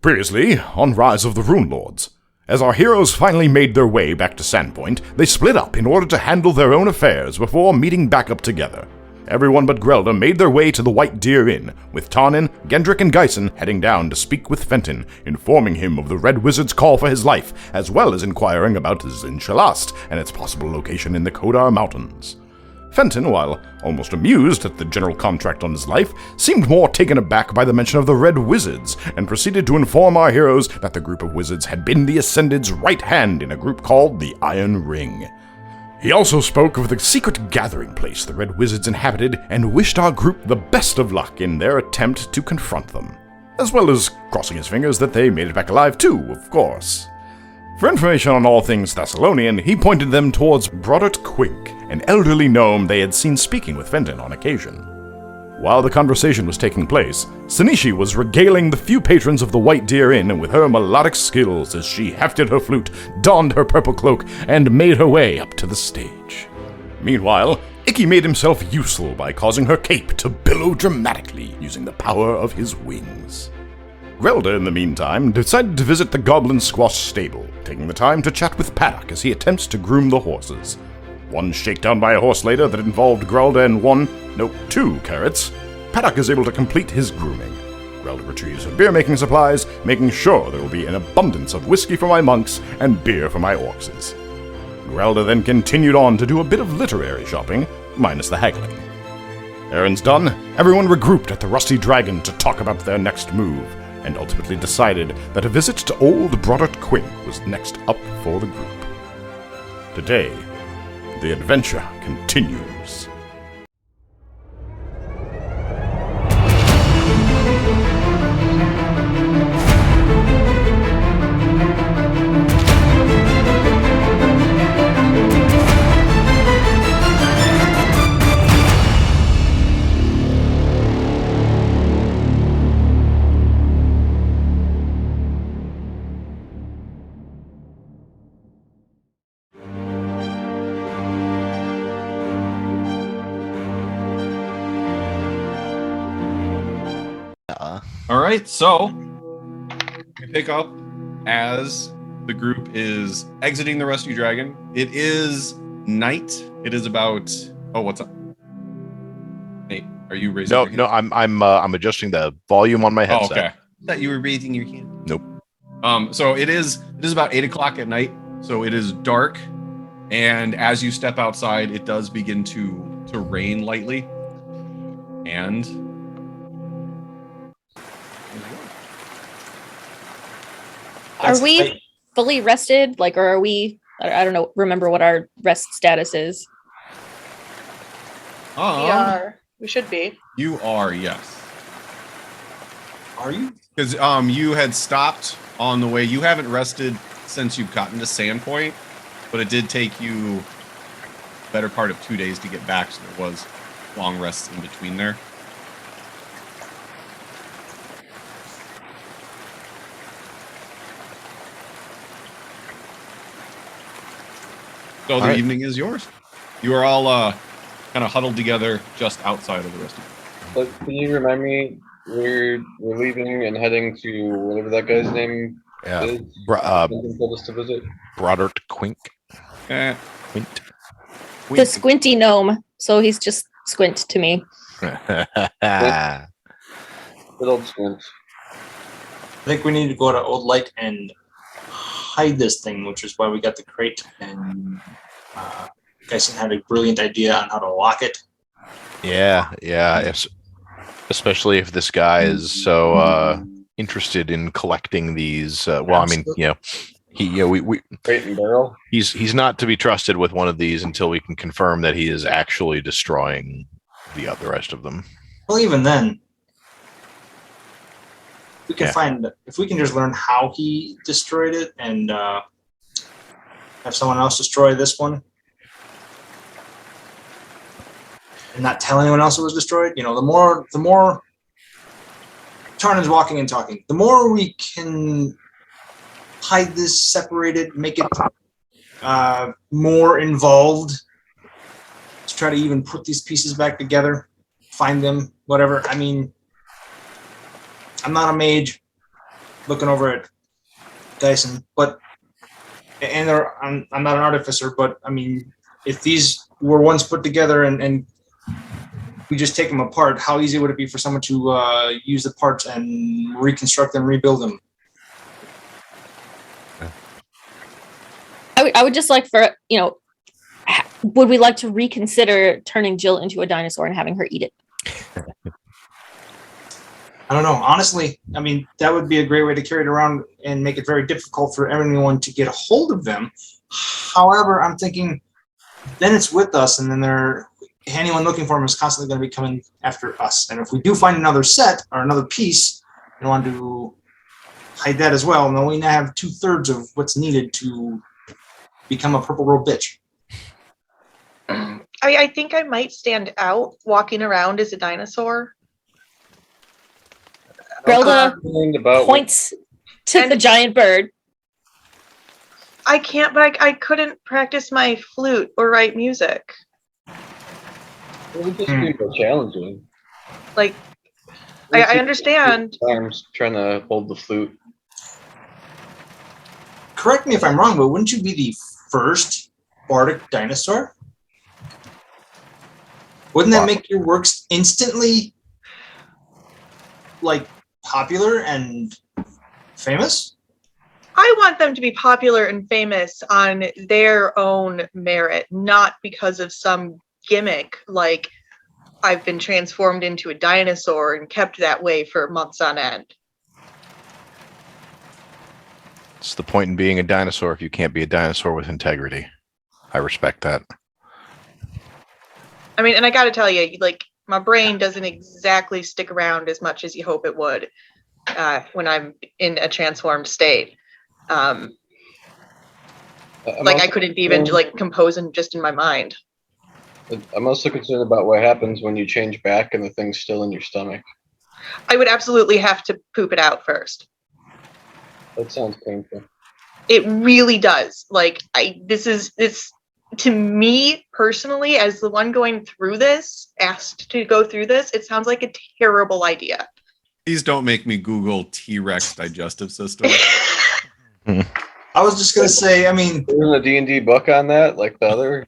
Previously, on Rise of the Runelords. As our heroes finally made their way back to Sandpoint, they split up in order to handle their own affairs before meeting back up together. Everyone but Grelda made their way to the White Deer Inn, with Tanin, Gendrick, and Geisen heading down to speak with Fenton, informing him of the Red Wizard's call for his life, as well as inquiring about Zinshalast and its possible location in the Kodar Mountains. Fenton, while almost amused at the general contract on his life, seemed more taken aback by the mention of the Red Wizards, and proceeded to inform our heroes that the group of wizards had been the Ascended's right hand in a group called the Iron Ring. He also spoke of the secret gathering place the Red Wizards inhabited and wished our group the best of luck in their attempt to confront them, as well as crossing his fingers that they made it back alive too, of course. For information on all things Thessalonian, he pointed them towards Brodert Quink, an elderly gnome they had seen speaking with Fenton on occasion. While the conversation was taking place, Sanishi was regaling the few patrons of the White Deer Inn with her melodic skills as she hefted her flute, donned her purple cloak, and made her way up to the stage. Meanwhile, Icky made himself useful by causing her cape to billow dramatically using the power of his wings. Grelda, in the meantime, decided to visit the Goblin Squash stable, taking the time to chat with Paddock as he attempts to groom the horses. One shakedown by a horse later that involved Grelda and two carrots, Paddock is able to complete his grooming. Grelda retrieves her beer-making supplies, making sure there will be an abundance of whiskey for my monks and beer for my orcs. Grelda then continued on to do a bit of literary shopping, minus the haggling. Errands done, everyone regrouped at the Rusty Dragon to talk about their next move, and ultimately decided that a visit to old Brodert Quinn was next up for the group. Today, the adventure continues. Alright, so we pick up as the group is exiting the Rusty Dragon. It is night. It is about... Oh, what's up? Nate, are you raising your hand? No, I'm adjusting the volume on my headset. Oh, okay. I thought you were raising your hand. Nope. So it is about 8 o'clock at night, so it is dark, and as you step outside, it does begin to rain lightly. And are we fully rested? Or are we, I don't know, remember what our rest status is. We are. We should be. You are, yes. Are you? Because you had stopped on the way. You haven't rested since you've gotten to Sandpoint, but it did take you a better part of 2 days to get back, so there was long rests in between there. So the evening is yours. You are all kind of huddled together just outside of the rest of you. But can you remind me, we're leaving and heading to whatever that guy's name is? Told us to visit. Brodert Quink. Quint. The squinty gnome, so he's just squint to me. Good old squint. I think we need to go to Old Light and hide this thing, which is why we got the crate, and Geisen had a brilliant idea on how to lock it. Yeah. Especially if this guy is so interested in collecting these. Crate and barrel. He's not to be trusted with one of these until we can confirm that he is actually destroying the rest of them. Well, even then, we can if we can just learn how he destroyed it and have someone else destroy this one and not tell anyone else it was destroyed. The more Tarnin's walking and talking, the more we can hide this, separate it, make it more involved to try to even put these pieces back together, find them, whatever. I mean, I'm not a mage. looking over at Dyson, I'm not an artificer, but I mean, if these were once put together and we just take them apart, how easy would it be for someone to use the parts and reconstruct them, rebuild them? I would just like for, would we like to reconsider turning Jill into a dinosaur and having her eat it? I don't know. Honestly, I mean, that would be a great way to carry it around and make it very difficult for everyone to get a hold of them. However, I'm thinking then it's with us, and then anyone looking for them is constantly going to be coming after us. And if we do find another set or another piece and want to hide that as well, then we now have 2/3 of what's needed to become a purple robe bitch. I think I might stand out walking around as a dinosaur. Grelda points to the giant bird. I can't, but I couldn't practice my flute or write music. It would just be more challenging. Like, I understand. Arms trying to hold the flute. Correct me if I'm wrong, but wouldn't you be the first bardic dinosaur? Wouldn't that make your works instantly, like, popular and famous? I want them to be popular and famous on their own merit, not because of some gimmick like I've been transformed into a dinosaur and kept that way for months on end. It's the point in being a dinosaur if you can't be a dinosaur with integrity. I respect that. I mean, and I gotta tell you, like, my brain doesn't exactly stick around as much as you hope it would when I'm in a transformed state. Like, I couldn't even like compose just in my mind. I'm also concerned about what happens when you change back and the thing's still in your stomach. I would absolutely have to poop it out first. That sounds painful. It really does. Like, this to me personally, as the one going through this, asked to go through this, it sounds like a terrible idea. Please don't make me Google T-Rex digestive system. I was just going to say, I mean... Isn't a D&D book on that, like the other?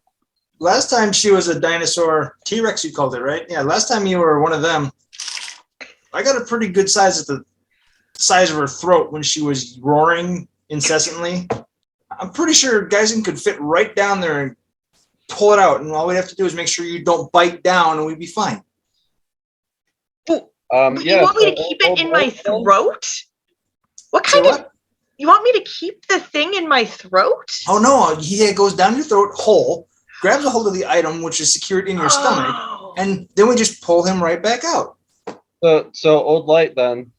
Last time she was a dinosaur, T-Rex you called it, right? Yeah, last time you were one of them, I got a pretty good size at the size of her throat when she was roaring incessantly. I'm pretty sure Geisen could fit right down there and pull it out, and all we'd have to do is make sure you don't bite down, and we'd be fine. You want me to keep it in my throat? What kind of... You want me to keep the thing in my throat? Oh, no. He goes down your throat whole, grabs a hold of the item, which is secured in your stomach, and then we just pull him right back out. So Old Light, then.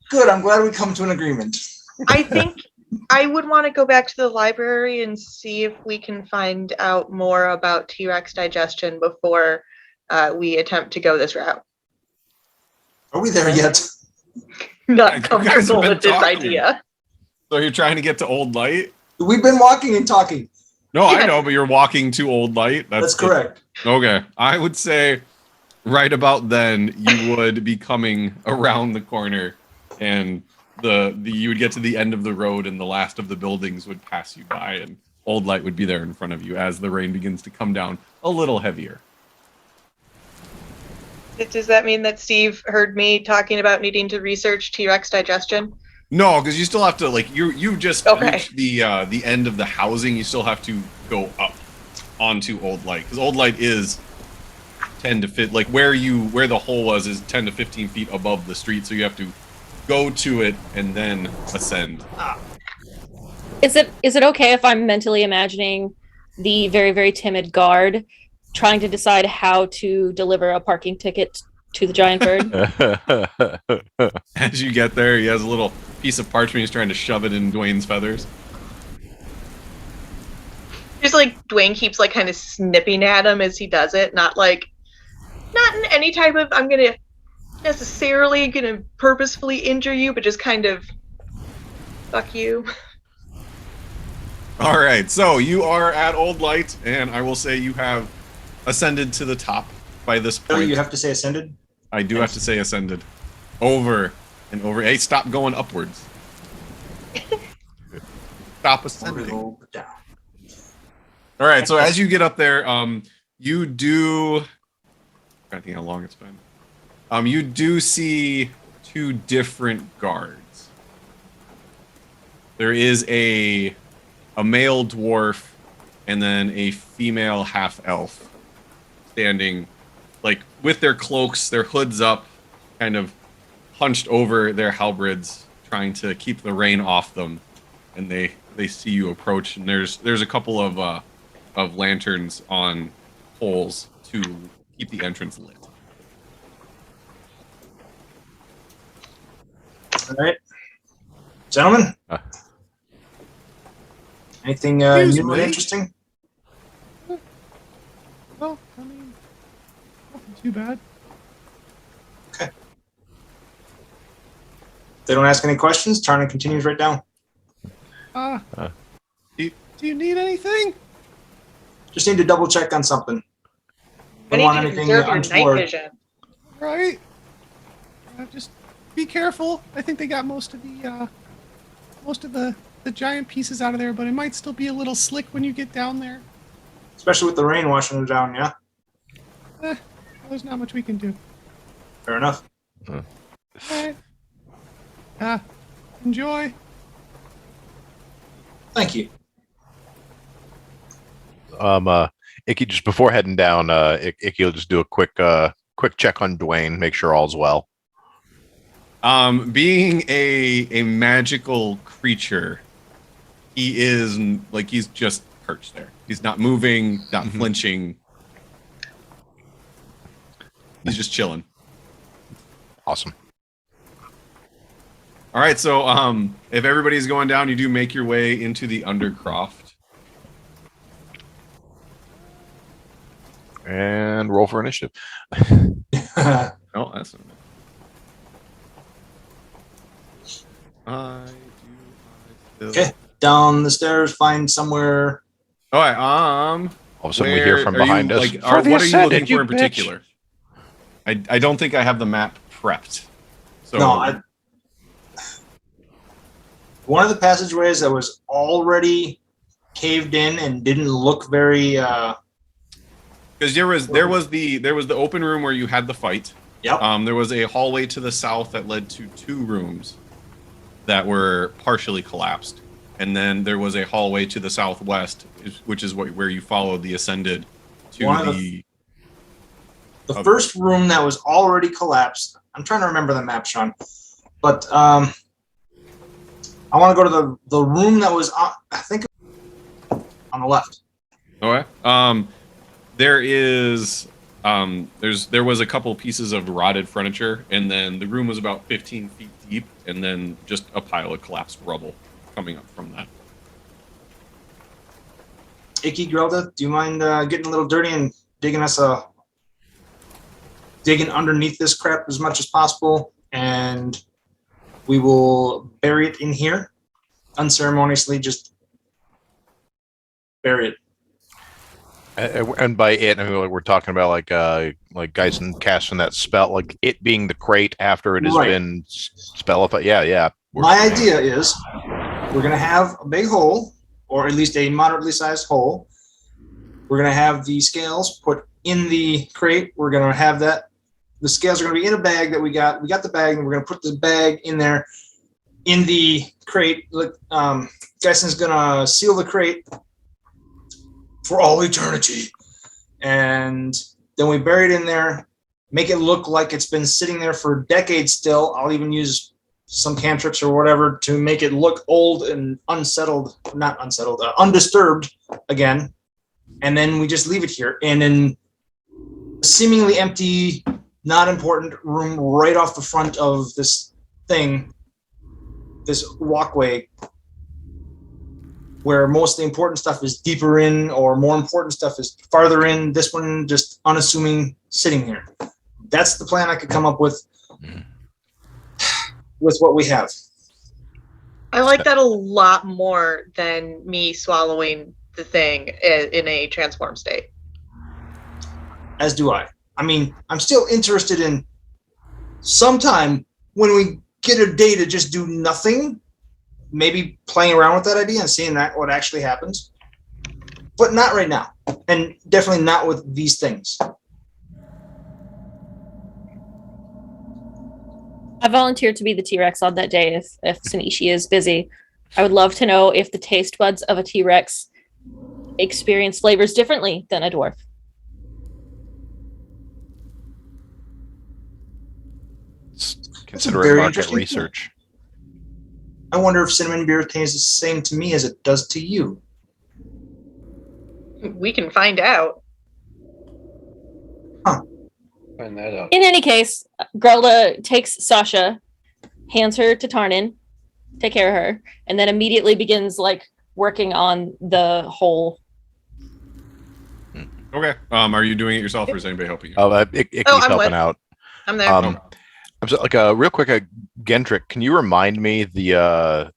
Good. I'm glad we come to an agreement. I think I would want to go back to the library and see if we can find out more about T-Rex digestion before we attempt to go this route. Are we there yet? Not comfortable with this idea. So you're trying to get to Old Light? We've been walking and talking. No, I know, but you're walking to Old Light. That's correct. Okay. I would say right about then you would be coming around the corner and you would get to the end of the road and the last of the buildings would pass you by and Old Light would be there in front of you as the rain begins to come down a little heavier. Does that mean that Steve heard me talking about needing to research T-Rex digestion? No, because you still have to, like, you just reached the end of the housing. You still have to go up onto Old Light because Old Light is 10 to 15, like where the hole was is 10 to 15 feet above the street, so you have to go to it and then ascend. Is it okay if I'm mentally imagining the very, very timid guard trying to decide how to deliver a parking ticket to the giant bird? As you get there, he has a little piece of parchment. He's trying to shove it in Dwayne's feathers. Just like Dwayne keeps like kind of snipping at him as he does it, not in any type of I'm necessarily gonna purposefully injure you, but just kind of fuck you. All right, so you are at Old Light, and I will say you have ascended to the top by this point. Oh, you have to say ascended? I do have to say ascended. over and over. Hey, stop going upwards. Stop ascending. All right, so as you get up there, you do. I think how long it's been. You do see two different guards. There is a male dwarf and then a female half-elf standing, like, with their cloaks, their hoods up, kind of hunched over their halberds, trying to keep the rain off them. And they see you approach, and there's a couple of lanterns on poles to keep the entrance lit. All right, gentlemen. Anything new and interesting? Well, I mean, nothing too bad. Okay. If they don't ask any questions, Tarnan continues right down. Do you need anything? Just need to double check on something. I Don't need want you to anything preserve your night untoward. vision. Right. Just be careful. I think they got most of the giant pieces out of there, but it might still be a little slick when you get down there. Especially with the rain washing it down, yeah? There's not much we can do. Fair enough. All right. Enjoy. Thank you. Icky, just before heading down, Icky will just do a quick check on Dwayne, make sure all's well. Being a magical creature, he is like he's just perched there. He's not moving, not flinching. He's just chilling. Awesome. All right, so if everybody's going down, you do make your way into the Undercroft. And roll for initiative. Oh, that's Okay, down the stairs, find somewhere. All right, all of a sudden we hear from behind us. Like, what are you looking for in particular? I don't think I have the map prepped. So No, one of the passageways that was already caved in and didn't look very. Because there was the open room where you had the fight. Yep. There was a hallway to the south that led to two rooms that were partially collapsed, and then there was a hallway to the southwest, which is where you followed the ascended to the first room that was already collapsed. I'm trying to remember the map, Sean, but I want to go to the room that was I think on the left. Okay. There was a couple pieces of rotted furniture, and then the room was about 15 feet deep, and then just a pile of collapsed rubble coming up from that. Icky Grelda, do you mind getting a little dirty and digging underneath this crap as much as possible, and we will bury it in here, unceremoniously, just bury it. And by it, I mean we're talking about like guys and casting that spell, like it being the crate after it has been spellified. Yeah. My idea is we're gonna have a big hole, or at least a moderately sized hole. We're gonna have the scales put in the crate. We're gonna have the scales are gonna be in a bag that we got. We got the bag, and we're gonna put the bag in there in the crate. Gyson's gonna seal the crate for all eternity, and then we bury it in there, make it look like it's been sitting there for decades still. I'll even use some cantrips or whatever to make it look old and undisturbed again, and then we just leave it here in a seemingly empty, not important room right off the front of this walkway, where most of the important stuff is deeper in, or more important stuff is farther in. This one just unassuming, sitting here. That's the plan I could come up with what we have. I like that a lot more than me swallowing the thing in a transform state. As do I. I mean, I'm still interested in sometime when we get a day to just do nothing, maybe playing around with that idea and seeing what actually happens. But not right now. And definitely not with these things. I volunteered to be the T-Rex on that day if Sanishi is busy. I would love to know if the taste buds of a T-Rex experience flavors differently than a dwarf. Consider very market interesting research. I wonder if cinnamon beer tastes the same to me as it does to you. We can find out. Find that out. In any case, Grelda takes Sasha, hands her to Tarnin, take care of her, and then immediately begins like working on the hole. Okay. Are you doing it yourself, or is anybody helping you? Icky's I'm helping with. out. I'm there. I'm so, like real quick, Gendrick, can you remind me the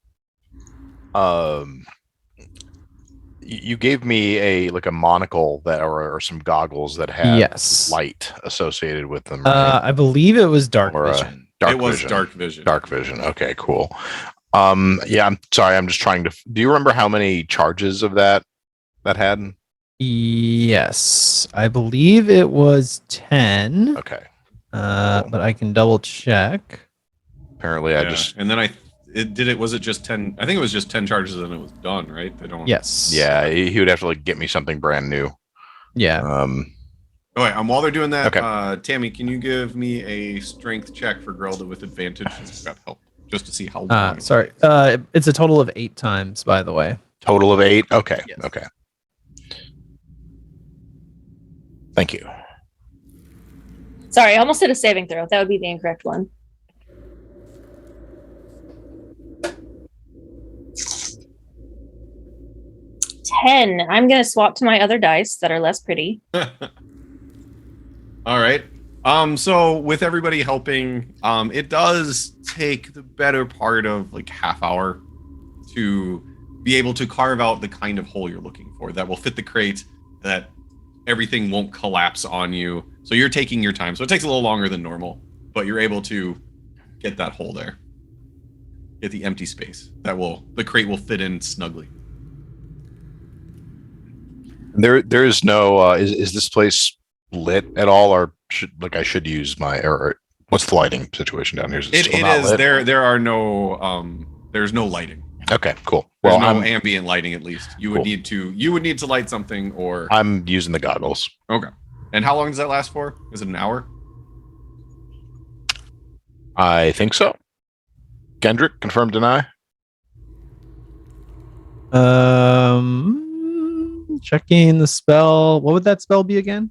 you gave me a monocle that or some goggles that had light associated with them. Right? I believe it was dark vision. It was dark vision. Dark vision. Okay, cool. Yeah, I'm sorry. I'm just trying to. Do you remember how many charges of that had? Yes, I believe it was 10. Okay. But I can double check. Apparently, I just and then was it just 10? I think it was just 10 charges and it was done, right? They don't. Yes. Yeah, he would have to get me something brand new. Yeah. All right. While they're doing that, okay. Tammy, can you give me a strength check for Grelda with advantage? Just to see how long. Sorry. It's a total of 8 times, by the way. Total of 8. Okay. Yes. Okay. Thank you. Sorry, I almost did a saving throw. That would be the incorrect one. $10. I'm going to swap to my other dice that are less pretty. All right. So with everybody helping, it does take the better part of like half hour to be able to carve out the kind of hole you're looking for that will fit the crate, that everything won't collapse on you. So you're taking your time. So it takes a little longer than normal, but you're able to get that hole there. Get the empty space the crate will fit in snugly. There is no is this place lit at all, or I should use my or what's the lighting situation down here? Is it is lit? There are no there's no lighting. Okay, cool. There's no ambient lighting, at least. You would need to light something, or I'm using the goggles. Okay. And how long does that last for? Is it an hour? I think so. Gendrick, confirm, deny. Checking the spell. What would that spell be again?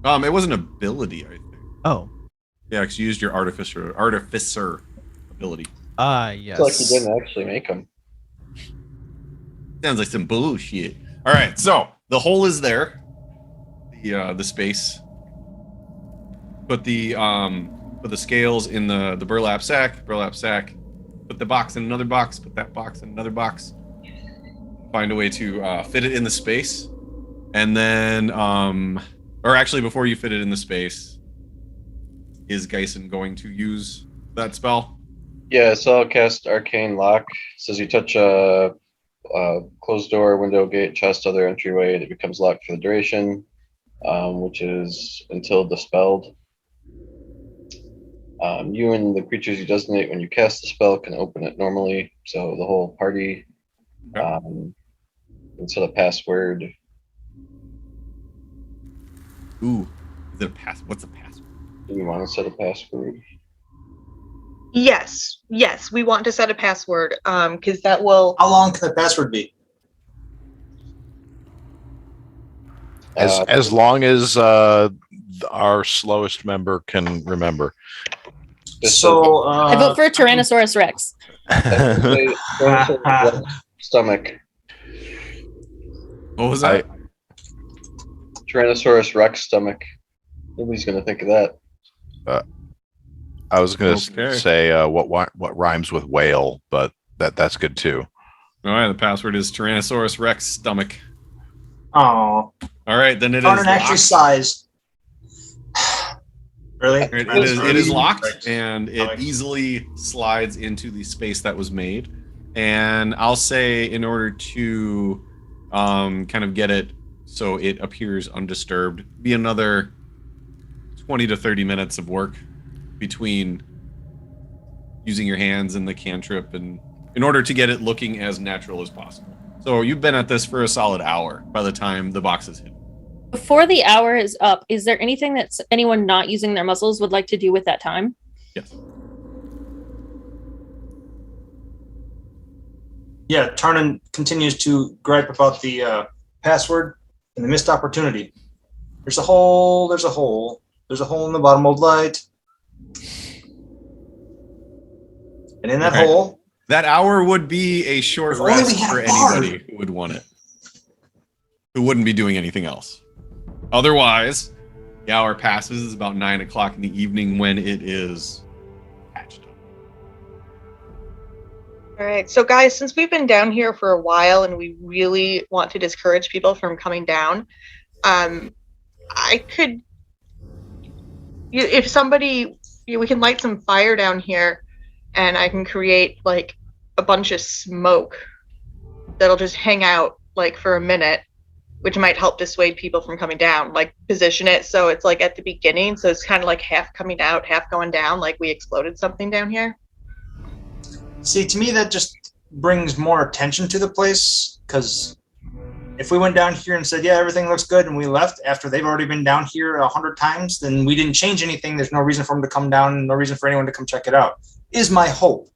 It was an ability, I think. Oh. Yeah, because you used your artificer ability. Yes. It's like you didn't actually make them. Sounds like some bullshit. All right, so the hole is there. The space. Put the scales in the burlap sack. Put the box in another box. Put that box in another box. Find a way to fit it in the space, and then, or actually, before you fit it in the space, is Geisen going to use that spell? Yeah, so I'll cast Arcane Lock. It says you touch a closed door, window, gate, chest, other entryway, and it becomes locked for the duration, which is until dispelled. You and the creatures you designate when you cast the spell can open it normally, so the whole party. Can set a password. Ooh, is it a pass? What's a password? Do you want to set a password? Yes, we want to set a password, because that will. How long can the password be? As long as our slowest member can remember. So I vote for Tyrannosaurus Rex. Stomach. What was that? Tyrannosaurus Rex stomach. Nobody's gonna think of that. I was gonna say what rhymes with whale, but that's good too. All right, the password is Tyrannosaurus Rex stomach. Oh. All right, then it is. Tarnin actually sighs. Really? It is locked, Right. and it Okay. easily slides into the space that was made. And I'll say, in order to kind of get it so it appears undisturbed, be another 20 to 30 minutes of work between using your hands and the cantrip, and in order to get it looking as natural as possible. So you've been at this for a solid hour by the time the box is hidden. Before the hour is up, is there anything that anyone not using their muscles would like to do with that time? Yes. Yeah, Tarnan continues to gripe about the password and the missed opportunity. There's a hole in the bottom of light. And in that Okay. hole, That hour would be a short If only rest we had for a bar. anybody who would want it, who wouldn't be doing anything else. Otherwise, the hour passes. It's about 9 o'clock in the evening when it is patched up. All right, so guys, since we've been down here for a while and we really want to discourage people from coming down, I could, if somebody, we can light some fire down here, and I can create like a bunch of smoke that'll just hang out like for a minute, which might help dissuade people from coming down. Like position it so it's like at the beginning, so it's kind of like half coming out, half going down, like we exploded something down here. see, to me, that just brings more attention to the place, because if we went down here and said, yeah, everything looks good, and we left after they've already been down here 100 times, then we didn't change anything. There's no reason for them to come down, no reason for anyone to come check it out, is my hope.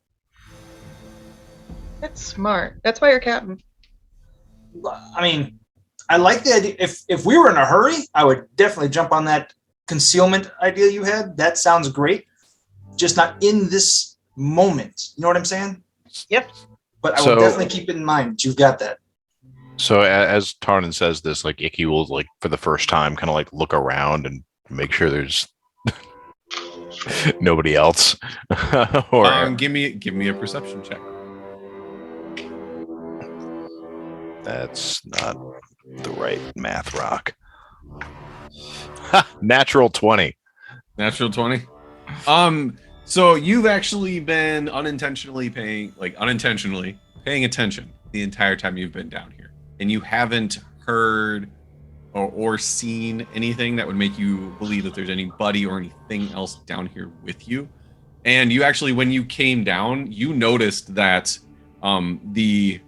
That's smart. That's why you're captain. I mean, I like the idea. If we were in a hurry, I would definitely jump on that concealment idea you had. That sounds great. Just not in this moment. You know what I'm saying? Yep. But I will definitely keep it in mind. You've got that. So as Tarnan says this, like Icky will like for the first time kind of like look around and make sure there's nobody else. Or Give me a perception check. that's not the right math rock. Natural 20. Natural 20. So you've actually been unintentionally paying attention the entire time you've been down here, and you haven't heard or seen anything that would make you believe that there's anybody or anything else down here with you. And you actually, when you came down, you noticed that the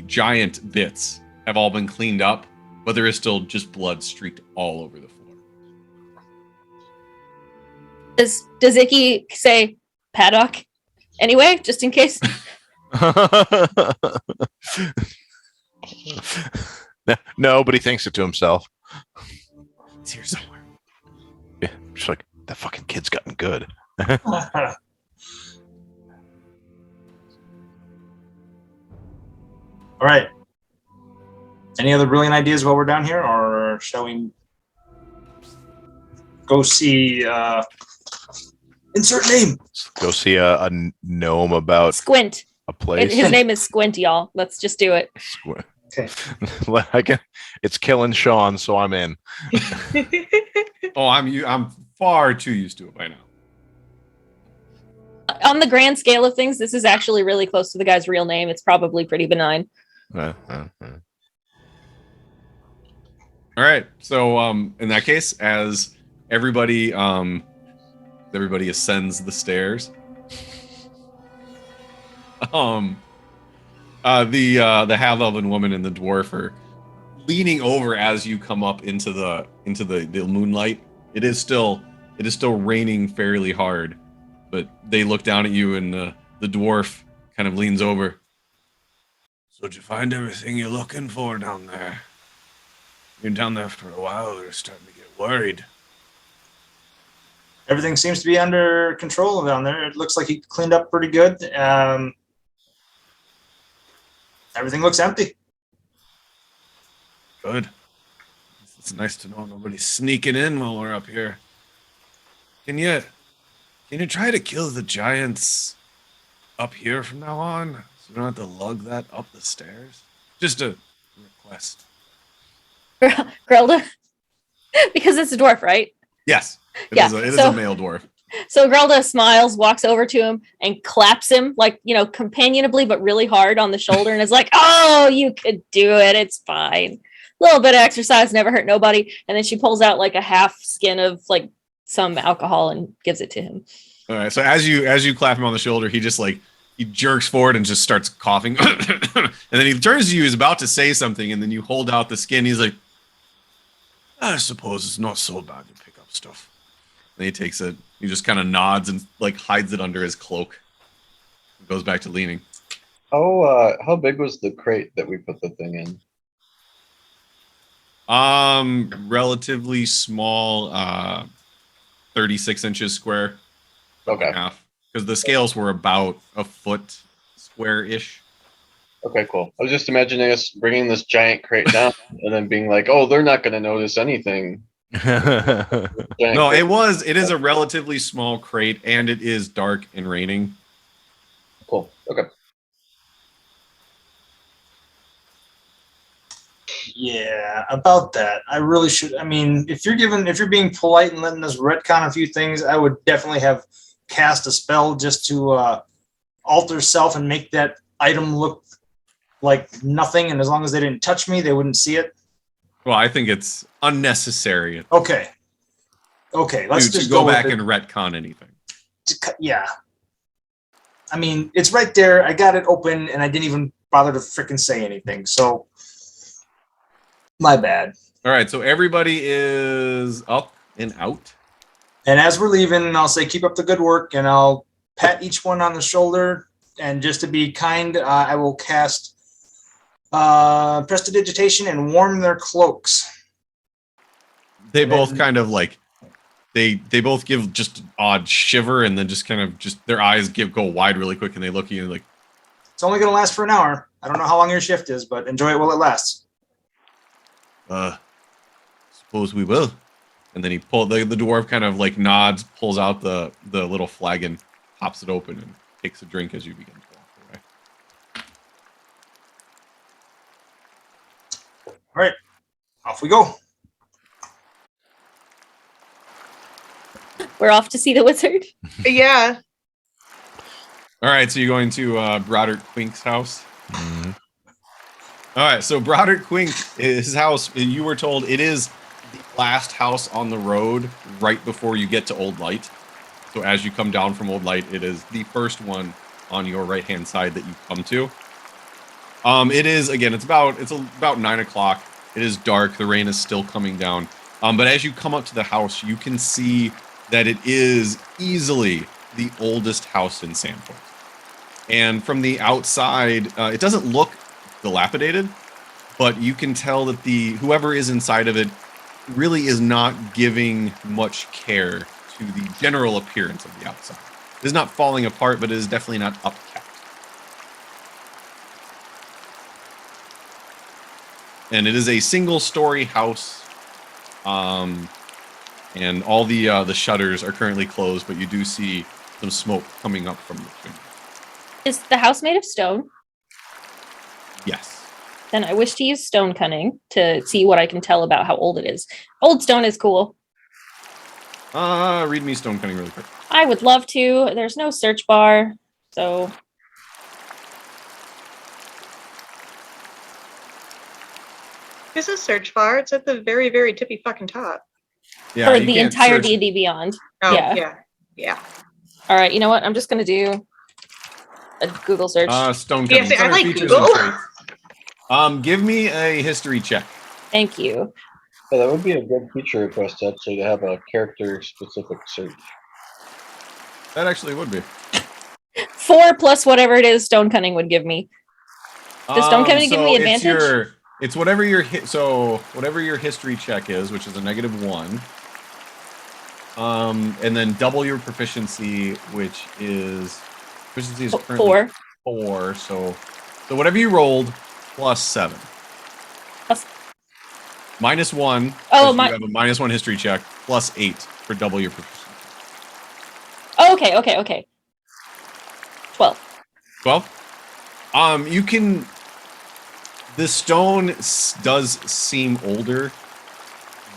giant bits have all been cleaned up, but there is still just blood streaked all over the floor. Does Icky say paddock anyway, just in case? No, but he thinks it to himself. It's here somewhere. Yeah, just like that fucking kid's gotten good. All right. Any other brilliant ideas while we're down here, or shall we go see? Insert name. Go see a gnome about Squint. a place. His name is Squint, y'all. Let's just do it. Okay. It's killing Sean, so I'm in. Oh, I'm far too used to it by now. On the grand scale of things, this is actually really close to the guy's real name. It's probably pretty benign. All right. So in that case, as everybody ascends the stairs, the half-elven woman and the dwarf are leaning over as you come up into the moonlight. It is still raining fairly hard, but they look down at you, and the dwarf kind of leans over. So did you find everything you're looking for down there? You're down there for a while. They're starting to get worried. Everything seems to be under control down there. It looks like he cleaned up pretty good. Everything looks empty. Good. It's nice to know nobody's sneaking in while we're up here. Can you try to kill the giants up here from now on, so we don't have to lug that up the stairs? Just a request. Grelda? Because it's a dwarf, right? Yes. It Yeah, is so- a male dwarf. So Grelda smiles, walks over to him, and claps him like, companionably, but really hard on the shoulder, and is like, "Oh, you could do it. It's fine. A little bit of exercise never hurt nobody." And then she pulls out like a half skin of like some alcohol and gives it to him. All right. So as you clap him on the shoulder, he just he jerks forward and just starts coughing, and then he turns to you. He's about to say something, and then you hold out the skin. He's like, "I suppose it's not so bad to pick up stuff." And he takes it. He just kind of nods and hides it under his cloak. Goes back to leaning. How big was the crate that we put the thing in? Relatively small, 36 inches square. Okay. Half. Because the scales were about a foot square-ish. Okay, cool. I was just imagining us bringing this giant crate down and then being like, "Oh, they're not going to notice anything." No, it is a relatively small crate, and it is dark and raining. Cool. Okay. Yeah, about that. I really should. I mean, if you're being polite and letting us retcon a few things, I would definitely have cast a spell just to alter self and make that item look like nothing. And as long as they didn't touch me, they wouldn't see it. Well, I think it's unnecessary. Okay. Let's just go with back it. and retcon anything. Yeah. I mean, it's right there. I got it open, and I didn't even bother to freaking say anything. So, my bad. All right, so everybody is up and out. And as we're leaving, I'll say, "Keep up the good work," and I'll pat each one on the shoulder. And just to be kind, I will cast Prestidigitation and warm their cloaks. They both kind of they both give just an odd shiver, and then just kind of their eyes go wide really quick, and they look at you like, It's only going to last for an hour. I don't know how long your shift is, but enjoy it while it lasts. suppose we will. And then the dwarf kind of nods, pulls out the little flagon, pops it open, and takes a drink as you begin to walk away. All right, off we go. We're off to see the wizard. Yeah. All right, so you're going to Broderick Quink's house. Mm-hmm. All right, so Broderick Quink, his house, you were told it is the last house on the road right before you get to Old Light. So as you come down from Old Light, it is the first one on your right-hand side that you come to. It is, again, it's about 9 o'clock. It is dark. The rain is still coming down. But as you come up to the house, you can see that it is easily the oldest house in Sandpoint. And from the outside, it doesn't look dilapidated, but you can tell that whoever is inside of it really is not giving much care to the general appearance of the outside. It is not falling apart, but it is definitely not upkept. And it is a single-story house, and all the shutters are currently closed, but you do see some smoke coming up from the chimney. Is the house made of stone? Yes. Then I wish to use stone cunning to see what I can tell about how old it is. Old stone is cool. Read me stone cunning really quick. I would love to. There's no search bar, so There's a search bar. It's at the very, very tippy fucking top. Yeah, for you the can't entire search- D&D Beyond. Oh, Yeah. yeah. All right, you know what? I'm just gonna do a Google search. Stone Yeah, cunning. see, It's I under like features Google. and traits. Give me a history check. Thank you. Yeah, that would be a good feature request actually to have a character specific search. That actually would be. 4 plus whatever it is stone cunning would give me. Does stone cunning give me advantage? It's whatever your whatever your history check is, which is a -1. And then double your proficiency, which is currently 4. 4. So whatever you rolled plus 7. Plus- -1. Oh, you have a -1 history check plus 8 for double your proficiency. Oh, okay. 12. 12. You can. The stone does seem older,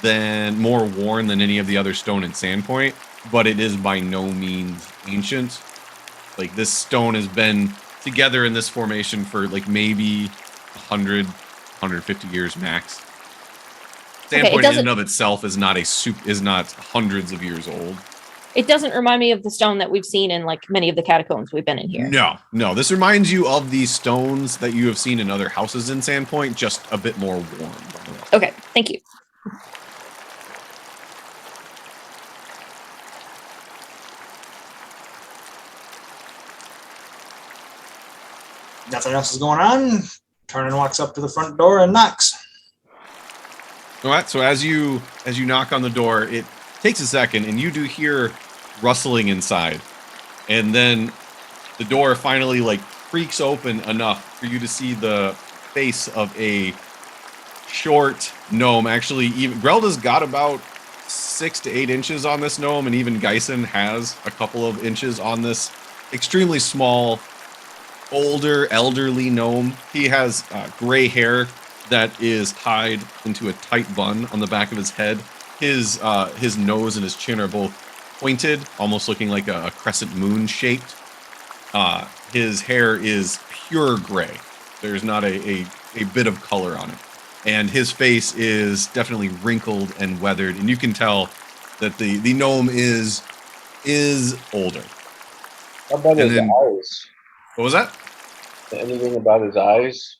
more worn than any of the other stone in Sandpoint, but it is by no means ancient. Like, this stone has been together in this formation for like maybe 100, 150 years max. Sandpoint in and of itself is not hundreds of years old. It doesn't remind me of the stone that we've seen in like many of the catacombs we've been in here. No. This reminds you of these stones that you have seen in other houses in Sandpoint, just a bit more worn. Okay, thank you. Nothing else is going on. Tarnan walks up to the front door and knocks. All right, so as you knock on the door, it takes a second, and you do hear rustling inside. And then the door finally like creaks open enough for you to see the face of a short gnome. Actually, even Grelda's got about 6 to 8 inches on this gnome, and even Geisen has a couple of inches on this extremely small, older, elderly gnome. He has gray hair that is tied into a tight bun on the back of his head. His nose and his chin are both pointed, almost looking like a crescent moon shaped. His hair is pure gray. There's not a bit of color on it. And his face is definitely wrinkled and weathered, and you can tell that the gnome is older. How about his eyes? What was that? Anything about his eyes?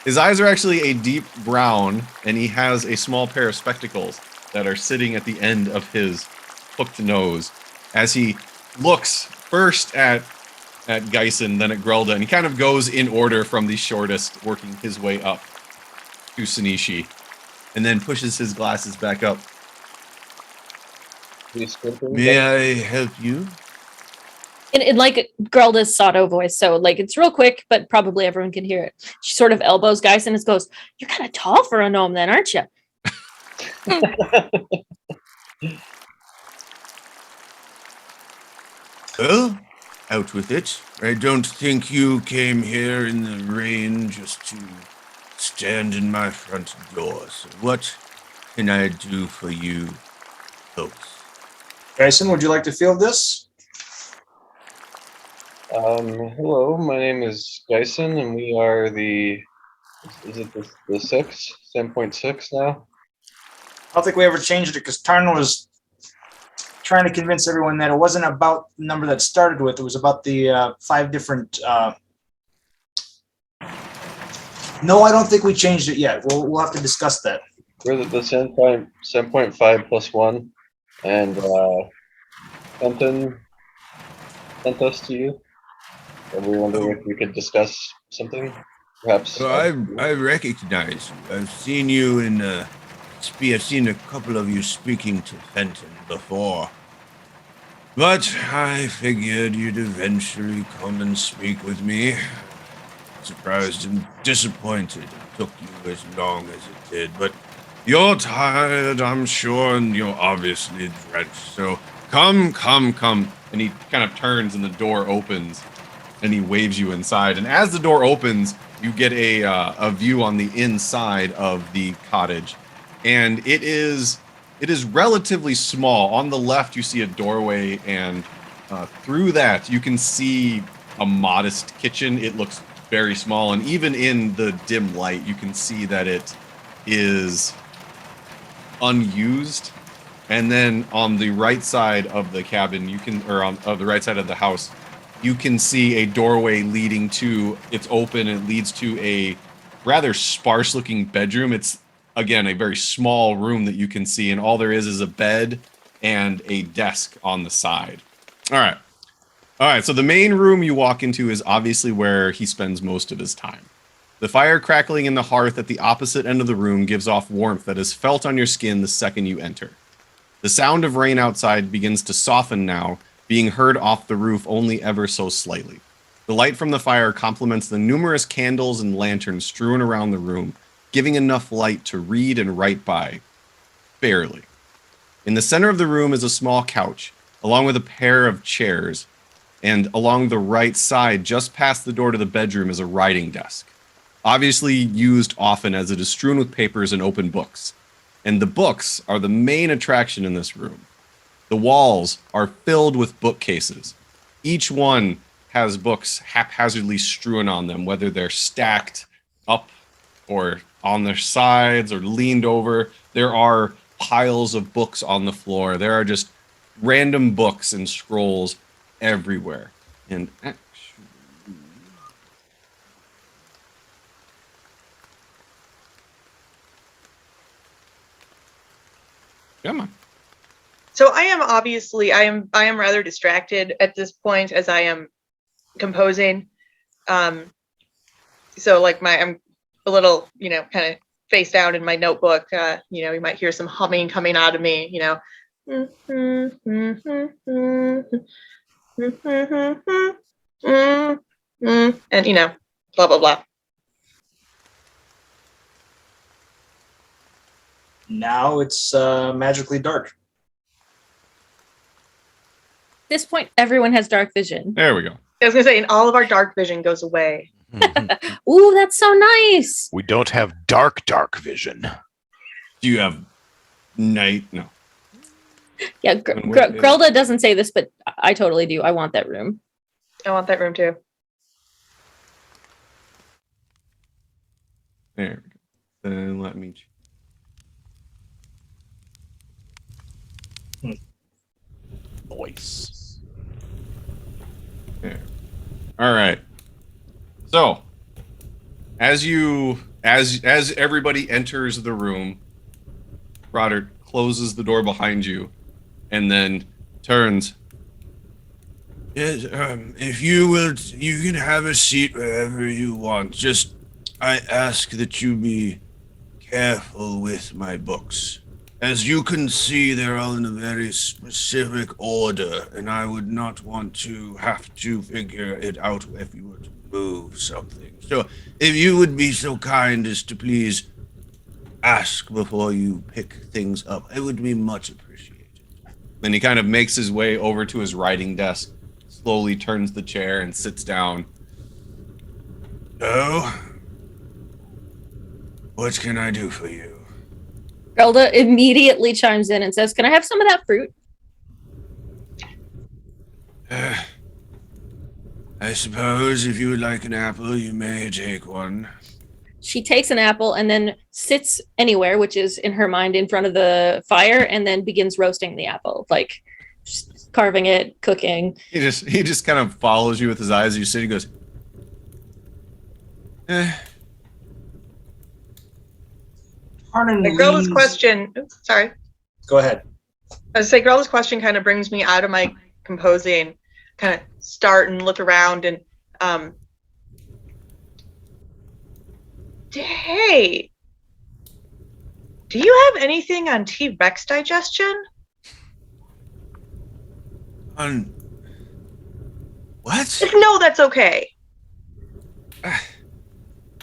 His eyes are actually a deep brown, and he has a small pair of spectacles that are sitting at the end of his hooked nose as he looks first at Geisen, then at Grelda, and he kind of goes in order from the shortest, working his way up to Sanishi, and then pushes his glasses back up. May I help you? In like Grelda's Sato voice, so like it's real quick, but probably everyone can hear it. She sort of elbows Geisen and goes, "You're kind of tall for a gnome, then, aren't you?" Well, out with it. I don't think you came here in the rain just to stand in my front door. So what can I do for you folks? Geisen, would you like to field this? Hello, my name is Geisen, and we are the 6? 7.6 now? I don't think we ever changed it because Tarnan was trying to convince everyone that it wasn't about the number that started with. It was about the 5 different. No, I don't think we changed it yet. We'll have to discuss that. We're the 7.5 plus 1, and Fenton sent us to you. And we were wondering if we could discuss something, perhaps. Well, I recognize you. I've seen you in I've seen a couple of you speaking to Fenton before. But I figured you'd eventually come and speak with me. Surprised and disappointed it took you as long as it did, but you're tired, I'm sure, and you're obviously drenched, so come. And he kind of turns and the door opens, and he waves you inside. And as the door opens, you get a view on the inside of the cottage. And it is relatively small. On the left, you see a doorway, and through that, you can see a modest kitchen. It looks very small, and even in the dim light, you can see that it is unused. And then on the right side of the cabin, on the right side of the house, you can see a doorway leading to, it's open, and it leads to a rather sparse-looking bedroom. It's, again, a very small room that you can see, and all there is a bed and a desk on the side. All right, so the main room you walk into is obviously where he spends most of his time. The fire crackling in the hearth at the opposite end of the room gives off warmth that is felt on your skin the second you enter. The sound of rain outside begins to soften now, being heard off the roof only ever so slightly. The light from the fire complements the numerous candles and lanterns strewn around the room, giving enough light to read and write by. Barely. In the center of the room is a small couch, along with a pair of chairs, and along the right side, just past the door to the bedroom, is a writing desk. Obviously used often as it is strewn with papers and open books. And the books are the main attraction in this room. The walls are filled with bookcases. Each one has books haphazardly strewn on them, whether they're stacked up or on their sides or leaned over. There are piles of books on the floor. There are just random books and scrolls everywhere. And actually, come on. So I am rather distracted at this point as I am composing. So like I'm a little, kind of face down in my notebook. You might hear some humming coming out of me, and blah blah blah. Now it's magically dark. At this point, everyone has dark vision. There we go. I was gonna say, and all of our dark vision goes away. Ooh, that's so nice. We don't have dark vision. Do you have night? No. Yeah, Grelda doesn't say this, but I totally do. I want that room. I want that room too. There we go. Then let me. Voice. There. All right. So, as everybody enters the room, Roderick closes the door behind you, and then turns. Yes, if you will, you can have a seat wherever you want. Just, I ask that you be careful with my books. As you can see, they're all in a very specific order, and I would not want to have to figure it out if you were to move something. So, if you would be so kind as to please ask before you pick things up, it would be much appreciated. Then he kind of makes his way over to his writing desk, slowly turns the chair and sits down. So, what can I do for you? Grelda immediately chimes in and says, "Can I have some of that fruit?" I suppose if you would like an apple, you may take one. She takes an apple and then sits anywhere, which is in her mind in front of the fire, and then begins roasting the apple, like just carving it, cooking. He just kind of follows you with his eyes. You sit. He goes. Grelda's question. Oops, sorry. Go ahead. I was say Grelda's question kind of brings me out of my composing, kind of start and look around and hey, do you have anything on T-Rex digestion? On what? If no, that's okay.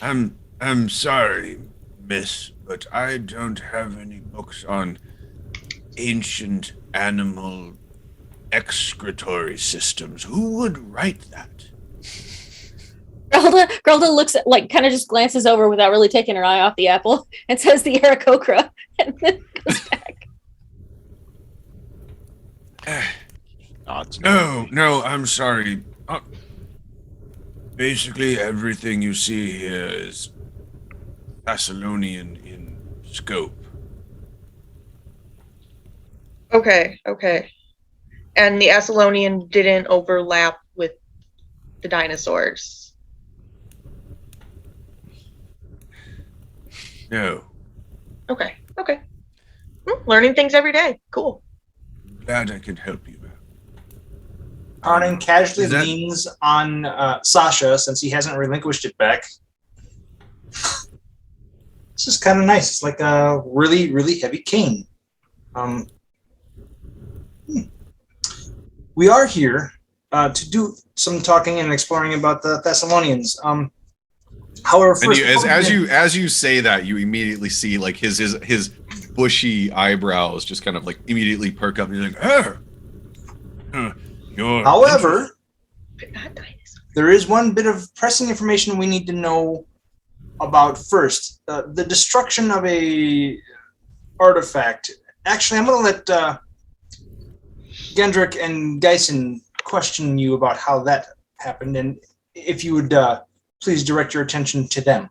I'm sorry, miss, but I don't have any books on ancient animal excretory systems. Who would write that? Grelda looks at, like, kind of just glances over without really taking her eye off the apple and says the Aarakocra and then goes back. No, I'm sorry. Basically, everything you see here is Thessalonian in scope. Okay. And the Thessalonian didn't overlap with the dinosaurs. No. Okay. Learning things every day. Cool. Glad I could help you. Arnon casually leans on Sasha since he hasn't relinquished it back. This is kind of nice. It's like a really, really heavy cane. We are here to do some talking and exploring about the Thessalonians. However, first, as you say that, you immediately see like his bushy eyebrows just kind of like immediately perk up. And you're like, however, there is one bit of pressing information we need to know about first. The destruction of a artifact. Actually, I'm going to let Gendrick and Geisen question you about how that happened, and if you would please direct your attention to them.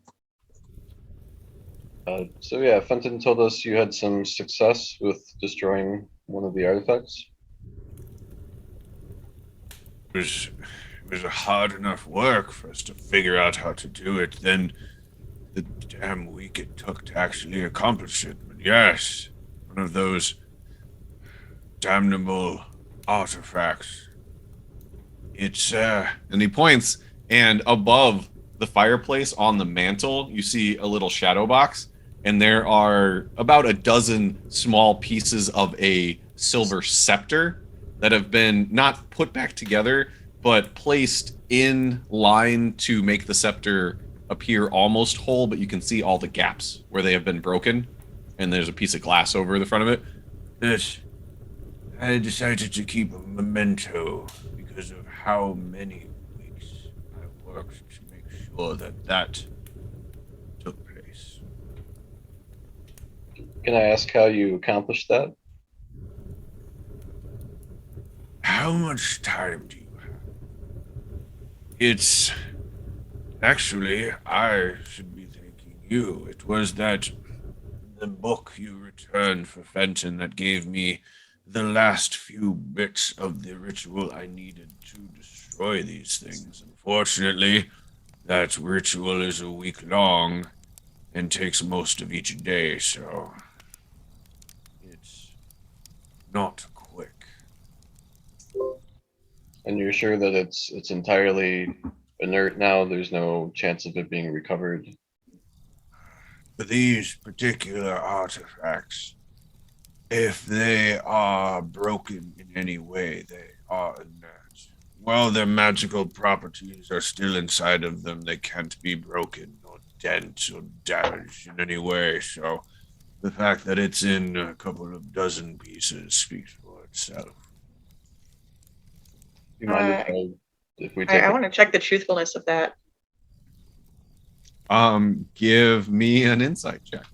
So yeah, Fenton told us you had some success with destroying one of the artifacts. It was a hard enough work for us to figure out how to do it. Then the damn week it took to actually accomplish it. But yes, one of those damnable artifacts. It's and he points, and above the fireplace on the mantle, you see a little shadow box, and there are about a dozen small pieces of a silver scepter that have been not put back together, but placed in line to make the scepter appear almost whole, but you can see all the gaps where they have been broken, and there's a piece of glass over the front of it. Yes, I decided to keep a memento because of how many weeks I worked to make sure that took place. Can I ask how you accomplished that? How much time do you have? It's actually, I should be thanking you. It was that the book you returned for Fenton that gave me the last few bits of the ritual I needed to destroy these things. Unfortunately, that ritual is a week long and takes most of each day, so it's not quick. And you're sure that it's entirely inert now? There's no chance of it being recovered? For these particular artifacts, if they are broken in any way, they are inert. While their magical properties are still inside of them, they can't be broken or dent or damaged in any way. So the fact that it's in a couple of dozen pieces speaks for itself. Do you mind if we take I want to check the truthfulness of that. Give me an insight check.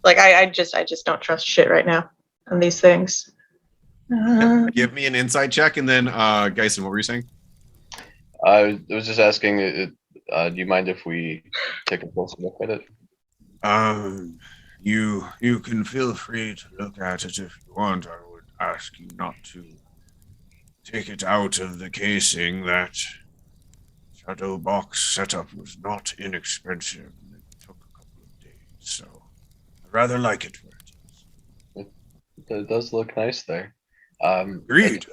Like I just don't trust shit right now on these things. Give me an insight check, and then Geisen, what were you saying? I was just asking, do you mind if we take a closer look at it? You can feel free to look at it if you want. I would ask you not to take it out of the casing. That shadow box setup was not inexpensive, and it took a couple of days, so I'd rather like it where it is. It does look nice there. Agreed.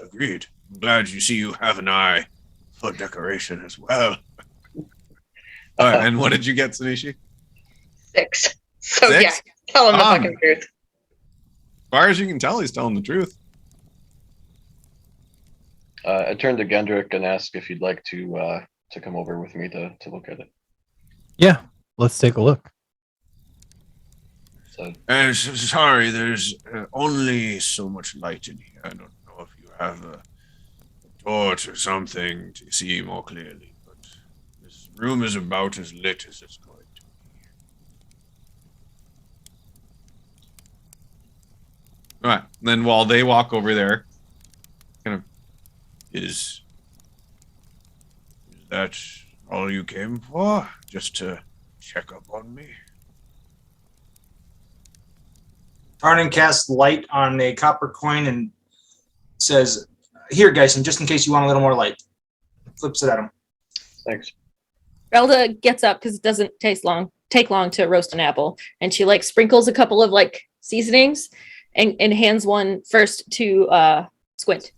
I'm glad you have an eye for decoration as well. All right, and what did you get, Sanishi? 6. So 6? yeah, tell him the fucking truth. As far as you can tell, he's telling the truth. I turned to Gendrick and asked if you'd like to come over with me to look at it. Yeah, let's take a look. So, Sorry, there's only so much light in here. I don't know if you have a torch or something to see more clearly, but this room is about as lit as it's going to be. All right. Then while they walk over there, kind of is that all you came for? Just to check up on me? Tarnan casts light on a copper coin and says, "Here, Geisen, just in case you want a little more light." Flips it at him. thanks. Relda gets up because it doesn't take long to roast an apple, and she like sprinkles a couple of like seasonings and hands one first to Squint.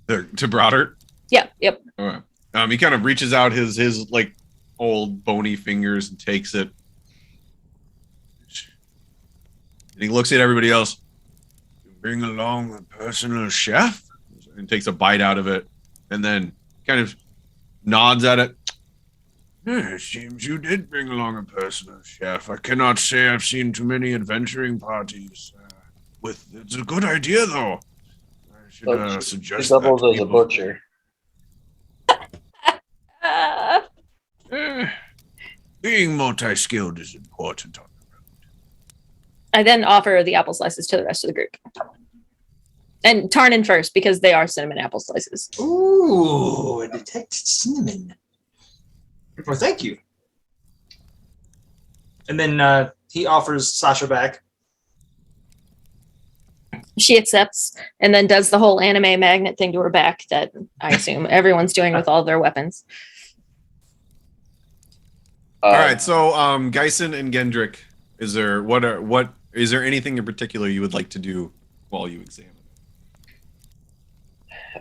to Broadert. Yeah, yep. All right. He kind of reaches out his like old bony fingers and takes it. And he looks at everybody else. You bring along a personal chef? And takes a bite out of it, and then kind of nods at it. Yeah, it seems you did bring along a personal chef. I cannot say I've seen too many adventuring parties. It's a good idea, though. I should suggest She doubles that to as a people. butcher. Being multi-skilled is important. I then offer the apple slices to the rest of the group. And Tarnin first, because they are cinnamon apple slices. Ooh, a detected cinnamon. Well, thank you. And then he offers Sasha back. She accepts and then does the whole anime magnet thing to her back that I assume everyone's doing with all their weapons. All right, so Geisen and Gendrick, is there anything in particular you would like to do while you examine?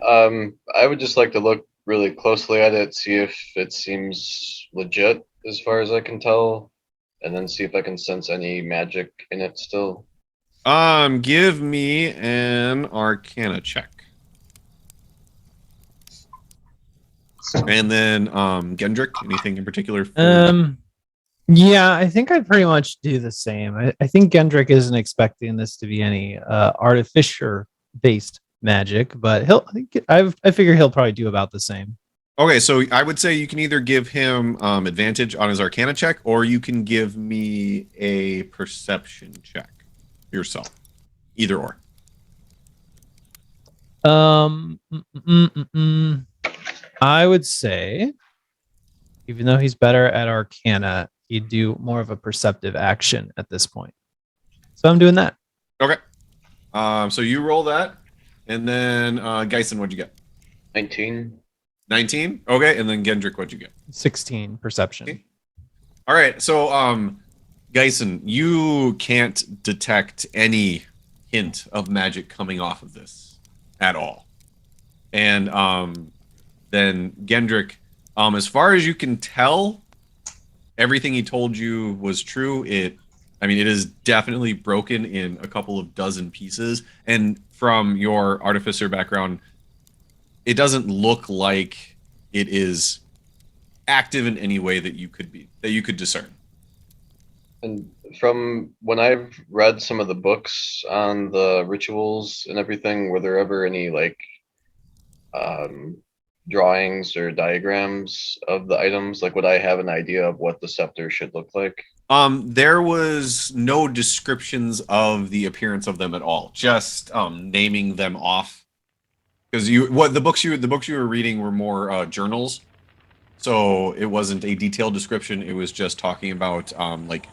I would just like to look really closely at it, see if it seems legit as far as I can tell, and then see if I can sense any magic in it still. Give me an Arcana check. And then Gendrick, anything in particular? Yeah, I think I'd pretty much do the same. I think Gendrick isn't expecting this to be any artificer based magic, but I figure he'll probably do about the same. Okay, so I would say you can either give him advantage on his Arcana check, or you can give me a perception check yourself. Either or. I would say, even though he's better at Arcana, he'd do more of a perceptive action at this point. So I'm doing that. Okay. So you roll that, and then Geisen, what'd you get? 19. 19? Okay, and then Gendrick, what'd you get? 16 perception. Okay. All right, so Geisen, you can't detect any hint of magic coming off of this at all. And then Gendrick, as far as you can tell, everything he told you was true. It is definitely broken in a couple of dozen pieces. And from your artificer background, it doesn't look like it is active in any way that you could discern. And from when I've read some of the books on the rituals and everything, were there ever any drawings or diagrams of the items? Like, would I have an idea of what the scepter should look like? There was no descriptions of the appearance of them at all. Just naming them off, because the books you were reading were more journals, so it wasn't a detailed description. It was just talking about like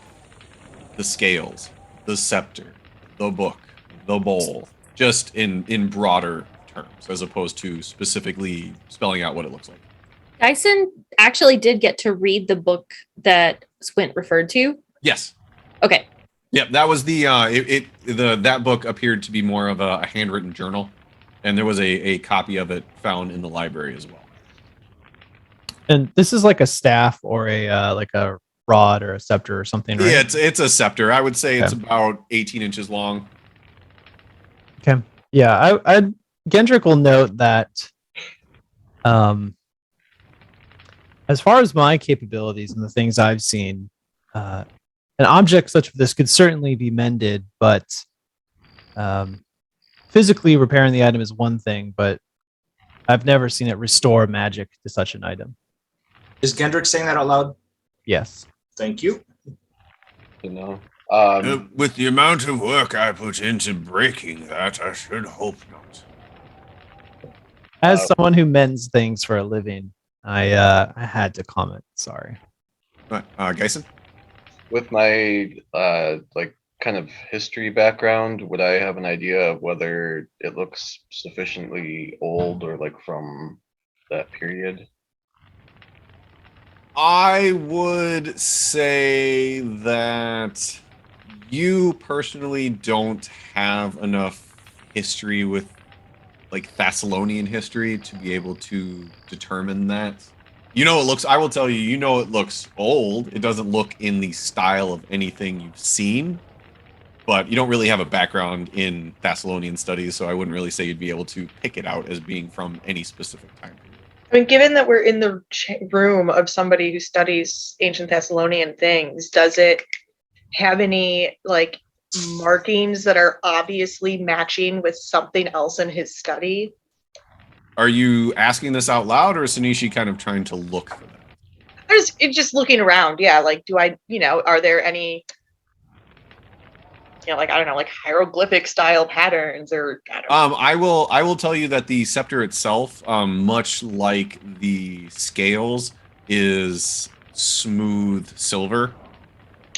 the scales, the scepter, the book, the bowl, just in broader terms, as opposed to specifically spelling out what it looks like. Dyson actually did get to read the book that Squint referred to. Yes. Okay. Yep, that was that book appeared to be more of a handwritten journal, and there was a copy of it found in the library as well. And this is like a staff or a like a rod or a scepter or something, right? Yeah, it's a scepter. I would say it's about 18 inches long. Okay. Yeah, Gendrick will note that as far as my capabilities and the things I've seen, an object such as this could certainly be mended, but physically repairing the item is one thing, but I've never seen it restore magic to such an item. Is Gendrick saying that out loud? Yes. Thank you. With the amount of work I put into breaking that, I should hope not. As someone who mends things for a living, I had to comment. Sorry. Geisen? With my kind of history background, would I have an idea of whether it looks sufficiently old or like from that period? I would say that you personally don't have enough history with like Thessalonian history to be able to determine that. I will tell you, it looks old. It doesn't look in the style of anything you've seen, but you don't really have a background in Thessalonian studies, so I wouldn't really say you'd be able to pick it out as being from any specific time period. I mean, given that we're in the room of somebody who studies ancient Thessalonian things, does it have any like markings that are obviously matching with something else in his study? Are you asking this out loud, or is Sanishi kind of trying to look for that? just looking around. Yeah, like, do I, are there any, like, I don't know, like hieroglyphic style patterns or I don't know. I will tell you that the scepter itself, much like the scales, is smooth silver.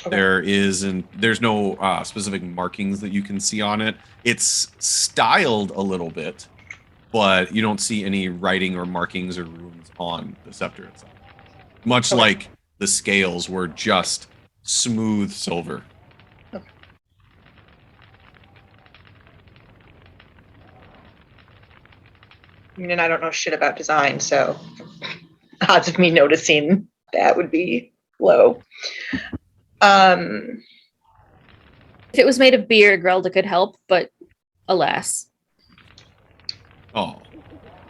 Okay. There's no specific markings that you can see on it. It's styled a little bit, but you don't see any writing or markings or runes on the scepter itself. Much Okay. like the scales were just smooth silver. And I don't know shit about design, so odds of me noticing that would be low. If it was made of beer, Grelda could help, but alas. Oh,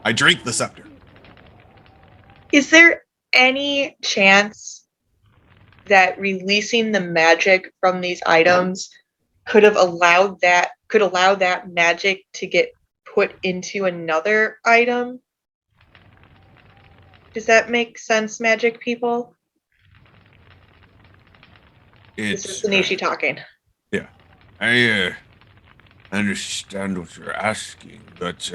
I drink the scepter. Is there any chance that releasing the magic from these items could allow that magic to get put into another item? Does that make sense, magic people? This is Sanishi talking. Yeah, I understand what you're asking, but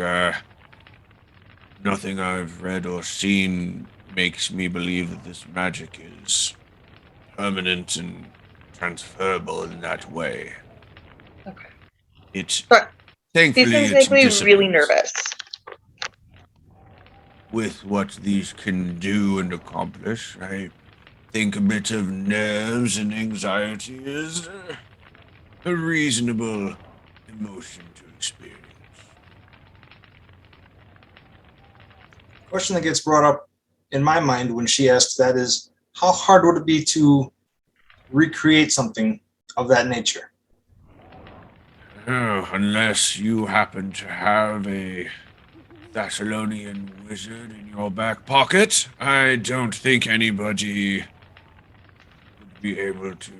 nothing I've read or seen makes me believe that this magic is permanent and transferable in that way. Okay. It's But thankfully these things it's make me really disciplines. nervous. With what these can do and accomplish, I think a bit of nerves and anxiety is a reasonable emotion to experience. Question that gets brought up in my mind when she asks that is, how hard would it be to recreate something of that nature? Oh, unless you happen to have a Thessalonian wizard in your back pocket, I don't think anybody would be able to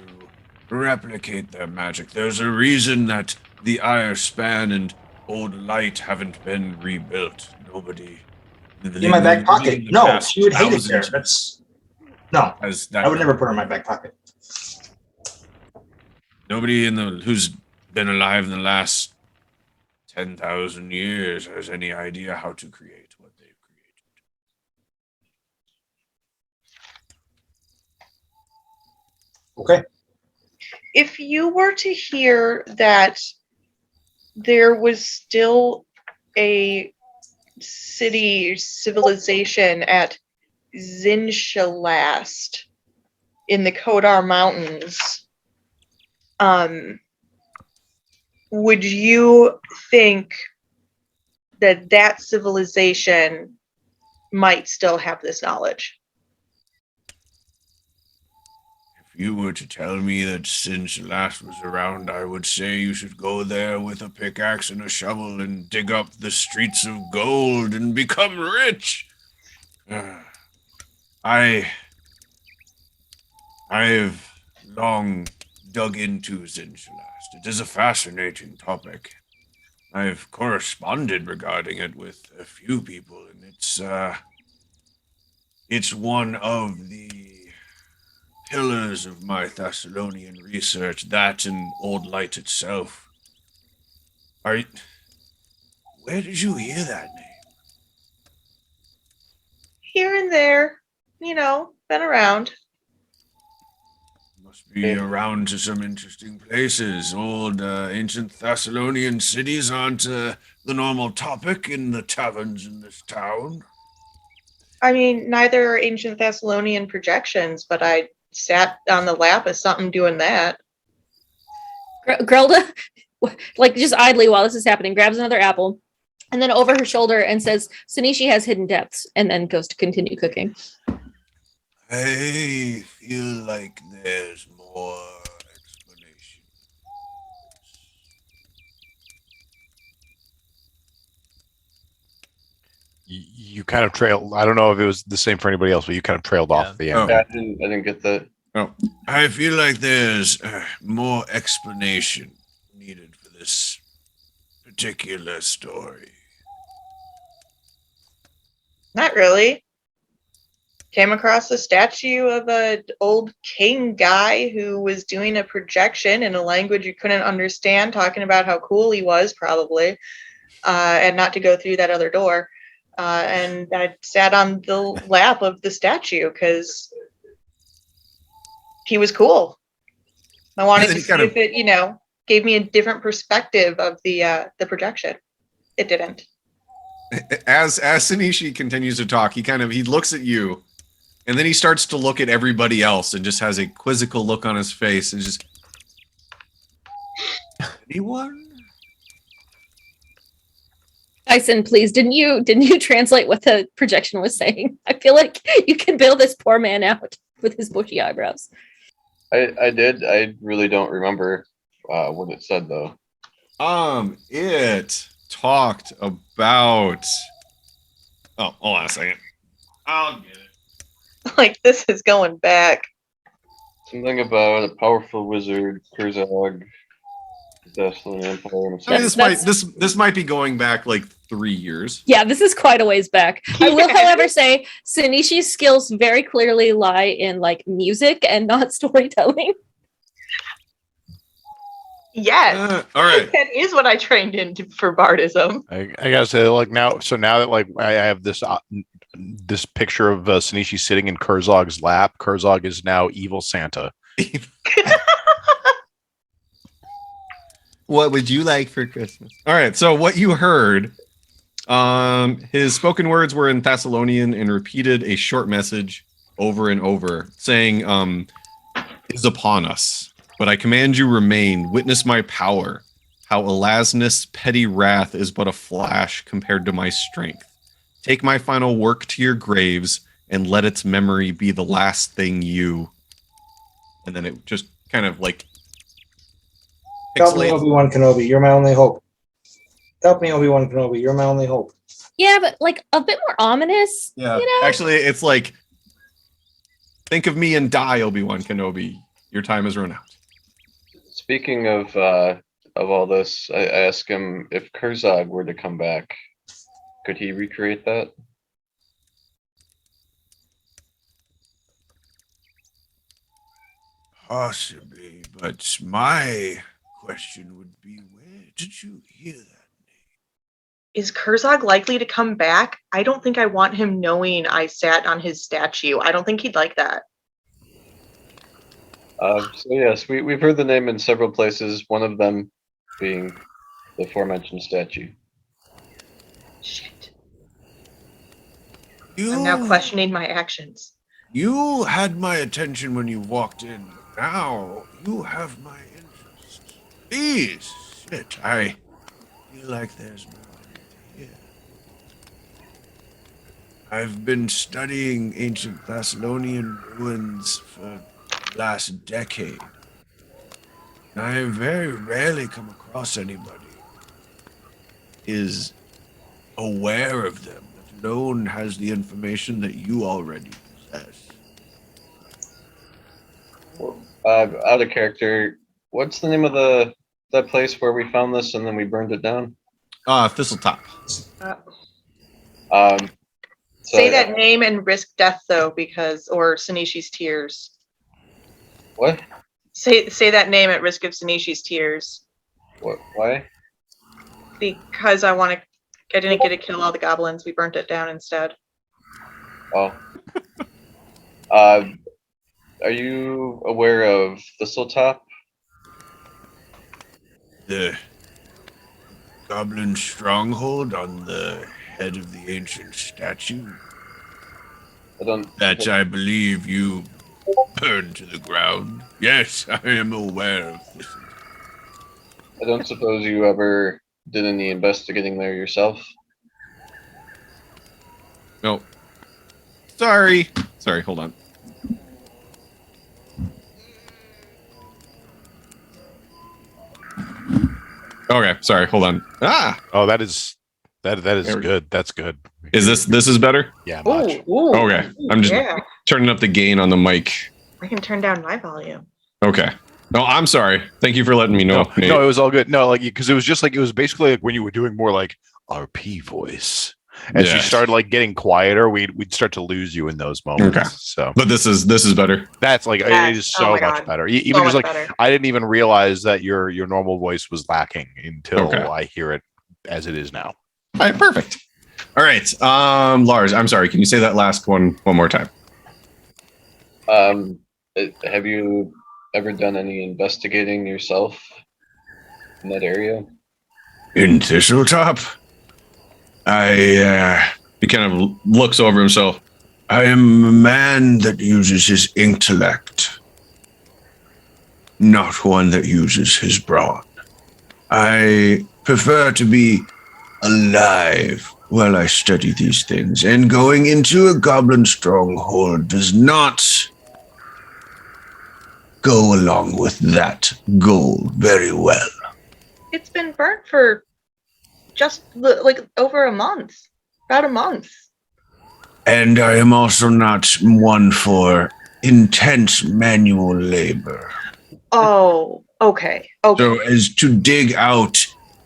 replicate their magic. There's a reason that the Ire Span and Old Light haven't been rebuilt. Nobody In my back pocket? in the No, past she would hate it 1,000 there. years That's no. has that I would never put her in my back pocket. Nobody who's been alive in the last 10,000 years has any idea how to create what they've created. Okay. If you were to hear that there was still a civilization at Zinshalast in the Kodar Mountains, would you think that civilization might still have this knowledge? If you were to tell me that since last was around, I would say you should go there with a pickaxe and a shovel and dig up the streets of gold and become rich. I've long dug into Zinshalast. It is a fascinating topic. I've corresponded regarding it with a few people, and it's one of the pillars of my Thessalonian research, that and Old Light itself. Where did you hear that name? Here and there, been around. Must be around to some interesting places. Old ancient Thessalonian cities aren't the normal topic in the taverns in this town. I mean, neither are ancient Thessalonian projections, but I sat on the lap of something doing that. Grelda, like just idly while this is happening, grabs another apple and then over her shoulder and says, Sanishi has hidden depths, and then goes to continue cooking. I feel like there's more explanation. You kind of trailed. I don't know if it was the same for anybody else, but you kind of trailed off the end. Oh. Yeah, I didn't get that. I feel like there's more explanation needed for this particular story. Not really. came across a statue of an old king guy who was doing a projection in a language you couldn't understand, talking about how cool he was, probably, and not to go through that other door. And I sat on the lap of the statue because he was cool. I wanted to see if it, gave me a different perspective of the projection. It didn't. As Sinishi continues to talk, he looks at you, and then he starts to look at everybody else and just has a quizzical look on his face and just, anyone? Tyson, please, didn't you translate what the projection was saying? I feel like you can bail this poor man out with his bushy eyebrows. I did. I really don't remember what it said though. It talked about. Oh, hold on a second. I'll get it. Like, this is going back. Something about a powerful wizard, Kurzog, Thessalian Empire. I mean, this might be going back like 3 years. Yeah, this is quite a ways back. I will, however, say Sinishi's skills very clearly lie in like music and not storytelling. Yes. All right. That is what I trained in for bardism. I gotta say, like now that like I have this this picture of Sinishi sitting in Kurzog's lap. Kurzog is now evil Santa. What would you like for Christmas? All right. So what you heard, his spoken words were in Thessalonian and repeated a short message over and over, saying, "Is upon us. But I command you remain, witness my power, how Elasnus' petty wrath is but a flash compared to my strength. Take my final work to your graves, and let its memory be the last thing you..." And then it just kind of like... Help me, Obi-Wan Kenobi, you're my only hope. Help me, Obi-Wan Kenobi, you're my only hope. Yeah, but like a bit more ominous. Yeah, actually, it's like, think of me and die, Obi-Wan Kenobi. Your time has run out. Speaking of all this, I asked him if Kurzog were to come back, could he recreate that? Possibly, but my question would be, where did you hear that name? Is Kurzog likely to come back? I don't think I want him knowing I sat on his statue. I don't think he'd like that. So yes, we've heard the name in several places, one of them being the aforementioned statue. Shit. I'm now questioning my actions. You had my attention when you walked in. Now you have my interest. Please sit. I feel like there's more here. I've been studying ancient Thessalonian ruins for last decade. I have very rarely come across anybody is aware of them, let alone has the information that you already possess. Out of character, what's the name of that place where we found this and then we burned it down? Thistletop. Say that name and risk death, though, or Sinishi's tears. What? Say that name at risk of Sinishi's tears. What? Why? Because I didn't get to kill all the goblins. We burnt it down instead. Oh. Are you aware of Thistletop? The goblin stronghold on the head of the ancient statue? That I believe you burned to the ground. Yes, I am aware of this. I don't suppose you ever did any investigating there yourself? No. Sorry, hold on. Okay, sorry, hold on. Oh, that is good. That's good. Is this is better? Yeah, much. Ooh, Okay, I'm just turning up the gain on the mic. I can turn down my volume. Okay. No, I'm sorry. Thank you for letting me know. No, it was all good. No, like because it was just like it was basically like when you were doing more like RP voice. as you started like getting quieter, we'd start to lose you in those moments. Okay. So, But this is better. that's like Yes. it is Oh so my much God. better. So Even just much like better. I didn't even realize that your normal voice was lacking until Okay. I hear it as it is now. All right, perfect. All right, Lars, I'm sorry. Can you say that last one more time? Have you ever done any investigating yourself in that area? In Thistletop, He kind of looks over himself. I am a man that uses his intellect, not one that uses his brawn. I prefer to be alive while I study these things, and going into a goblin stronghold does not go along with that goal very well. It's been burnt for just like over a month. About a month. And I am also not one for intense manual labor. Oh, okay. Okay. So as to dig out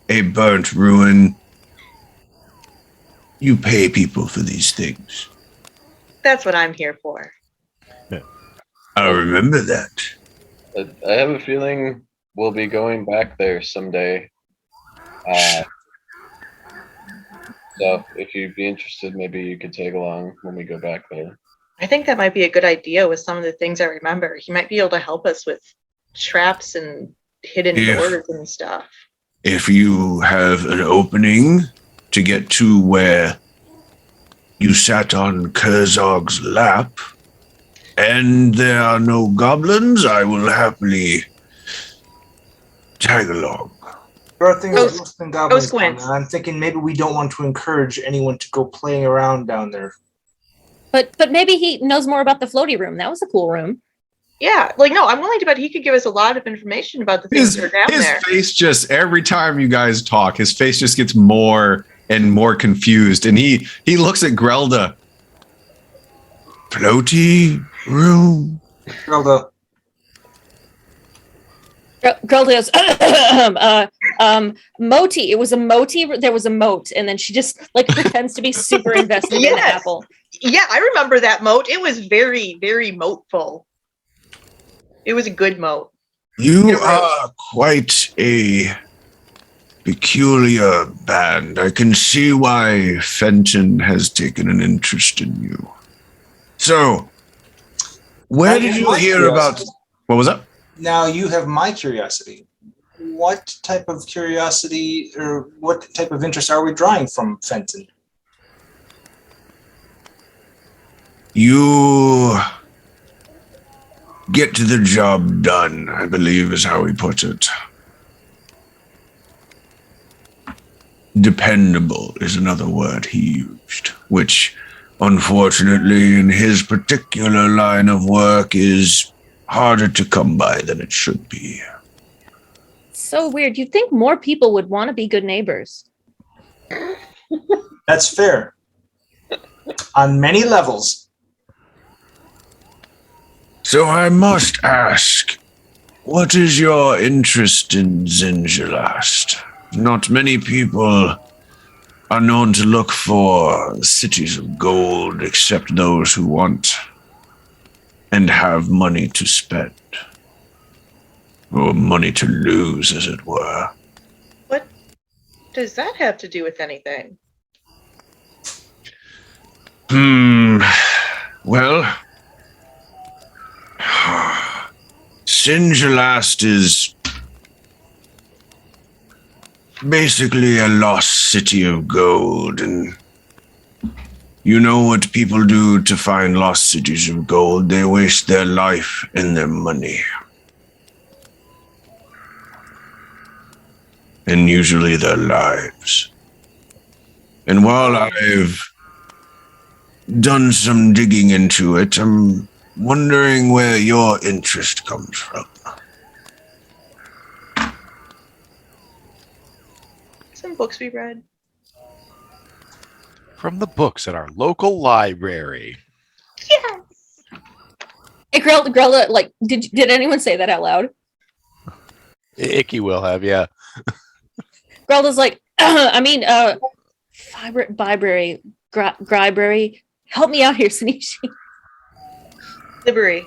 a burnt ruin, you pay people for these things. That's what I'm here for. I'll remember that. I have a feeling we'll be going back there someday. So if you'd be interested, maybe you could tag along when we go back there. I think that might be a good idea with some of the things I remember. He might be able to help us with traps and hidden doors and stuff. If you have an opening to get to where you sat on Kurzog's lap, and there are no goblins, I will happily tag along. There are things like ghosts and goblins, Squint. and I'm thinking maybe we don't want to encourage anyone to go playing around down there. But maybe he knows more about the floaty room. That was a cool room. Yeah, like no, I'm willing to bet he could give us a lot of information about the things that are down His there. face just, every time you guys talk, his face just gets more and more confused. And he looks at Grelda. Floaty room? Grelda, Girl goes, Moti. It was a Moti. There was a moat, and then she just like pretends to be super invested in the Yes. apple. Yeah, I remember that moat. It was very, very moatful. It was a good moat. You are quite a peculiar band. I can see why Fenton has taken an interest in you. So, where did you hear about... What was that? now you have my curiosity. What type of curiosity or what type of interest are we drawing from Fenton? You get the job done, I believe is how he put it. Dependable is another word he used, which unfortunately in his particular line of work is harder to come by than it should be. So weird. You'd think more people would want to be good neighbors. That's fair. On many levels. So I must ask, what is your interest in Zinjalast? Not many people are known to look for cities of gold except those who want and have money to spend. Or money to lose, as it were. What does that have to do with anything? Well, Sinjalast is basically a lost city of gold, and you know what people do to find lost cities of gold? They waste their life and their money. And usually their lives. And while I've done some digging into it, I'm wondering where your interest comes from. Some books we read. From the books at our local library. Yes. Hey, Grella, like, did anyone say that out loud? Icky will have, yeah. Grelda's like, Library. Library. Help me out here, Sanishi. Library.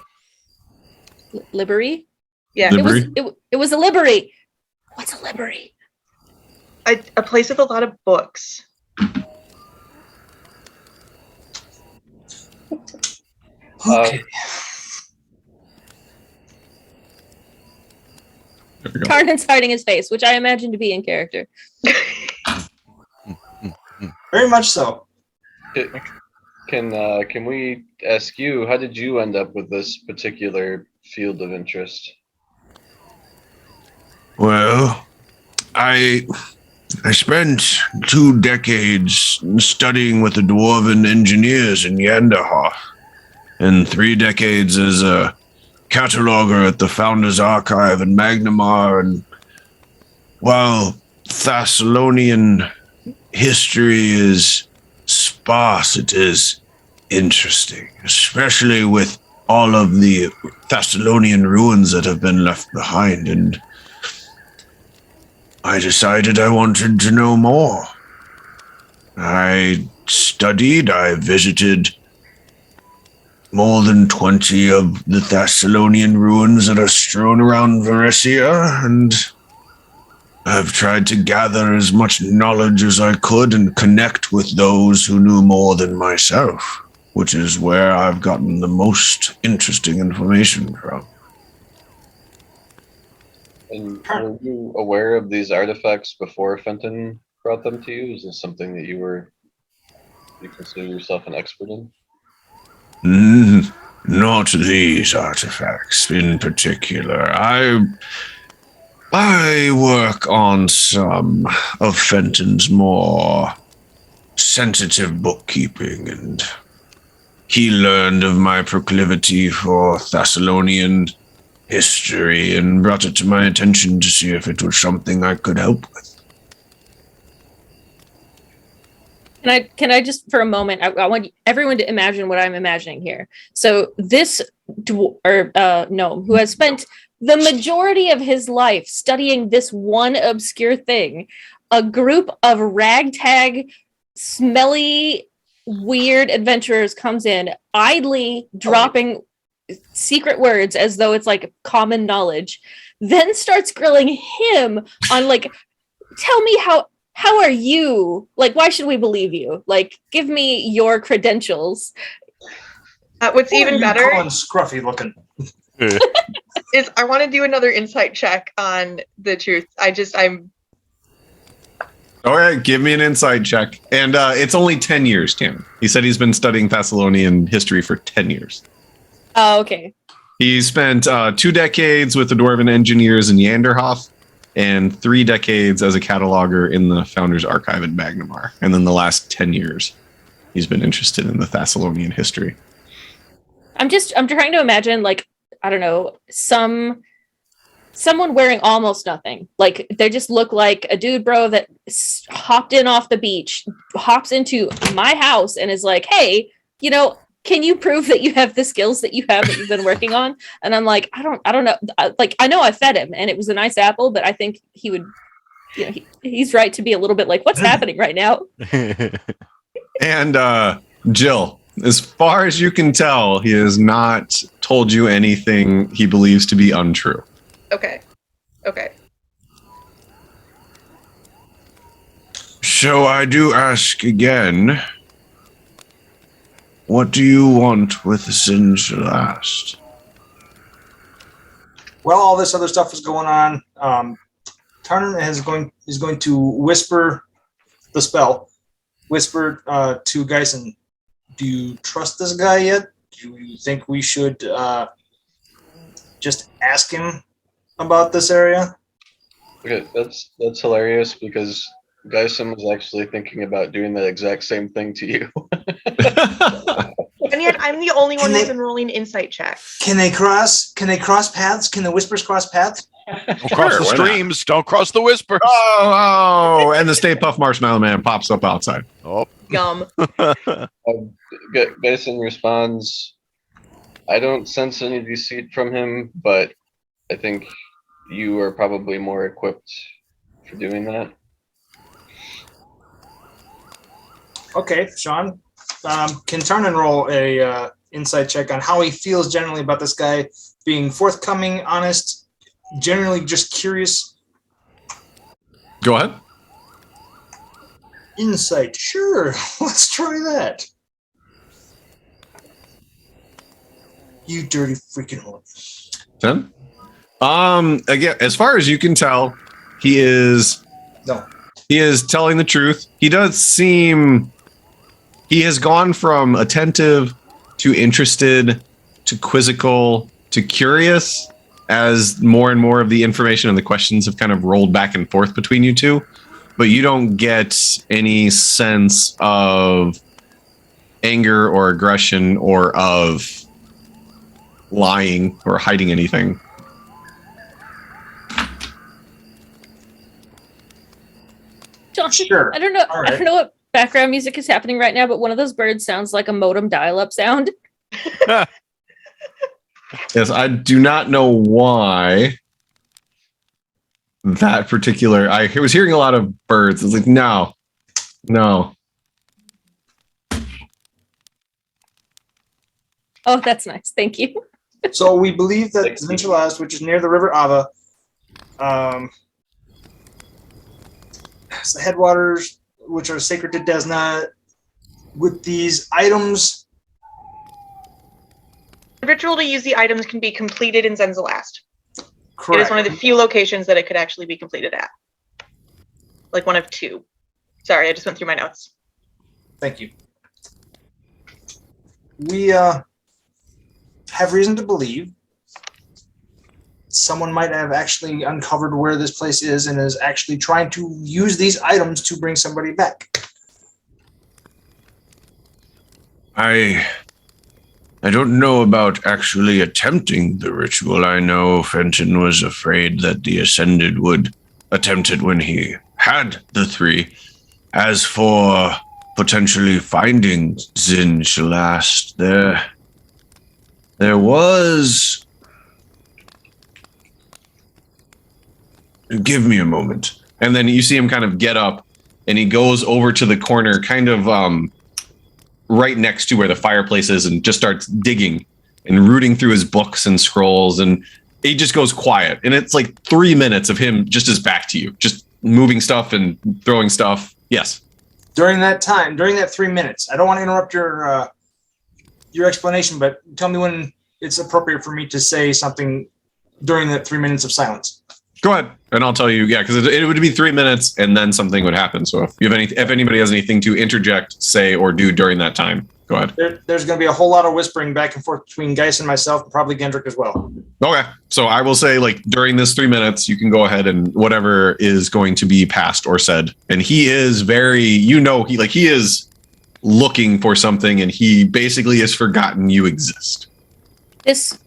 Library? Yeah. It was a library. What's a library? A place with a lot of books. Okay. Tarnan's hiding his face, which I imagine to be in character. Very much so. Can we ask you, how did you end up with this particular field of interest? Well, I spent 2 decades studying with the dwarven engineers in Yanderhof, and 3 decades as a cataloger at the Founders Archive in Magnamar. And while Thessalonian history is sparse, it is interesting, especially with all of the Thessalonian ruins that have been left behind. And I decided I wanted to know more. I studied, I visited more than 20 of the Thessalonian ruins that are strewn around Varesia, and I've tried to gather as much knowledge as I could and connect with those who knew more than myself, which is where I've gotten the most interesting information from. And were you aware of these artifacts before Fenton brought them to you? Is this something that you consider yourself an expert in? Not these artifacts in particular. I work on some of Fenton's more sensitive bookkeeping, and he learned of my proclivity for Thessalonian history and brought it to my attention to see if it was something I could help with. Can I just for a moment? I want everyone to imagine what I'm imagining here. So this gnome who has spent the majority of his life studying this one obscure thing, a group of ragtag, smelly, weird adventurers comes in, idly dropping secret words as though it's like common knowledge, then starts grilling him on like, tell me how are you? Like, why should we believe you? Like, give me your credentials. What's even better Scruffy looking. is I want to do another insight check on the truth. I'm All right, give me an insight check. And it's only 10 years, Tim. He said he's been studying Thessalonian history for 10 years. Oh, okay. He spent 2 decades with the Dwarven engineers in Yanderhof and 3 decades as a cataloger in the Founders Archive in Magnamar. And then the last 10 years, he's been interested in the Thessalonian history. I'm trying to imagine, like, I don't know, someone wearing almost nothing. Like, they just look like a dude, bro, that hopped in off the beach, hops into my house and is like, hey, can you prove that you have the skills that you have that you've been working on? And I'm like, I don't know. Like, I know I fed him and it was a nice apple, but I think he would, he's right to be a little bit like, what's happening right now? And Jill, as far as you can tell, he has not told you anything he believes to be untrue. okay. So I do ask again, what do you want with the Singe last? Well, all this other stuff is going on. Tarnan is going to whisper the spell. Whisper to Geisen, do you trust this guy yet? Do you think we should just ask him about this area? Okay, that's hilarious because Geisen was actually thinking about doing the exact same thing to you. And yet I'm the only one who's been rolling insight checks. Can they cross paths? Can the whispers cross paths? Don't cross the streams. Don't cross the whispers. Oh, and the Stay Puft Marshmallow Man pops up outside. Oh, Yum. Geisen responds, I don't sense any deceit from him, but I think you are probably more equipped for doing that. Okay, Sean. Can turn and roll a insight check on how he feels generally about this guy being forthcoming, honest, generally just curious. Go ahead. Insight, sure. Let's try that. You dirty freaking whore. 10. Again, as far as you can tell, he is telling the truth. He does seem, he has gone from attentive to interested to quizzical to curious as more and more of the information and the questions have kind of rolled back and forth between you two. But you don't get any sense of anger or aggression or of lying or hiding anything. John, Sure. I don't know. All I right. don't know what background music is happening right now, but one of those birds sounds like a modem dial-up sound. Yes, I do not know why that particular. I was hearing a lot of birds. It's like, no. Oh, that's nice. Thank you. So we believe that Vinchelast, which is near the River Ava, has the headwaters, which are sacred to Desna. With these items, The ritual to use the items can be completed in Zenzalast. It correct. is one of the few locations that it could actually be completed at. Like one of two. Sorry, I just went through my notes. Thank you. We have reason to believe someone might have actually uncovered where this place is and is actually trying to use these items to bring somebody back. I don't know about actually attempting the ritual. I know Fenton was afraid that the Ascended would attempt it when he had the three. As for potentially finding Zin Shalast, there was... Give me a moment. And then you see him kind of get up and he goes over to the corner, kind of right next to where the fireplace is, and just starts digging and rooting through his books and scrolls. And he just goes quiet. And it's like 3 minutes of him just his back to you, just moving stuff and throwing stuff. Yes. During that 3 minutes, I don't want to interrupt your explanation, but tell me when it's appropriate for me to say something during that 3 minutes of silence. Go ahead, and I'll tell you. Yeah, because it would be 3 minutes, and then something would happen. So if anybody has anything to interject, say, or do during that time, go ahead. There's going to be a whole lot of whispering back and forth between Geis and myself, and probably Gendrick as well. Okay, so I will say, like, during this 3 minutes, you can go ahead and whatever is going to be passed or said. And he is very, he is looking for something, and he basically has forgotten you exist. This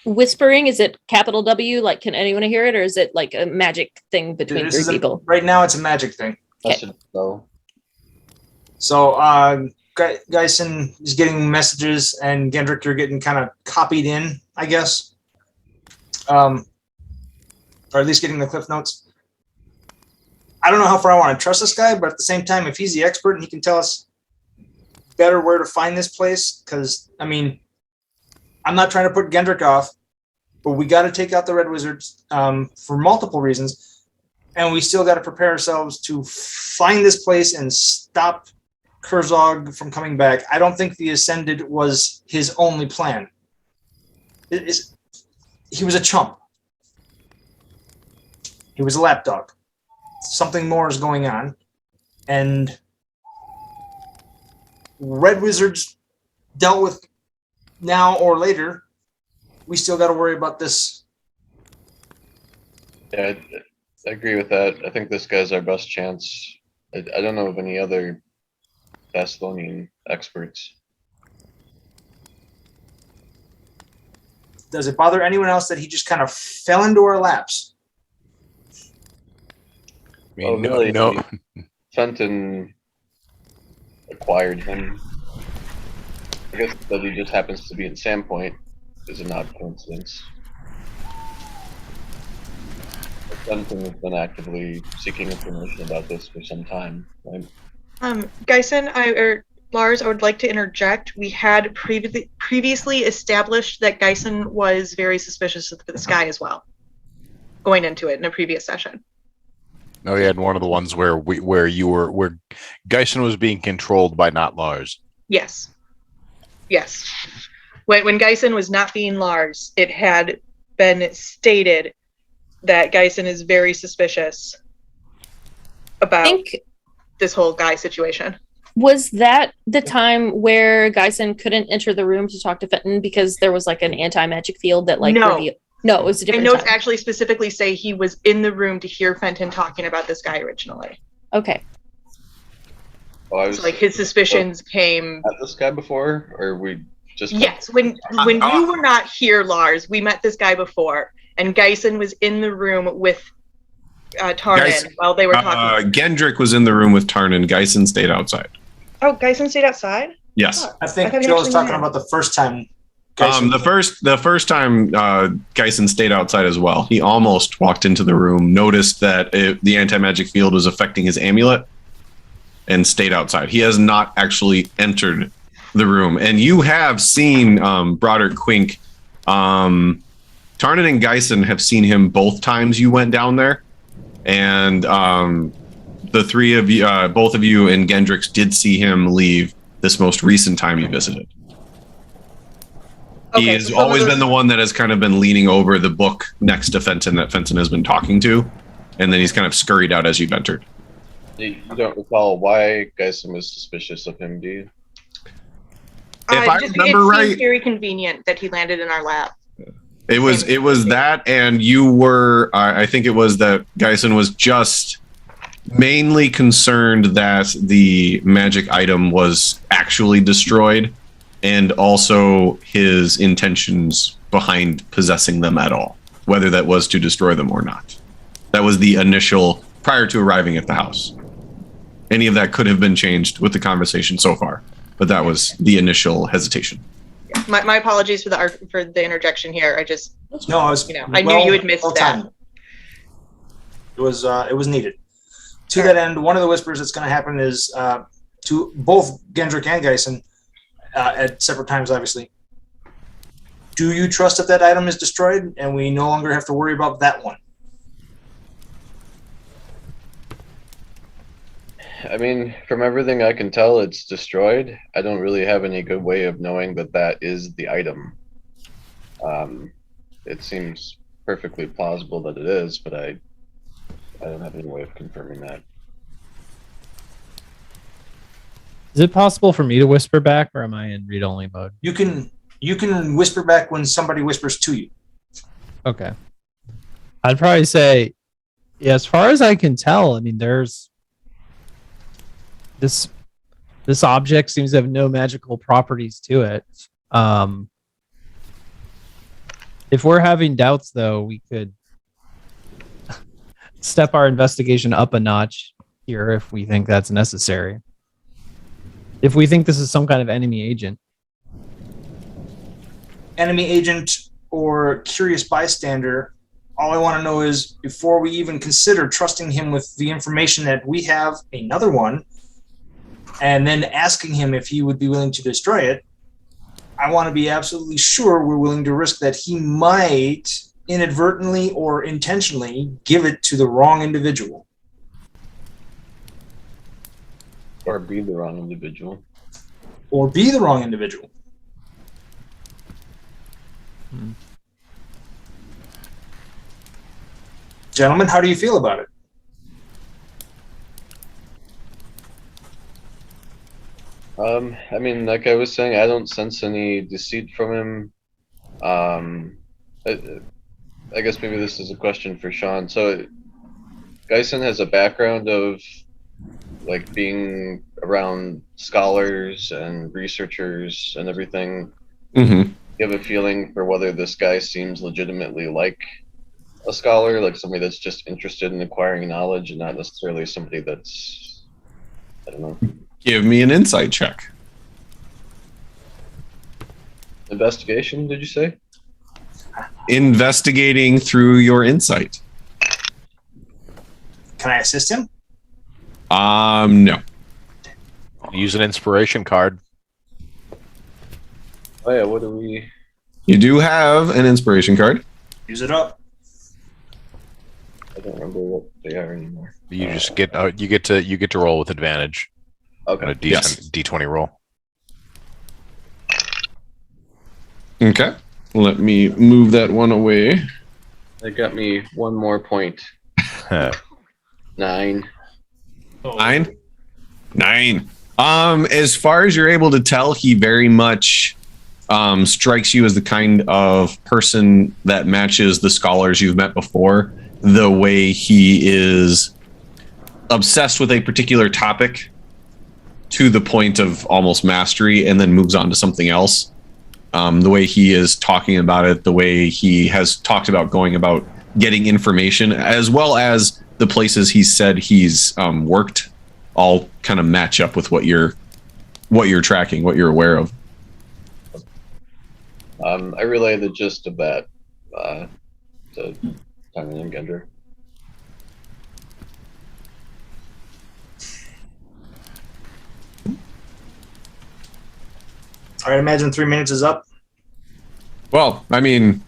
whispering, is it capital W? Like, can anyone hear it, or is it like a magic thing between This three is people? right now, it's a magic thing. Okay. So, Geisen is getting messages, and Gendrick, you're getting kind of copied in, I guess. Or at least getting the cliff notes. I don't know how far I want to trust this guy, but at the same time, if he's the expert and he can tell us better where to find this place, because, I mean, I'm not trying to put Gendrick off, but we got to take out the Red Wizards for multiple reasons, and we still got to prepare ourselves to find this place and stop Kurzog from coming back. I don't think the Ascended was his only plan. He was a chump. He was a lapdog. Something more is going on, and Red Wizards dealt with now or later. We still got to worry about this. Yeah, I agree with that. I think this guy's our best chance. I don't know of any other Thessalonian experts. Does it bother anyone else that he just kind of fell into our laps? I mean, no. Fenton acquired him. I guess that he just happens to be in Sandpoint is an odd coincidence. Fenton has been actively seeking information about this for some time, right? Geisen, Lars, I would like to interject. We had previously established that Geisen was very suspicious of this guy as well, going into it in a previous session. No, we had one of the ones where Geisen was being controlled by not Lars. Yes. When Geisen was not being Lars, it had been stated that Geisen is very suspicious about this whole guy situation. Was that the time where Geisen couldn't enter the room to talk to Fenton because there was like an anti-magic field that like No. revealed? No, it was a different notes time. actually specifically say he was in the room to hear Fenton talking about this guy originally. Okay. Oh, So, like his suspicions came at this guy before, or we just Yes, when you were not here, Lars, we met this guy before, and Geisen was in the room with Tarnan while they were talking. Gendrick was in the room with Tarnan. Geisen stayed outside. Oh, Geisen stayed outside? Yes. Oh, I think thought he Joe was actually talking did. about the first time. The first time Geisen stayed outside as well. He almost walked into the room, noticed that the anti-magic field was affecting his amulet, and stayed outside. He has not actually entered the room. And you have seen Broderick Quink. Tarnan and Geisen have seen him both times you went down there. And the three of you, both of you and Gendrix did see him leave this most recent time you visited. Okay, he has so always been the one that has kind of been leaning over the book next to Fenton that Fenton has been talking to. And then he's kind of scurried out as you've entered. You don't recall why Geisen was suspicious of him, do you? If I remember it right, seemed very convenient that he landed in our lap. it was that, and you were. I think it was that Geisen was just mainly concerned that the magic item was actually destroyed, and also his intentions behind possessing them at all, whether that was to destroy them or not. That was the initial prior to arriving at the house. Any of that could have been changed with the conversation so far, but that was the initial hesitation. My apologies for the interjection here. I just No, I was. I knew you had missed that. timed. It was needed. To that end, one of the whispers that's going to happen is to both Gendrick and Geisen at separate times, obviously. Do you trust that that item is destroyed and we no longer have to worry about that one? I mean, from everything I can tell, it's destroyed. I don't really have any good way of knowing that that is the item. It seems perfectly plausible that it is, but I don't have any way of confirming that. Is it possible for me to whisper back, or am I in read-only mode? You can whisper back when somebody whispers to you. Okay. I'd probably say, yeah, as far as I can tell, I mean, there's this object seems to have no magical properties to it. If we're having doubts, though, we could step our investigation up a notch here if we think that's necessary. If we think this is some kind of enemy agent. Enemy agent or curious bystander, all I want to know is, before we even consider trusting him with the information that we have, another one, and then asking him if he would be willing to destroy it, I want to be absolutely sure we're willing to risk that he might inadvertently or intentionally give it to the wrong individual. Or be the wrong individual. Or be the wrong individual. Gentlemen, how do you feel about it? I mean, like I was saying, I don't sense any deceit from him. I guess maybe this is a question for Sean. So, Geisen has a background of like being around scholars and researchers and everything. Mm-hmm. You have a feeling for whether this guy seems legitimately like a scholar, like somebody that's just interested in acquiring knowledge and not necessarily somebody that's, I don't know. Give me an insight check. Investigation, did you say? Investigating through your insight. Can I assist him? No. Use an inspiration card. Oh yeah, what do we? You do have an inspiration card. Use it up. I don't remember what they are anymore. You just get you get to roll with advantage. Okay. And a Yes. D20 roll. Okay. Let me move that one away. They got me one more point. 9. Nine. As far as you're able to tell, he very much strikes you as the kind of person that matches the scholars you've met before. The way he is obsessed with a particular topic to the point of almost mastery, and then moves on to something else. The way he is talking about it, the way he has talked about going about getting information, as well as the places he said he's worked, all kind of match up with what you're tracking, what you're aware of. I relay the gist of that to Simon and Gendra. All right, imagine 3 minutes is up. Well, I mean,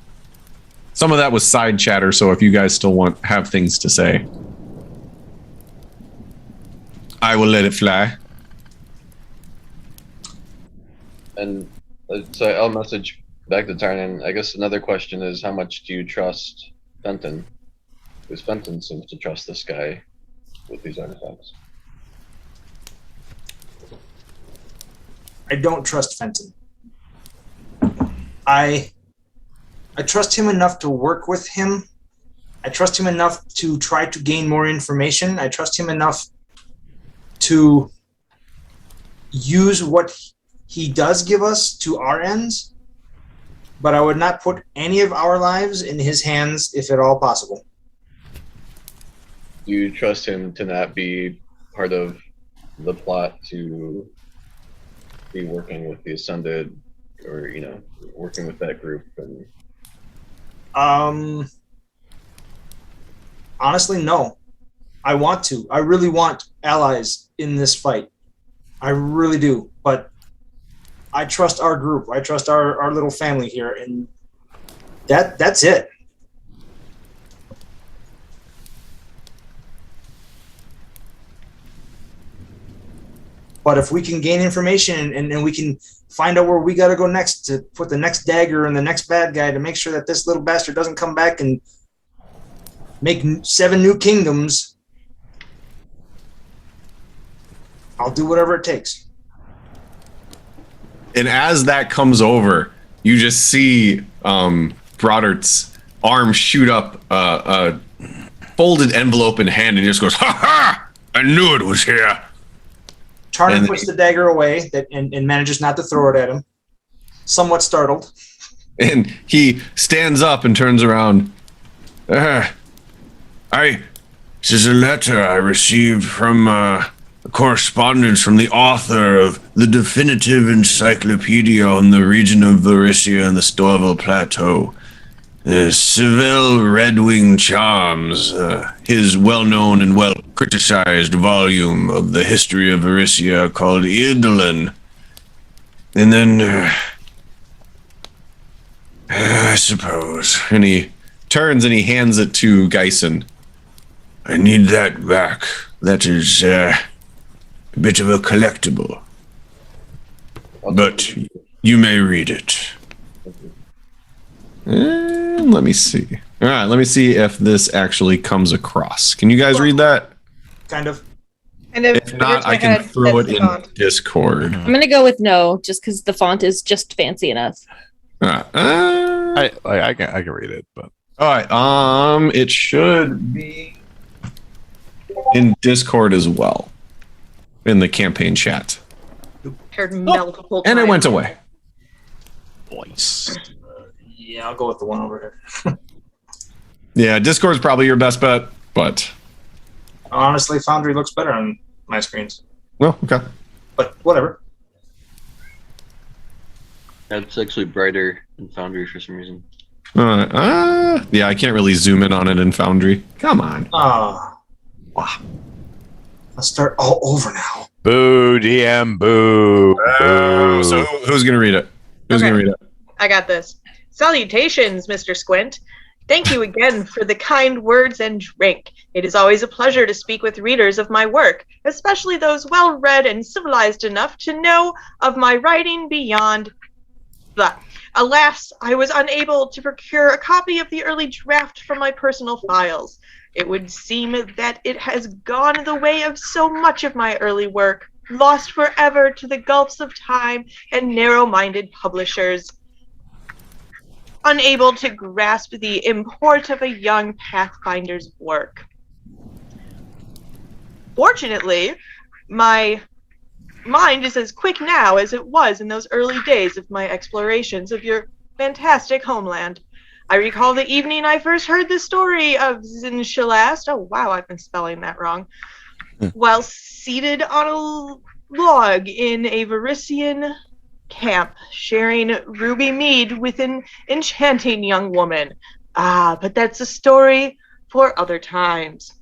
some of that was side chatter, so if you guys still have things to say, I will let it fly. And so I'll message back to Tarnan. I guess another question is, how much do you trust Fenton? Because Fenton seems to trust this guy with these artifacts. I don't trust Fenton. I trust him enough to work with him. I trust him enough to try to gain more information. I trust him enough to use what he does give us to our ends, but I would not put any of our lives in his hands if at all possible. Do you trust him to not be part of the plot to be working with the Ascended, or, you know, working with that group? And honestly, no. I want to. I really want allies in this fight. I really do. But I trust our group. I trust our little family here, and that's it. But if we can gain information and we can find out where we got to go next to put the next dagger in the next bad guy to make sure that this little bastard doesn't come back and make 7 new kingdoms, I'll do whatever it takes. And as that comes over, you just see Broddert's arm shoot up, a folded envelope in hand, and just goes, "Ha ha! I knew it was here." Tarnan puts the dagger away and manages not to throw it at him, somewhat startled. And he stands up and turns around. This is a letter I received from a correspondence from the author of the definitive encyclopedia on the region of Varissia and the Storval Plateau. Seville Redwing Charms, his well-known and well-criticized volume of the history of Varissia called Idolin. And then, I suppose. And he turns and he hands it to Geisen. I need that back. That is a bit of a collectible. But you may read it. And let me see. All right, let me see if this actually comes across. Can you guys read that? Kind of. And if If not, I can throw it in Discord. I'm gonna go with no, just because the font is just fancy enough. I can read it, but all right. It should be in Discord as well, in the campaign chat. Heard multiple And it times. went away. voice. Yeah, I'll go with the one over here. Yeah, Discord's probably your best bet, but Honestly, Foundry looks better on my screens. well, okay. But whatever. It's actually brighter in Foundry for some reason. Yeah, I can't really zoom in on it in Foundry. Come on. Wow. Let's start all over now. Boo, DM, boo. Boo. So who's gonna read it? Who's gonna read it? I got this. Salutations, Mr. Squint. Thank you again for the kind words and drink. It is always a pleasure to speak with readers of my work, especially those well-read and civilized enough to know of my writing beyond the. Alas, I was unable to procure a copy of the early draft from my personal files. It would seem that it has gone the way of so much of my early work, lost forever to the gulfs of time and narrow-minded publishers, unable to grasp the import of a young pathfinder's work. Fortunately, my mind is as quick now as it was in those early days of my explorations of your fantastic homeland. I recall the evening I first heard the story of Zinshalast. Oh wow, I've been spelling that wrong. While seated on a log in a Varisian camp, sharing ruby mead with an enchanting young woman. Ah, but that's a story for other times.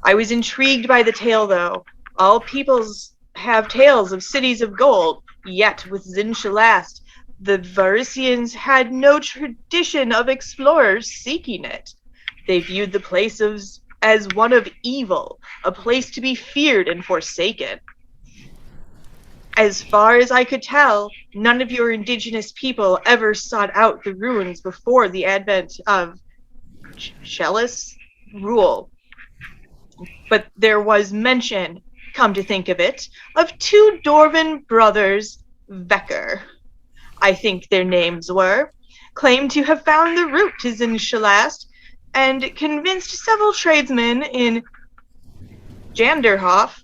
I was intrigued by the tale, though. All peoples have tales of cities of gold, yet with Zinshalast, the Varisians had no tradition of explorers seeking it. They viewed the place as one of evil, a place to be feared and forsaken. As far as I could tell, none of your indigenous people ever sought out the ruins before the advent of Shellis rule. But there was mention, come to think of it, of two Dwarven brothers, Vecker, I think their names were, claimed to have found the route to Zinshalast and convinced several tradesmen in Janderhof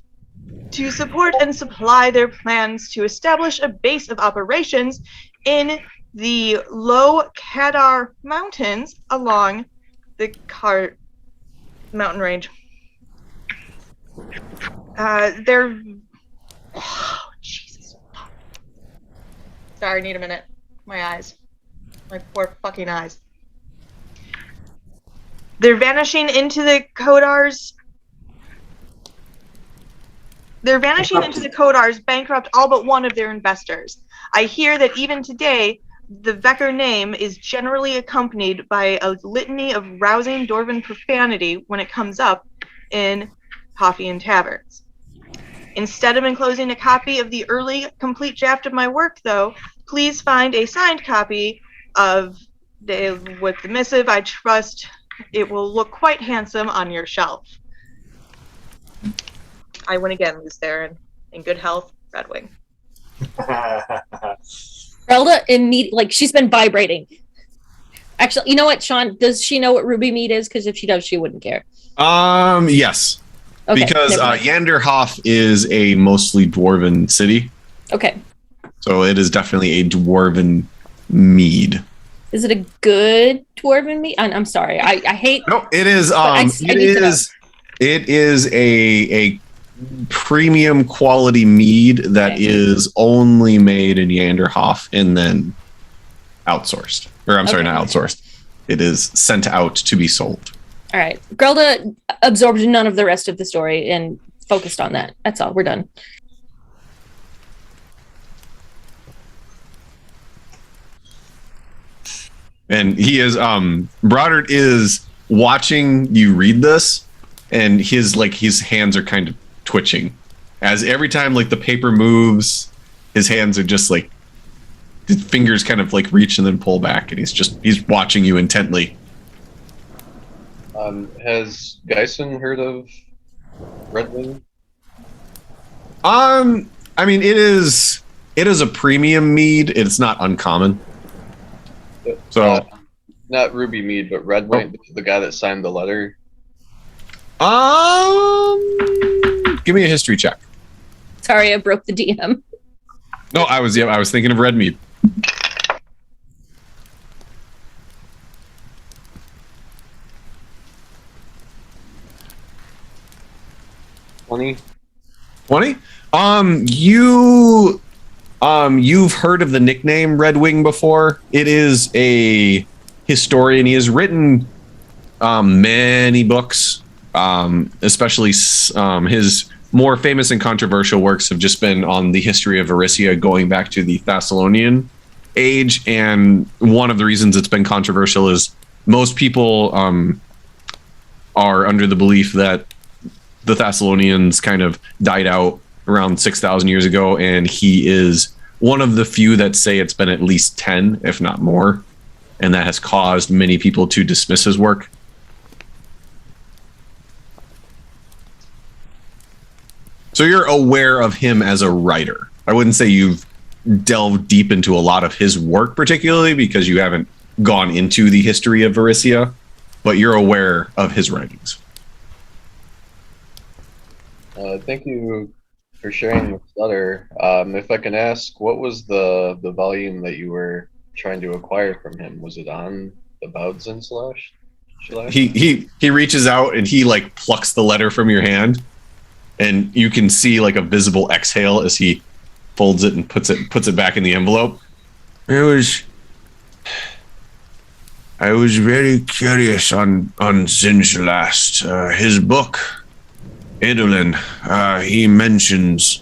to support and supply their plans to establish a base of operations in the low Kadar Mountains along the mountain range. They're... Oh, Jesus. Sorry, I need a minute. My eyes. My poor fucking eyes. They're vanishing into the Kodars. They're vanishing into the Kodars, bankrupt all but one of their investors. I hear that even today, the Vecker name is generally accompanied by a litany of rousing Dwarven profanity when it comes up in coffee and taverns. Instead of enclosing a copy of the early complete draft of my work, though, please find a signed copy with the missive. I trust it will look quite handsome on your shelf. I win again, Luce Theron. In good health, Redwing. Elda she's been vibrating. Actually, you know what, Sean? Does she know what ruby mead is? Because if she does, she wouldn't care. Yes. Okay, because Yanderhof is a mostly dwarven city. Okay. So it is definitely a dwarven mead. Is it a good dwarven mead? I'm sorry. I hate. No, it is. It is a premium quality mead that is only made in Yanderhof and then outsourced. Or I'm sorry, not outsourced. It is sent out to be sold. All right. Grelda absorbed none of the rest of the story and focused on that. That's all. We're done. And he is Brodert is watching you read this, and his hands are kind of twitching. As every time the paper moves, his hands are just his fingers kind of reach and then pull back, and he's watching you intently. Has Geisen heard of Redwing? I mean, it is a premium mead. It's not uncommon. So not Ruby Mead, but Redwing, the guy that signed the letter. Give me a history check. Sorry, I broke the DM. No, I was thinking of Red Mead. $20. You've heard of the nickname Red Wing before. It is a historian. He has written many books, especially his more famous and controversial works have just been on the history of Varissia going back to the Thessalonian age. And one of the reasons it's been controversial is most people are under the belief that the Thessalonians kind of died out around 6,000 years ago, and he is one of the few that say it's been at least 10, if not more, and that has caused many people to dismiss his work. So you're aware of him as a writer. I wouldn't say you've delved deep into a lot of his work particularly because you haven't gone into the history of Varissia, but you're aware of his writings. Thank you for sharing this letter. If I can ask, what was the volume that you were trying to acquire from him? Was it on the Bautzen slash? He reaches out and he like plucks the letter from your hand, and you can see like a visible exhale as he folds it and puts it back in the envelope. I was very curious on Zinjalast. His book, Idolin, he mentions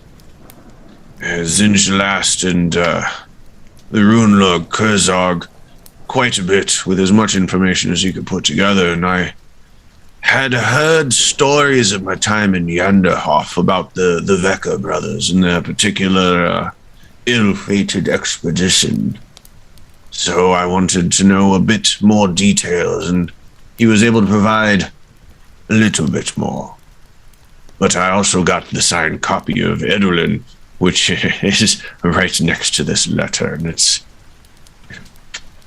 Zinjalast and the Runelord Kurzog quite a bit with as much information as he could put together, and I had heard stories of my time in Yanderhof about the Vecker brothers and their particular ill-fated expedition. So I wanted to know a bit more details, and he was able to provide a little bit more. But I also got the signed copy of Edulin, which is right next to this letter, and it's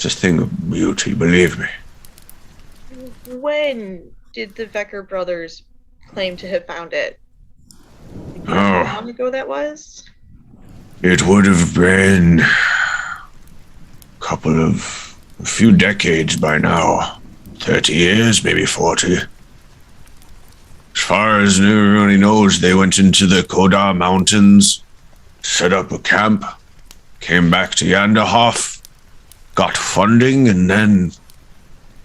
a thing of beauty, believe me. When did the Vecker brothers claim to have found it? Do you know how long ago that was? It would have been a few decades by now. 30 years, maybe 40. As far as everybody knows, they went into the Kodar Mountains, set up a camp, came back to Yanderhof, got funding, and then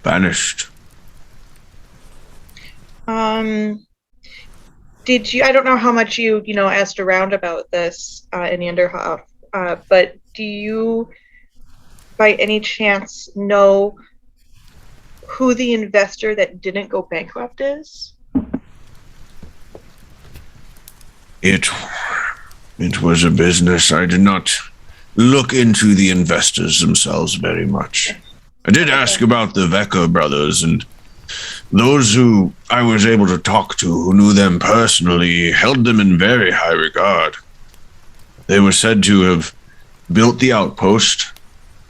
vanished. Did you, I don't know how much you asked around about this in Yanderhof, but do you by any chance know who the investor that didn't go bankrupt is? It was a business. I did not look into the investors themselves very much. I did ask about the Vecker brothers, and those who I was able to talk to who knew them personally held them in very high regard. They were said to have built the outpost,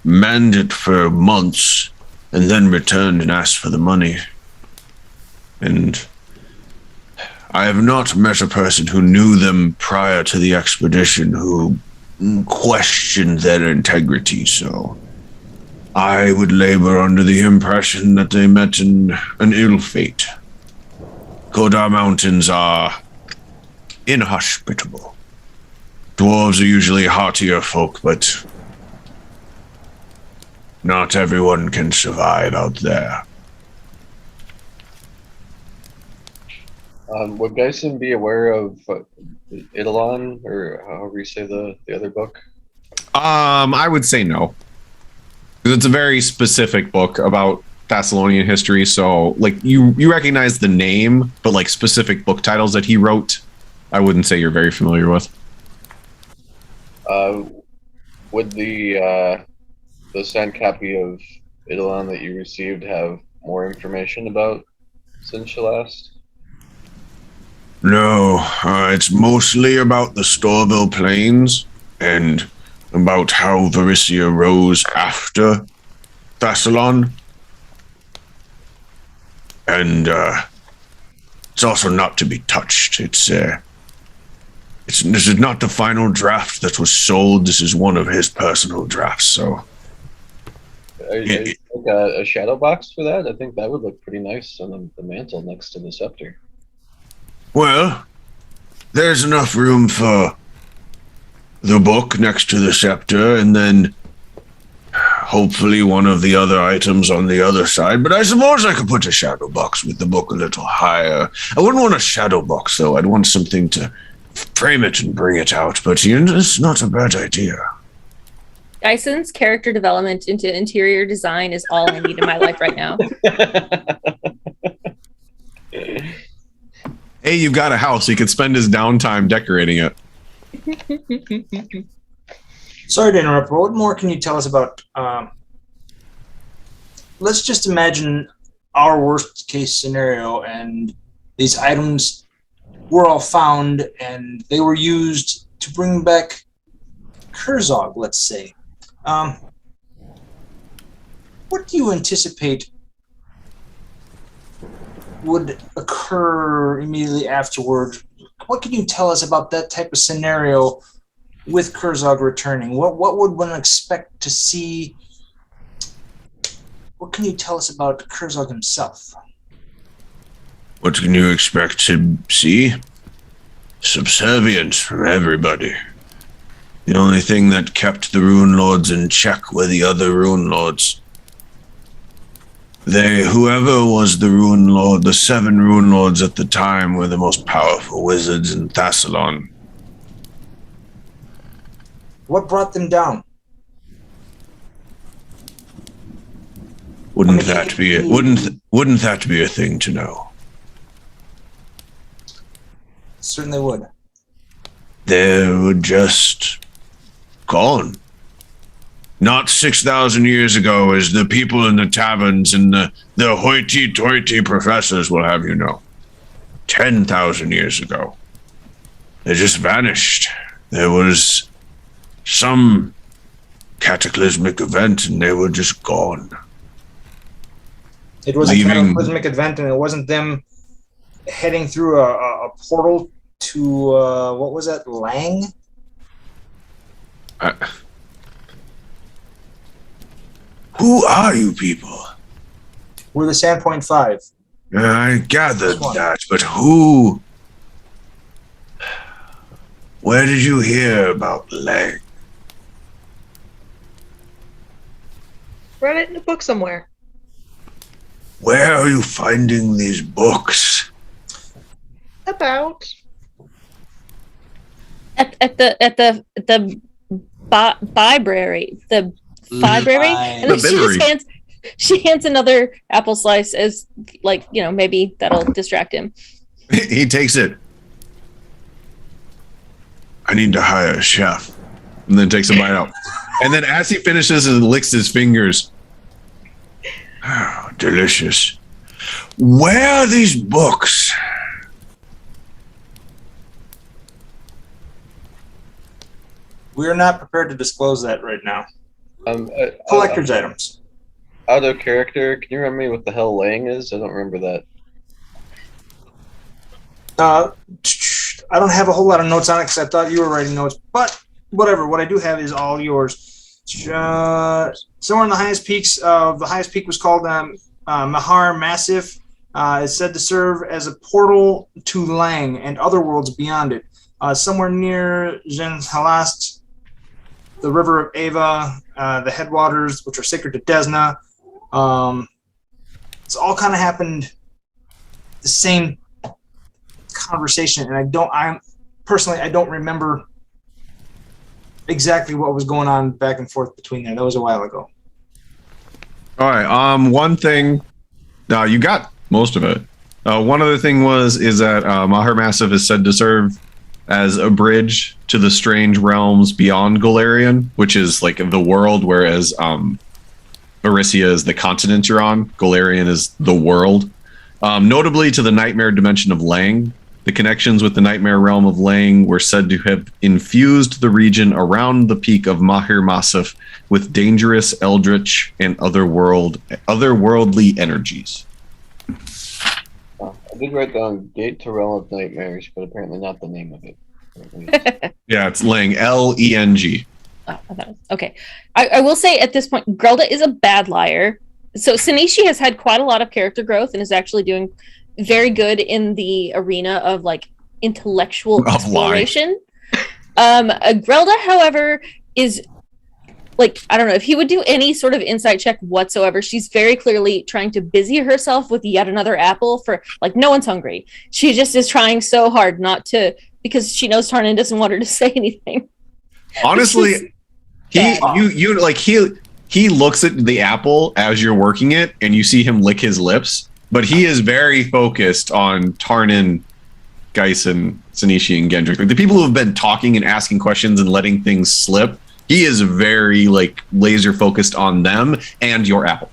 manned it for months, and then returned and asked for the money. And I have not met a person who knew them prior to the expedition who questioned their integrity, so I would labor under the impression that they met an ill fate. Kodar Mountains are inhospitable. Dwarves are usually heartier folk, but not everyone can survive out there. Would Geisen be aware of Eidolon, or however you say the other book? I would say no. It's a very specific book about Thessalonian history, so like you recognize the name, but like specific book titles that he wrote, I wouldn't say you're very familiar with. Would the signed copy of Eidolon that you received have more information about Zinjalast? No, it's mostly about the Storville Plains and about how Varissia rose after Thessalon. And it's also not to be touched. This is not the final draft that was sold. This is one of his personal drafts, so. Like a shadow box for that? I think that would look pretty nice on the mantle next to the scepter. Well, there's enough room for the book next to the scepter, and then hopefully one of the other items on the other side, but I suppose I could put a shadow box with the book a little higher. I wouldn't want a shadow box, though. I'd want something to frame it and bring it out, but it's not a bad idea. Dyson's character development into interior design is all I need in my life right now. Hey, you've got a house. He could spend his downtime decorating it. Sorry to interrupt, but what more can you tell us about... let's just imagine our worst case scenario, and these items were all found, and they were used to bring back Kurzog, let's say. What do you anticipate would occur immediately afterward? What can you tell us about that type of scenario with Kurzog returning? What would one expect to see? What can you tell us about Kurzog himself? What can you expect to see? Subservience from everybody. The only thing that kept the Runelords in check were the other Runelords. Whoever was the Runelord, the 7 Runelords at the time were the most powerful wizards in Thassalon. What brought them down? Wouldn't that be a thing to know? Certainly would. They were just gone. Not 6,000 years ago, as the people in the taverns and the hoity-toity professors will have you know. 10,000 years ago. They just vanished. There was some cataclysmic event and they were just gone. It was a cataclysmic event, and it wasn't them heading through a portal to, what was that, Lang? Who are you people? We're the Sandpoint 5. I gathered that, but who? Where did you hear about Lang? Read it in a book somewhere. Where are you finding these books? About. At the library, the library, and then she hands another apple slice as, like, you know, maybe that'll distract him. He takes it. I need to hire a chef. And then takes a bite out. And then as he finishes and licks his fingers. Oh, delicious. Where are these books? We're not prepared to disclose that right now. Collector's items. Out of character, can you remember me what the hell Lang is? I don't remember that. I don't have a whole lot of notes on it because I thought you were writing notes, but whatever. What I do have is all yours. Somewhere in the highest peaks, the highest peak was called Mahar Massif. It's said to serve as a portal to Lang and other worlds beyond it. Somewhere near Zenhalast, the river of Ava, the headwaters, which are sacred to Desna. It's all kind of happened the same conversation, and I don't remember exactly what was going on back and forth between there. That was a while ago. All right. One thing. No, you got most of it. One other thing is that Mahar Massive is said to serve as a bridge to the strange realms beyond Golarion, which is like the world, whereas Erissia is the continent you're on. Golarion is the world. Notably to the nightmare dimension of Lang. The connections with the nightmare realm of Lang were said to have infused the region around the peak of Mahir Massif with dangerous, eldritch, and otherworldly energies. I did write down Gate to Realm of Nightmares, but apparently not the name of it. Yeah, it's Lang, Leng. Oh, okay. I will say at this point, Grelda is a bad liar. So Sinishi has had quite a lot of character growth and is actually doing very good in the arena of like intellectual exploration. Grelda, however, is like, I don't know, if he would do any sort of insight check whatsoever. She's very clearly trying to busy herself with yet another apple for, like, no one's hungry. She just is trying so hard not to, because she knows Tarnan doesn't want her to say anything. Honestly, he looks at the apple as you're working it, and you see him lick his lips, but he is very focused on Tarnan, Geisen, Sanishi, and Gendrick. Like the people who have been talking and asking questions and letting things slip, he is very like laser focused on them and your apple.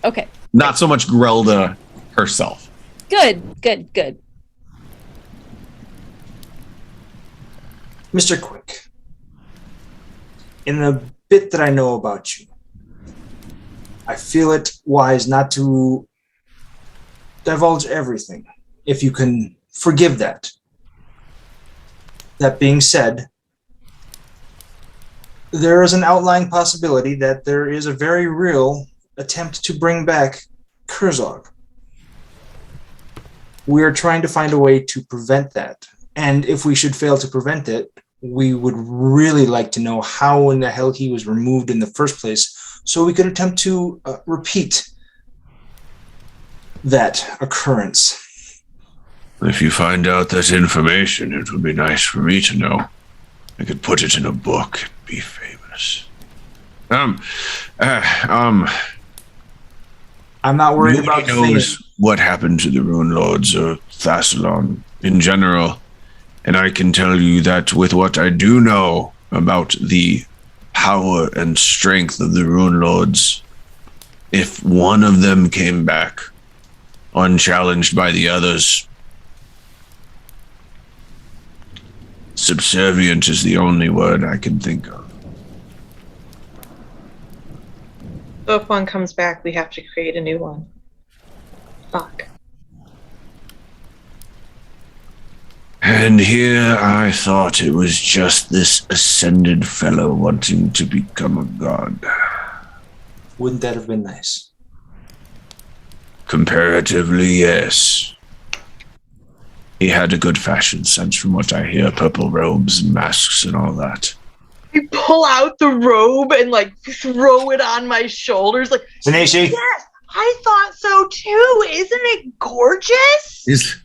Okay. Not so much Grelda herself. Good. Mr. Quick, in the bit that I know about you, I feel it wise not to divulge everything, if you can forgive that. That being said, there is an outlying possibility that there is a very real attempt to bring back Kurzog. We are trying to find a way to prevent that. And if we should fail to prevent it, we would really like to know how in the hell he was removed in the first place, so we could attempt to repeat that occurrence. If you find out that information, it would be nice for me to know. I could put it in a book and be famous. I'm not worried about nobody knows what happened to the Runelords or Thassalon in general. And I can tell you that with what I do know about the power and strength of the Runelords, if one of them came back unchallenged by the others, subservient is the only word I can think of. So if one comes back, we have to create a new one. Fuck. And here I thought it was just this ascended fellow wanting to become a god. Wouldn't that have been nice? Comparatively, yes. He had a good fashion sense from what I hear, purple robes and masks and all that. I pull out the robe and like throw it on my shoulders like, Sanishi? yes, I thought so too. Isn't it gorgeous?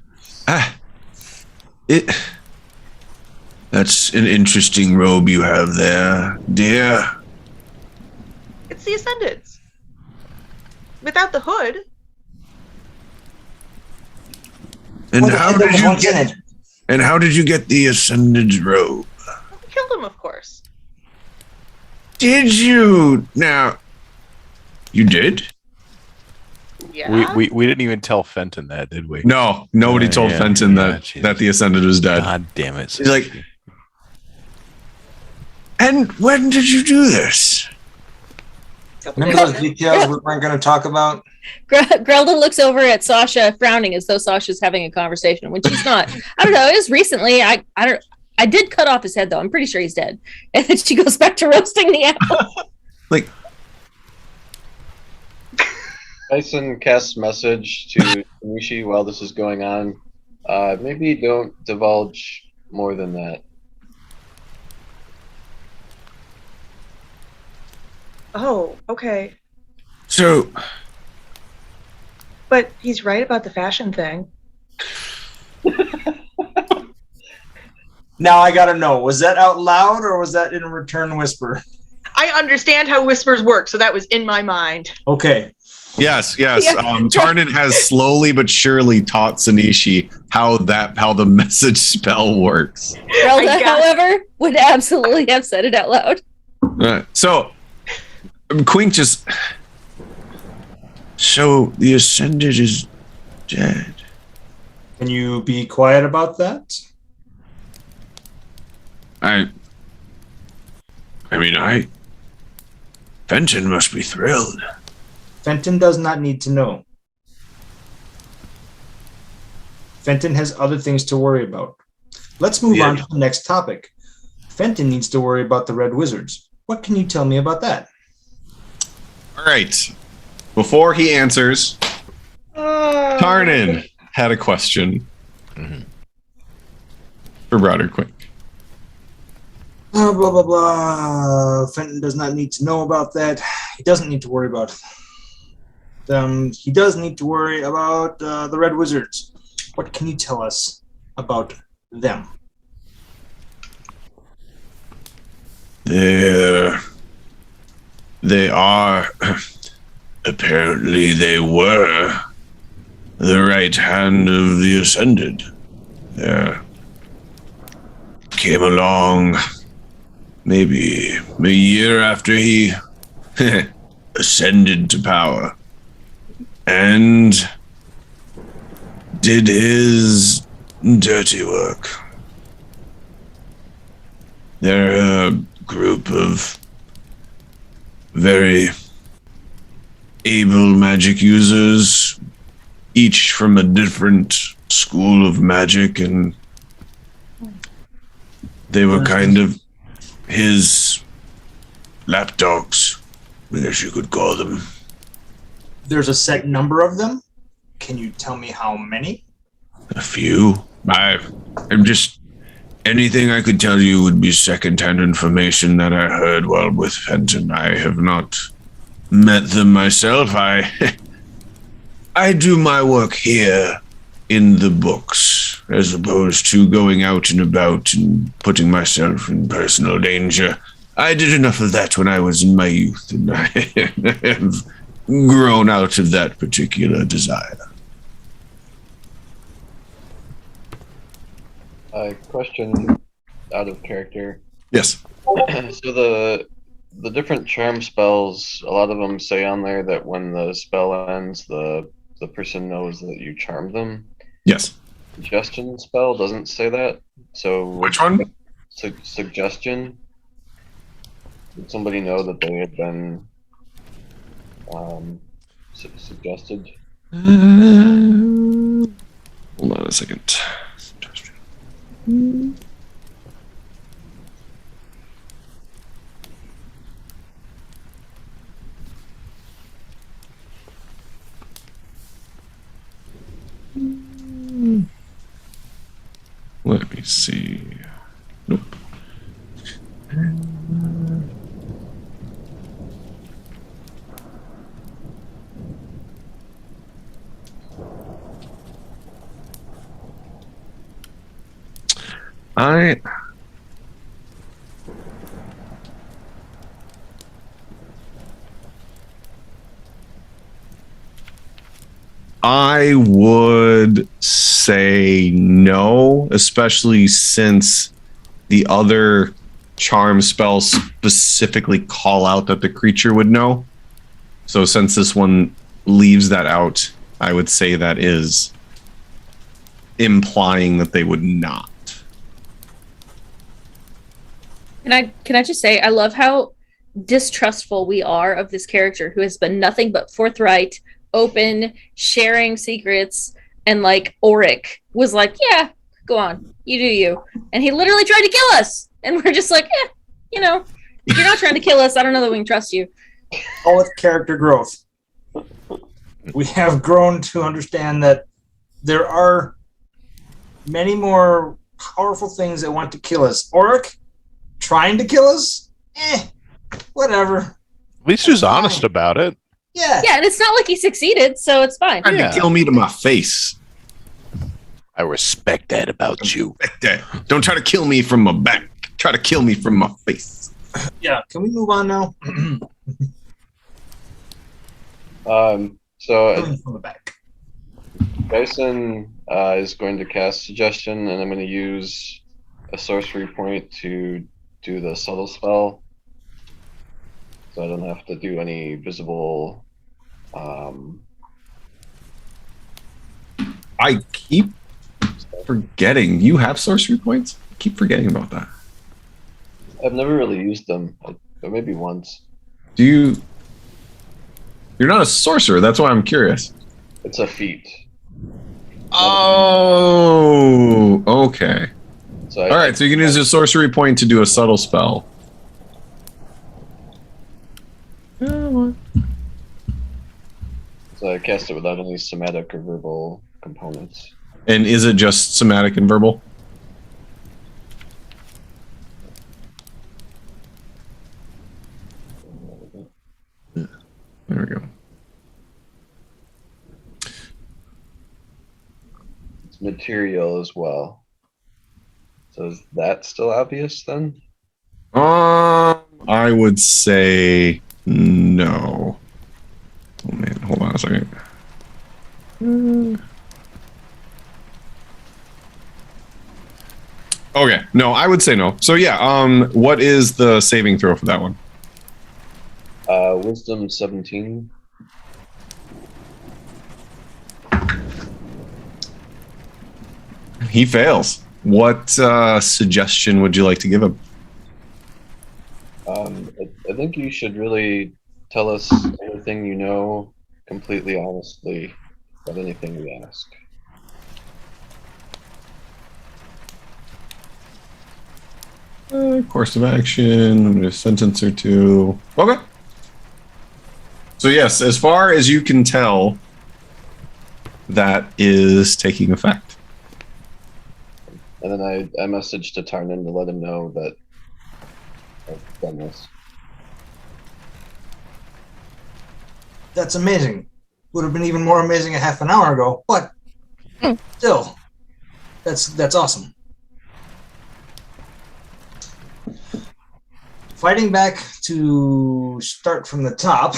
That's an interesting robe you have there, dear. It's the Ascendants. Without the hood. And how did you get the Ascended robe? We killed him, of course. Did you? Now, you did? Yeah. We didn't even tell Fenton that, did we? No, nobody told Fenton that the Ascended was dead. God damn it. He's like, and when did you do this? Remember those details we weren't going to talk about? Grelda looks over at Sasha, frowning as though Sasha's having a conversation when she's not. I don't know. It was recently. I did cut off his head though. I'm pretty sure he's dead. And then she goes back to roasting the apple. Like, Tyson casts message to Nishi while this is going on. Maybe don't divulge more than that. Oh, okay. So, But he's right about the fashion thing. Now I gotta know, was that out loud or was that in a return whisper? I understand how whispers work, so that was in my mind. Okay. yes. Yeah. Tarnan has slowly but surely taught Sanishi how the message spell works. Grelda, however, would absolutely have said it out loud. So, Quink just. So the Ascended is dead. Can you be quiet about that? Fenton must be thrilled. Fenton does not need to know. Fenton has other things to worry about. Let's move on to the next topic. Fenton needs to worry about the Red Wizards. What can you tell me about that? All right. Before he answers, Tarnan had a question for Broader Quink. Blah, blah, blah. Fenton does not need to know about that. He doesn't need to worry about them. He does need to worry about the Red Wizards. What can you tell us about them? They are, apparently they were, the right hand of the Ascended. They came along maybe a year after he ascended to power and did his dirty work. They're a group of very able magic users, each from a different school of magic, and they were kind of his lapdogs, I guess you could call them. There's a set number of them. Can you tell me how many? A few. I'm just... Anything I could tell you would be second-hand information that I heard while with Fenton. I have not met them myself. I do my work here in the books, as opposed to going out and about and putting myself in personal danger. I did enough of that when I was in my youth, and I have grown out of that particular desire. Question out of character. Yes. So the different charm spells, a lot of them say on there that when the spell ends, the person knows that you charmed them. Yes. Suggestion spell doesn't say that. So Which one? Suggestion. Did somebody know that they had been suggested? Hold on a second. Let me see. Nope. I would say no, especially since the other charm spells specifically call out that the creature would know. So since this one leaves that out, I would say that is implying that they would not. Can I just say I love how distrustful we are of this character who has been nothing but forthright, open, sharing secrets, and like Auric was like, yeah, go on, you do you. And he literally tried to kill us. And we're just like, you know, if you're not trying to kill us, I don't know that we can trust you. Call it character growth. We have grown to understand that there are many more powerful things that want to kill us. Auric, trying to kill us? Whatever. At least he's honest about it. Yeah. Yeah, and it's not like he succeeded, so it's fine. Trying to kill me to my face. I respect that about you. Don't try to kill me from my back. Try to kill me from my face. Yeah. Can we move on now? So From the back. Dyson is going to cast Suggestion, and I'm going to use a sorcery point to do the subtle spell. So I don't have to do any visible. I keep forgetting. You have sorcery points? I keep forgetting about that. I've never really used them, but maybe once. Do you... You're not a sorcerer, that's why I'm curious. It's a feat. Oh, okay. So All right, so you can use a sorcery point to do a subtle spell. So I cast it without any somatic or verbal components. And is it just somatic and verbal? material as well. So is that still obvious then? I would say no. Oh man, hold on a second. Okay, no, I would say no. So yeah, what is the saving throw for that one? Wisdom 17. He fails. What suggestion would you like to give him? I think you should really tell us anything you know completely honestly about anything we ask. Course of action, a sentence or two. Okay. So yes, as far as you can tell, that is taking effect. And then I messaged to Tarnan to let him know that I've done this. That's amazing. Would have been even more amazing a half an hour ago, but still, that's awesome. Fighting back to start from the top.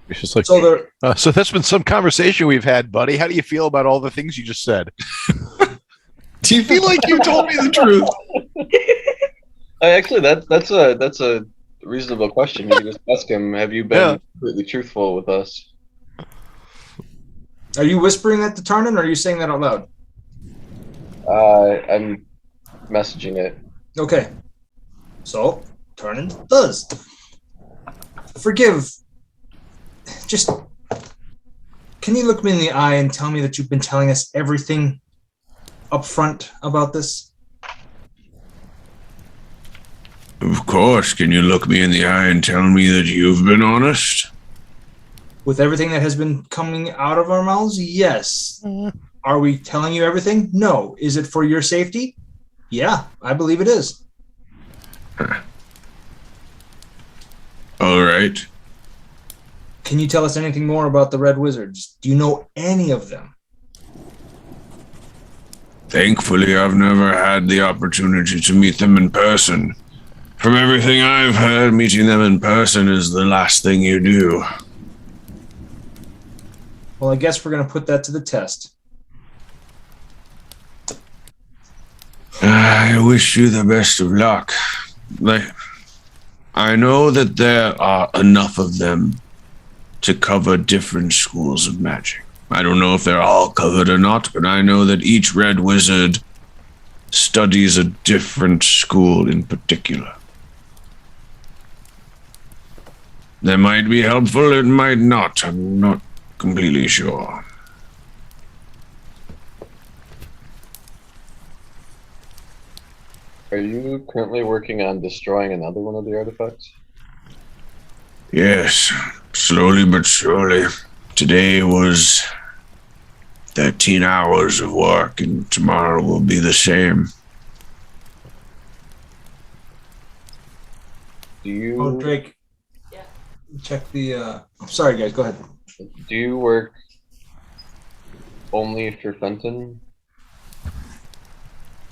It's just like, So there, so that's been some conversation we've had, buddy. How do you feel about all the things you just said? Do you feel like you told me the truth? Actually, that's a reasonable question. You can just ask him, have you been completely truthful with us? are you whispering that to Tarnan, or are you saying that out loud? I'm messaging it. Okay. So, Tarnan does. Forgive. Just, can you look me in the eye and tell me that you've been telling us everything up front about this? Of course. Can you look me in the eye and tell me that you've been honest? With everything that has been coming out of our mouths? Yes. Are we telling you everything? No. Is it for your safety? Yeah, I believe it is. All right. Can you tell us anything more about the Red Wizards? Do you know any of them? Thankfully, I've never had the opportunity to meet them in person. From everything I've heard, meeting them in person is the last thing you do. Well, I guess we're going to put that to the test. I wish you the best of luck. I know that there are enough of them to cover different schools of magic. I don't know if they're all covered or not, but I know that each Red Wizard studies a different school in particular. That might be helpful, it might not. I'm not completely sure. Are you currently working on destroying another one of the artifacts? Yes, slowly but surely. Today was 13 hours of work, and tomorrow will be the same. Do you? Oh, Drake. Yeah. Check the. Sorry, guys. Go ahead. Do you work only for Fenton?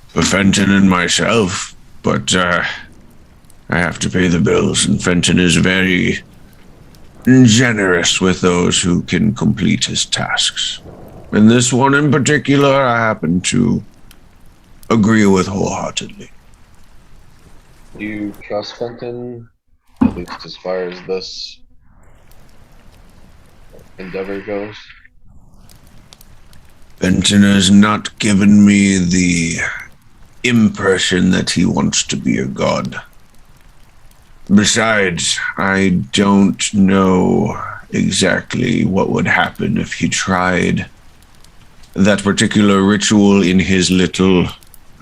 For Fenton and myself, but I have to pay the bills, and Fenton is very generous with those who can complete his tasks. And this one in particular, I happen to agree with wholeheartedly. Do you trust Fenton, at least as far as this endeavor goes? Fenton has not given me the impression that he wants to be a god. Besides, I don't know exactly what would happen if he tried that particular ritual in his little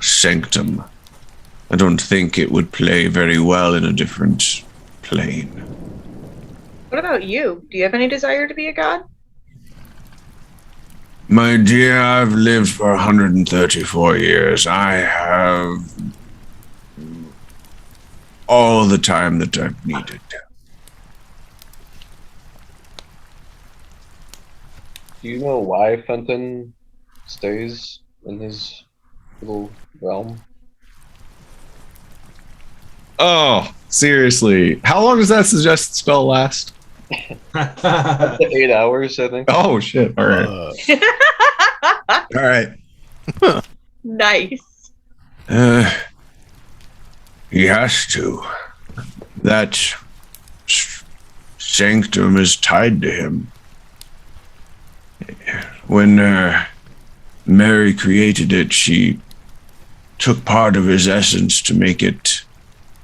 sanctum. I don't think it would play very well in a different plane. What about you? Do you have any desire to be a god? My dear, I've lived for 134 years. I have all the time that I've needed. Do you know why Fenton stays in his little realm? Oh, seriously. How long does that suggested spell last? Up to 8 hours, I think. Oh, shit. All right. All right. Nice. He has to. That sanctum is tied to him. When Mary created it, she took part of his essence to make it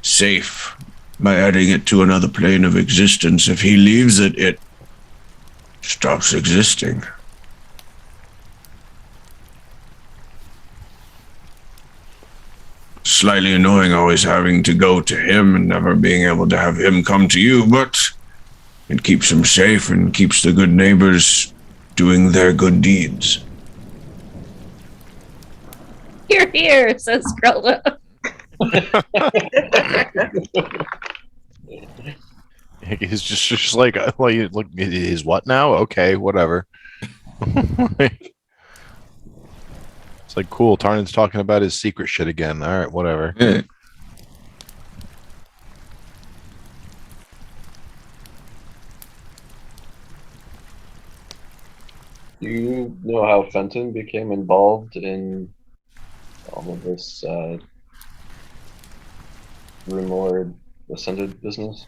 safe by adding it to another plane of existence. If he leaves it, it stops existing. Slightly annoying always having to go to him and never being able to have him come to you, but it keeps him safe and keeps the good neighbors doing their good deeds. Here, here, says Grelda. He's just like, well, you look, he's what now? Okay, whatever. It's like, cool. Tarnin's talking about his secret shit again. All right, whatever. Yeah. Do you know how Fenton became involved in all of this Runelord Ascended business?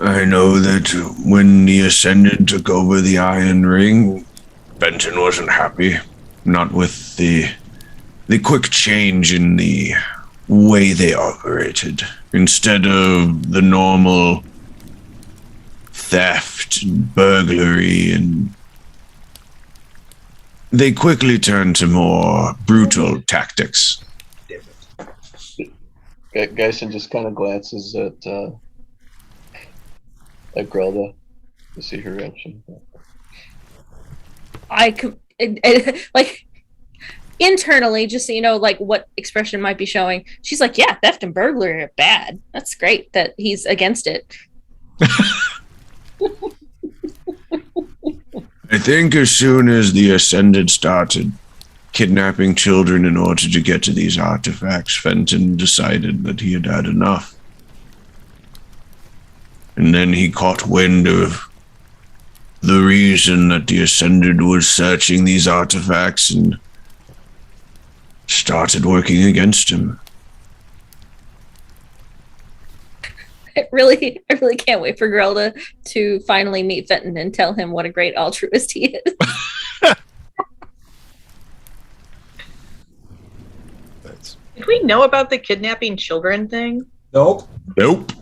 I know that when the Ascended took over the Iron Ring, Benton wasn't happy. Not with the quick change in the way they operated. Instead of the normal theft and burglary, and they quickly turned to more brutal tactics. Geisen just kind of glances at Grelda to see her reaction. I could, like, internally, just so you know, like, what expression might be showing. She's like, yeah, theft and burglary are bad. That's great that he's against it. I think as soon as the Ascended started kidnapping children in order to get to these artifacts, Fenton decided that he had had enough. And then he caught wind of the reason that the Ascended was searching these artifacts and started working against him. I really can't wait for Grelda to finally meet Fenton and tell him what a great altruist he is. Did we know about the kidnapping children thing? Nope. Nope.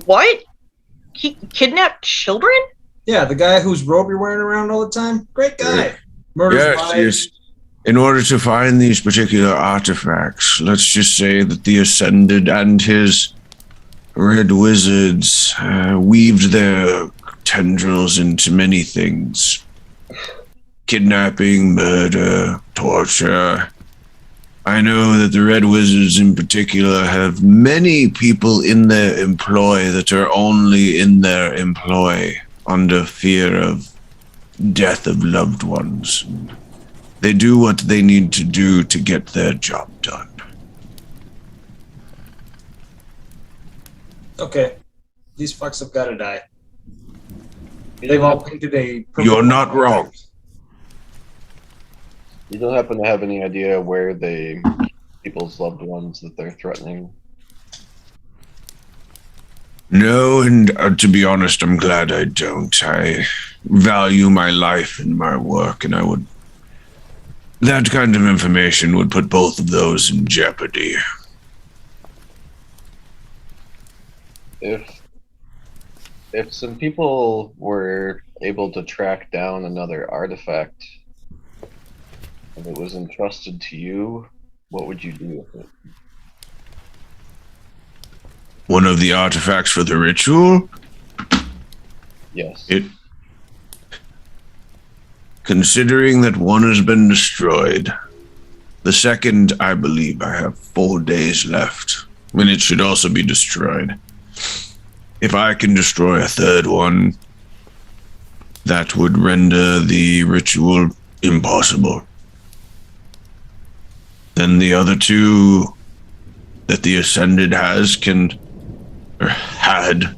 What? He kidnapped children? Yeah, the guy whose robe you're wearing around all the time. Great guy. Murders Yes. In order to find these particular artifacts, let's just say that the Ascended and his Red Wizards weaved their tendrils into many things. Kidnapping, murder, torture. I know that the Red Wizards in particular have many people in their employ that are only in their employ under fear of death of loved ones. They do what they need to do to get their job done. Okay. These fucks have got to die. They've all painted a... You're not wrong. You don't happen to have any idea where they people's loved ones that they're threatening? No, and to be honest, I'm glad I don't. I value my life and my work, and I would... That kind of information would put both of those in jeopardy. If some people were able to track down another artifact and it was entrusted to you, what would you do with it? One of the artifacts for the ritual? Yes. Considering that one has been destroyed, the second, I believe I have 4 days left, and it should also be destroyed. If I can destroy a third one, that would render the ritual impossible. Then the other two that the Ascended has had,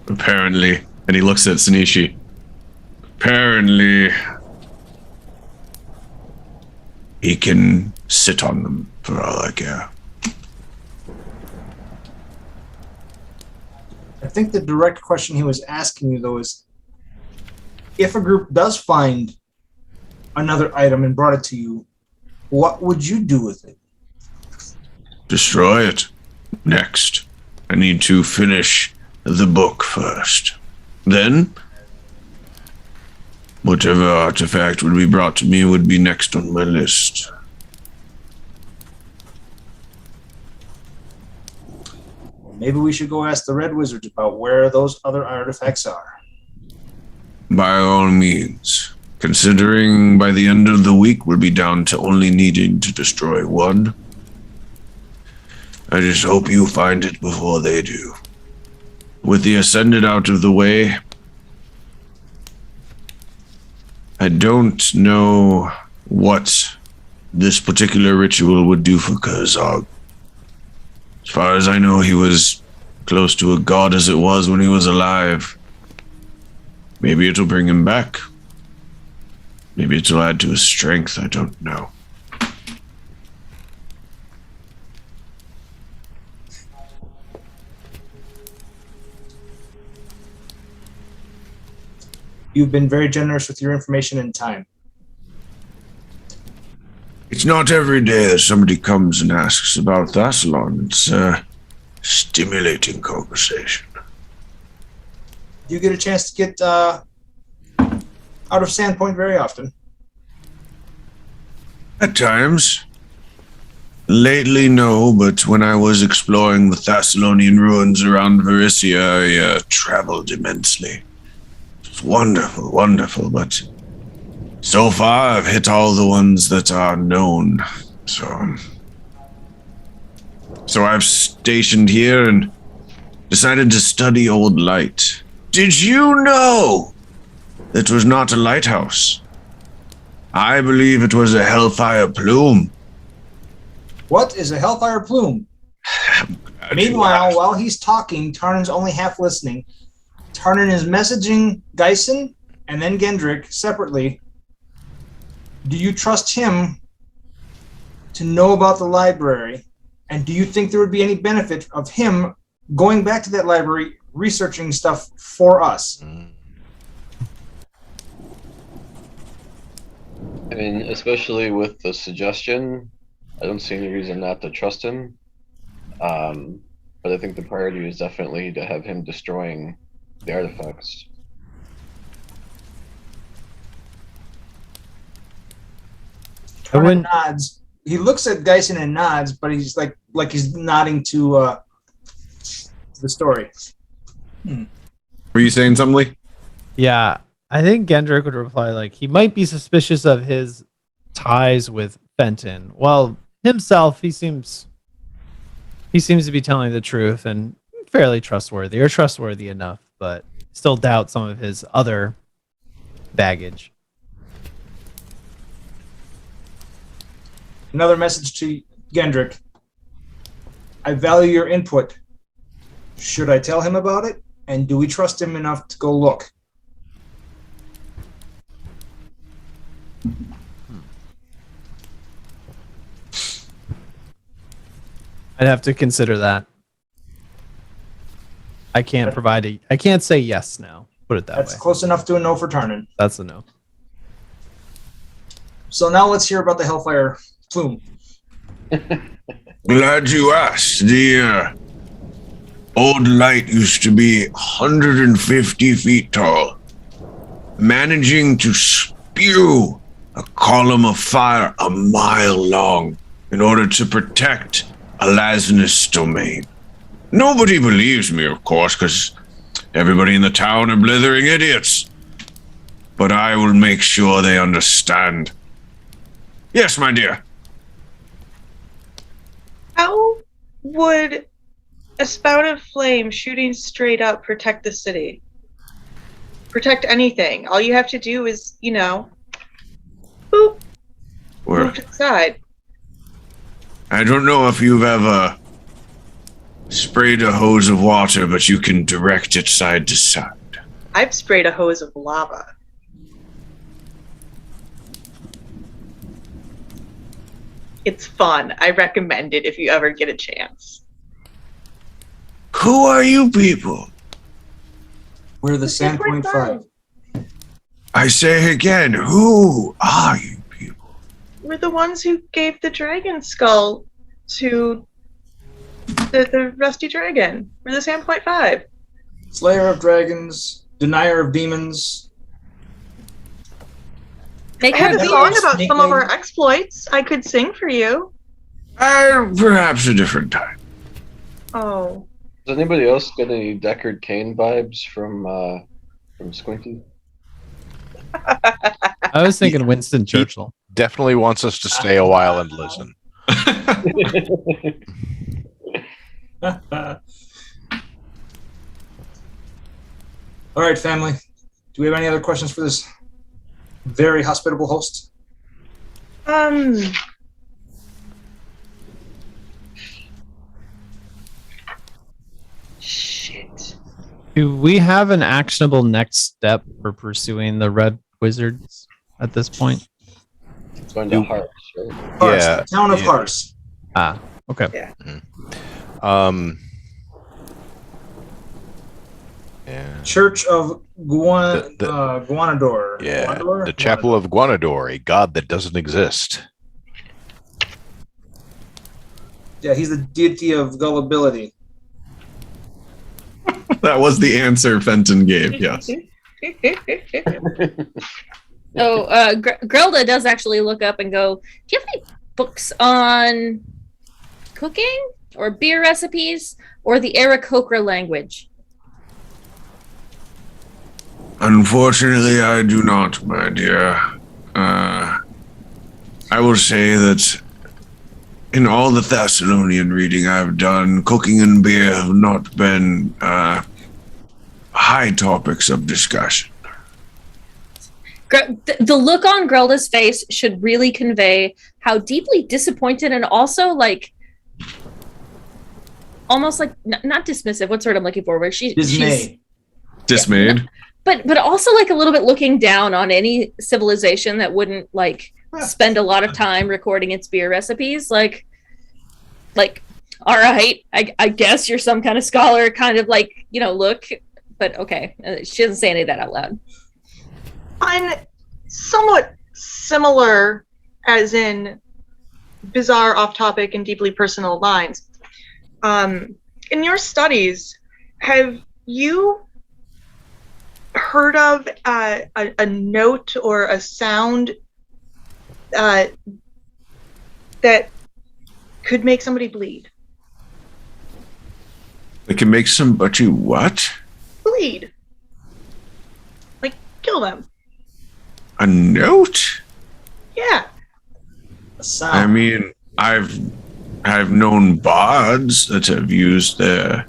apparently. And he looks at Sanishi. Apparently, he can sit on them for all I care. I think the direct question he was asking you, though, is if a group does find another item and brought it to you, what would you do with it? Destroy it. Next. I need to finish the book first. Then, whatever artifact would be brought to me would be next on my list. Maybe we should go ask the Red Wizards about where those other artifacts are. By all means. Considering by the end of the week we'll be down to only needing to destroy one. I just hope you find it before they do. With the Ascended out of the way, I don't know what this particular ritual would do for Kurzog. As far as I know, he was close to a god as it was when he was alive. Maybe it'll bring him back. Maybe it'll add to his strength, I don't know. You've been very generous with your information and time. It's not every day that somebody comes and asks about Thassalon. It's a stimulating conversation. Do you get a chance to get out of Sandpoint very often? At times. Lately, no, but when I was exploring the Thessalonian ruins around Varissia, I traveled immensely. It's wonderful, wonderful, but so far I've hit all the ones that are known. So I've stationed here and decided to study Old Light. Did you know it was not a lighthouse? I believe it was a Hellfire Plume. What is a Hellfire Plume? Meanwhile, while he's talking, Tarnan's only half listening. Tarnan is messaging Geisen and then Gendrick separately. Do you trust him to know about the library? And do you think there would be any benefit of him going back to that library, researching stuff for us? I mean, especially with the suggestion, I don't see any reason not to trust him. But I think the priority is definitely to have him destroying the artifacts. Tarnan nods. He looks at Geisen and nods, but he's like he's nodding to the story. Were you saying something, Lee? Yeah, I think Gendrick would reply like he might be suspicious of his ties with Fenton. Well, himself, he seems to be telling the truth and fairly trustworthy, or trustworthy enough, but still doubt some of his other baggage. Another message to Gendrick. I value your input. Should I tell him about it? And do we trust him enough to go look? I'd have to consider that. I can't say yes now. Put it that That's way. close enough to a no for Tarnan. That's a no. So now let's hear about the Hellfire Plume. Glad you asked. The Old Light used to be 150 feet tall, managing to spew a column of fire a mile long in order to protect a Lasnus domain. Nobody believes me, of course, because everybody in the town are blithering idiots. But I will make sure they understand. Yes, my dear. How would A spout of flame shooting straight up, protect the city. Protect anything. All you have to do is, boop, Well, move to the side. I don't know if you've ever sprayed a hose of water, but you can direct it side to side. I've sprayed a hose of lava. It's fun. I recommend it if you ever get a chance. Who are you people? We're the Sandpoint 5. I say again, who are you people? We're the ones who gave the dragon skull to the Rusty Dragon. We're the Sandpoint 5. Slayer of dragons, denier of demons. Make I have her a be song your about snake some of our lady. exploits I could sing for you. Perhaps a different time. Oh. Does anybody else get any Deckard Cain vibes from Squinty? I was thinking Winston Churchill. Definitely wants us to stay a while and listen. All right, family. Do we have any other questions for this very hospitable host? Shit. Do we have an actionable next step for pursuing the Red Wizards at this point? It's going to Hearts, right? Hearts, Yeah, the town of yeah. Hearts. Ah, okay. Yeah. Church of The- Guanador. Yeah, Guanador? the Chapel of Guanador, a god that doesn't exist. Yeah, he's the deity of gullibility. That was the answer Fenton gave. Yes. Oh, Grelda does actually look up and go, do you have any books on cooking or beer recipes or the Aarakocra language? Unfortunately, I do not, my dear. I will say that in all the Thessalonian reading I've done, cooking and beer have not been high topics of discussion. The look on Grelda's face should really convey how deeply disappointed and also almost not dismissive. What's the word I'm looking for? Where she's Dismayed. but also a little bit looking down on any civilization that wouldn't spend a lot of time recording its beer recipes. Like, all right, I guess you're some kind of scholar, kind of look, but okay. She doesn't say any of that out loud. On somewhat similar, as in bizarre, off-topic, and deeply personal lines, in your studies, have you heard of a note or a sound that could make somebody bleed? It can make somebody what? Bleed. Like, kill them. A note? Yeah. A sound. I mean, I've known bards that have used their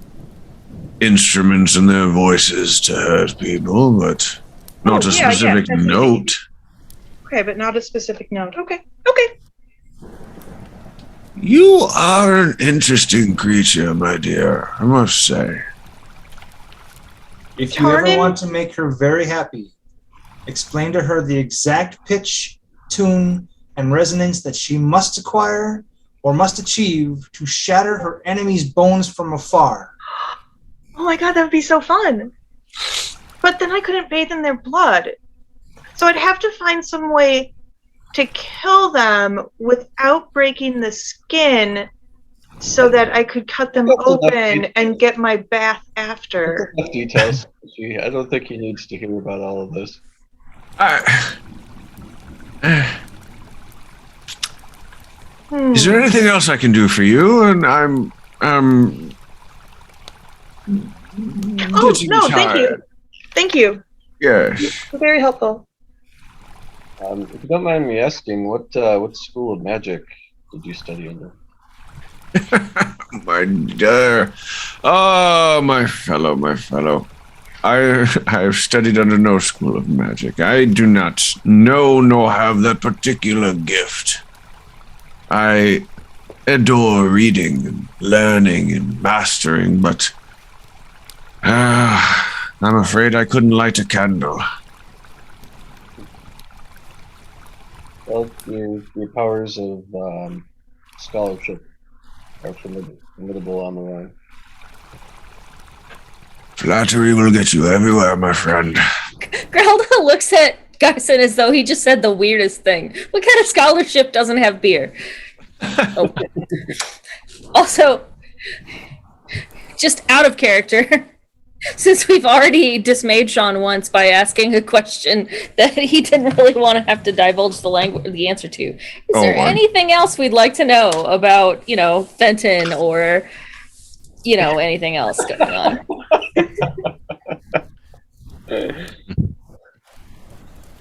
instruments and their voices to hurt people, but not a specific that's note. Okay, but not a specific note. Okay. Okay. You are an interesting creature, my dear, I must say. If you ever Tarnin? want to make her very happy, explain to her the exact pitch, tune, and resonance that she must acquire or must achieve to shatter her enemy's bones from afar. Oh my god, that would be so fun. But then I couldn't bathe in their blood. So I'd have to find some way to kill them without breaking the skin so that I could cut them That's enough open and get my bath after. Enough details. I don't think he needs to hear about all of this. Is there anything else I can do for you? And I'm Oh, getting no, thank you. tired. Thank you. Yes. Very helpful. If you don't mind me asking, what school of magic did you study under? My dear. Oh, my fellow. I have studied under no school of magic. I do not know nor have that particular gift. I adore reading and learning and mastering, but I'm afraid I couldn't light a candle. Well, your powers of scholarship are formidable on the run. Flattery will get you everywhere, my friend. Grelda looks at Geisen as though he just said the weirdest thing. What kind of scholarship doesn't have beer? Oh. Also, just out of character, since we've already dismayed Sean once by asking a question that he didn't really want to have to divulge the answer to, is there anything else we'd like to know about, Fenton or, anything else going on?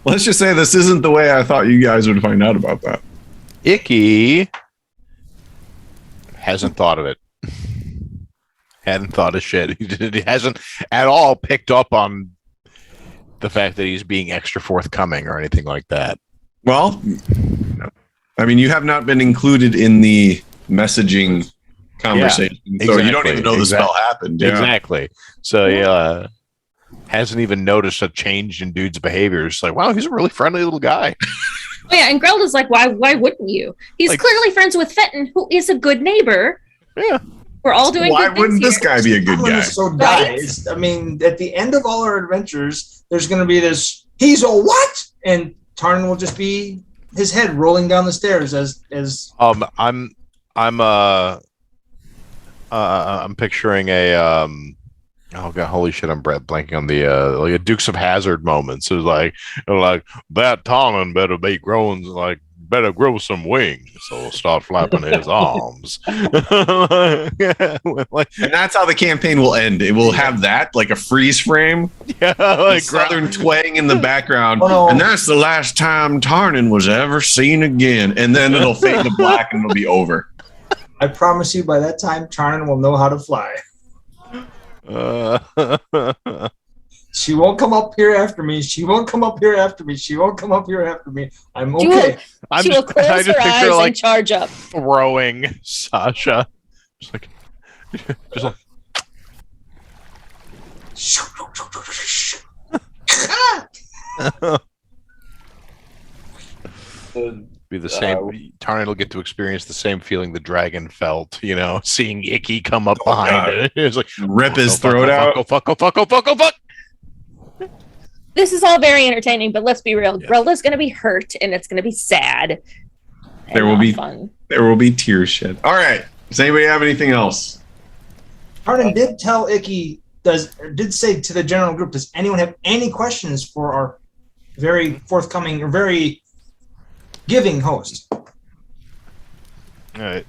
Let's just say this isn't the way I thought you guys would find out about that. Icky hasn't thought of it. Hadn't thought of shit. He hasn't at all picked up on the fact that he's being extra forthcoming or anything like that. Well, I mean, you have not been included in the messaging conversation, so you don't even know the spell happened. Yeah. Exactly. So hasn't even noticed a change in dude's behavior. It's like, wow, he's a really friendly little guy. Oh, yeah, and Grelda's like, why wouldn't you? He's clearly friends with Fenton, who is a good neighbor. Yeah. We're all doing Why good wouldn't things this guy be a good guy? So dies. I mean, at the end of all our adventures, there's going to be this, he's a what? And Tarn will just be his head rolling down the stairs as I'm picturing a oh god, holy shit, I'm blanking on the like a Dukes of Hazzard moment. So it's like that Tarn better be growing, better grow some wings, so we'll start flapping his arms. And that's how the campaign will end. It will have that, like a freeze frame. Yeah, like southern twang in the background. Oh, no. And that's the last time Tarnin was ever seen again. And then it'll fade to black and it'll be over. I promise you, by that time, Tarn will know how to fly. She won't come up here after me. She won't come up here after me. She won't come up here after me. I'm okay. She will close her eyes and charge up. Throwing Sasha. Just like be the same. Tarn will get to experience the same feeling the dragon felt, seeing Icky come up behind it. It's like rip his throat out. Oh fuck. This is all very entertaining, but let's be real. Grelda's going to be hurt, and it's going to be sad. There will be fun. There will be tears shed. All right. Does anybody have anything else? Tarn did tell Icky, did say to the general group, does anyone have any questions for our very forthcoming or very giving host? All right.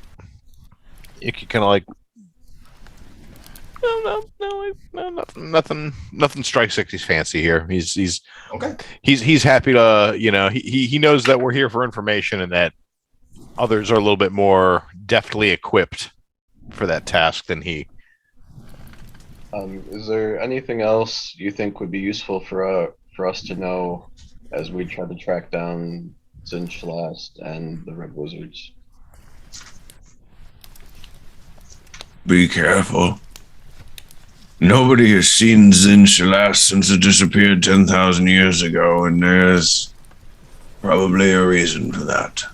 Icky kind of like, no, nothing strikes Icky's fancy here. He's okay. He's happy to, he knows that we're here for information and that others are a little bit more deftly equipped for that task than he. Is there anything else you think would be useful for us to know as we try to track down Zinchlast and the Red Wizards? Be careful. Nobody has seen Zinchlast since it disappeared 10,000 years ago, and there's probably a reason for that.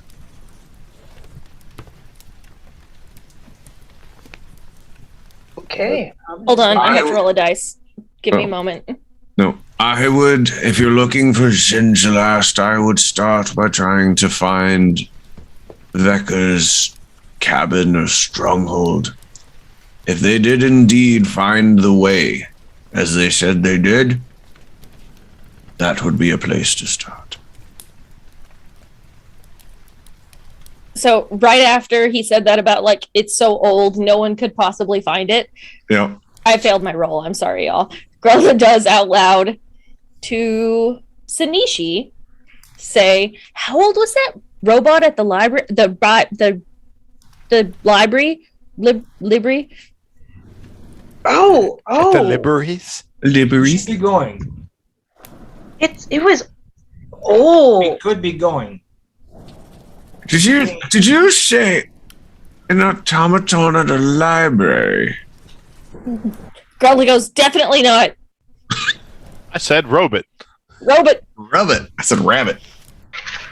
Okay. Hold on, I have to roll a dice. Give me a moment. No, I would, if you're looking for Zinchlast, I would start by trying to find Vecca's cabin or stronghold. If they did indeed find the way, as they said they did, that would be a place to start. So right after he said that about it's so old, no one could possibly find it. Yeah. I failed my roll. I'm sorry, y'all. Grelda does out loud to Sanishi say, "How old was that robot at the library? The library Libri? Oh, At the oh. libraries. You should be going. It was old. It could be going. Did you say an automaton at a library? Growly goes, definitely not. I said robot. Robot. Rabbit. I said rabbit.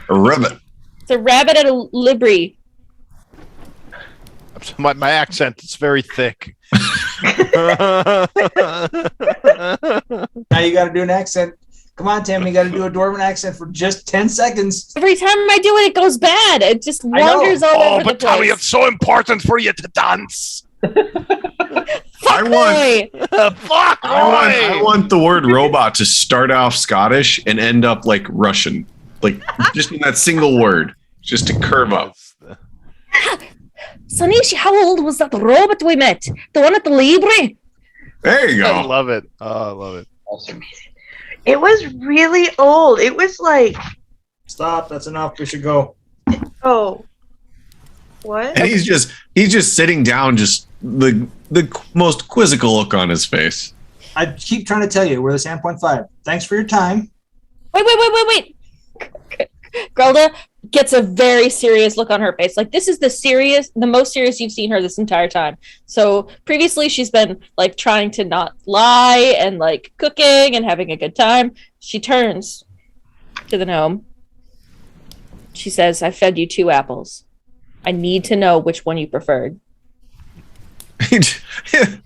A rabbit. It's a rabbit at a Libri. My accent is very thick. Now you got to do an accent. Come on, Tammy, you got to do a Dwarven accent for just 10 seconds. Every time I do it, it goes bad. It just wanders all over the place. Tommy, it's so important for you to dance. I want, Fuck. I want the word robot to start off Scottish and end up like Russian. Like just in that single word. Just to curve up. Sonishi, how old was that robot we met? The one at the Libri? There you I go. love it. Oh, I love it. Awesome. It was really old. It was like, Stop. That's enough. We should go. oh, what? And he's just sitting down, just the most quizzical look on his face. I keep trying to tell you, we're the Sandpoint 5. Thanks for your time. Wait. Grelda gets a very serious look on her face. Like, this is the most serious you've seen her this entire time. So previously she's been like trying to not lie and like cooking and having a good time. She turns to the gnome. She says, I fed you 2 apples. I need to know which one you preferred. The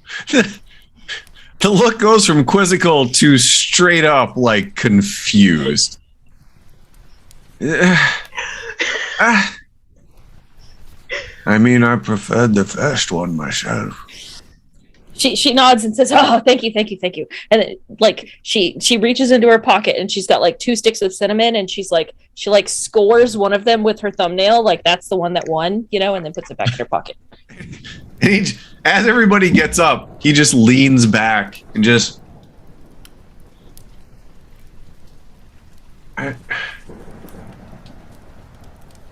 look goes from quizzical to straight up like confused. I mean, I preferred the first one myself. She nods and says, "Oh, thank you." And then, like she reaches into her pocket and she's got like 2 sticks of cinnamon and she scores one of them with her thumbnail, like that's the one that won, and then puts it back in her pocket. And as everybody gets up, he just leans back and just.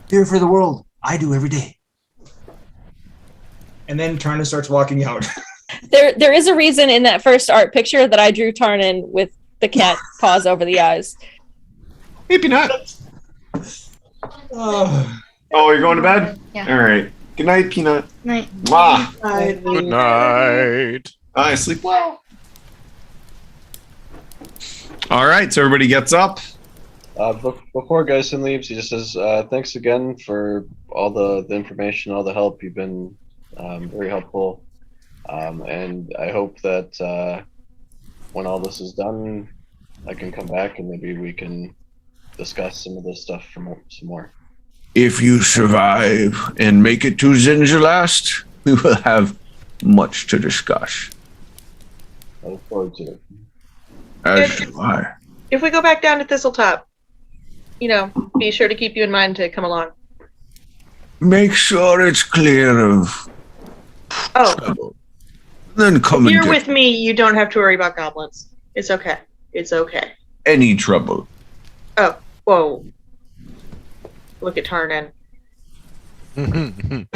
Here for the world. I do every day. And then Tarna starts walking out. There is a reason in that first art picture that I drew Tarnan with the cat paws over the eyes. Hey, Peanut. Oh, You're going to bed? Yeah. All right. Good night, Peanut. Night. Mwah. Good night. I sleep well. All right, so everybody gets up. Before Geisen leaves, he just says, thanks again for all the information, all the help. You've been very helpful. And I hope that when all this is done, I can come back and maybe we can discuss some of this stuff some more. If you survive and make it to Zinjalast, we will have much to discuss. I look forward to it. As do I. If we go back down to Thistletop, be sure to keep you in mind to come along. Make sure it's clear of trouble. Then come If and you're get with me, you don't have to worry about goblins. It's okay. It's okay. any trouble. Oh, whoa. Look at Tarnan. the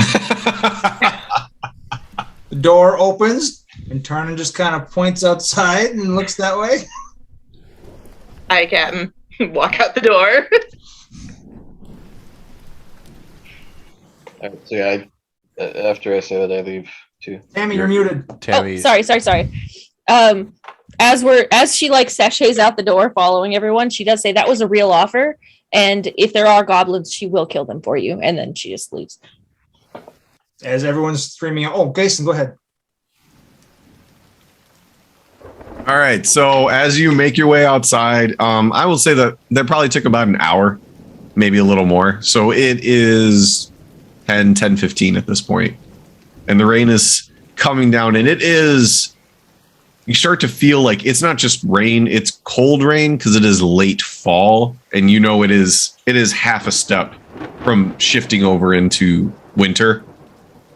door opens and Tarnan just kind of points outside and looks that way. Hi, Captain. Walk out the door. Alright, so yeah, after I say that, I leave too. Tammy, you're muted. Tammy. Oh, sorry. As she like sachets out the door following everyone, she does say that was a real offer, and if there are goblins, she will kill them for you, and then she just leaves. As everyone's screaming, oh, Jason, go ahead. All right, so as you make your way outside, I will say that probably took about an hour, maybe a little more. So it is 10:15 at this point, and the rain is coming down, and it is. You start to feel like it's not just rain; it's cold rain because it is late fall, and it is half a step from shifting over into winter.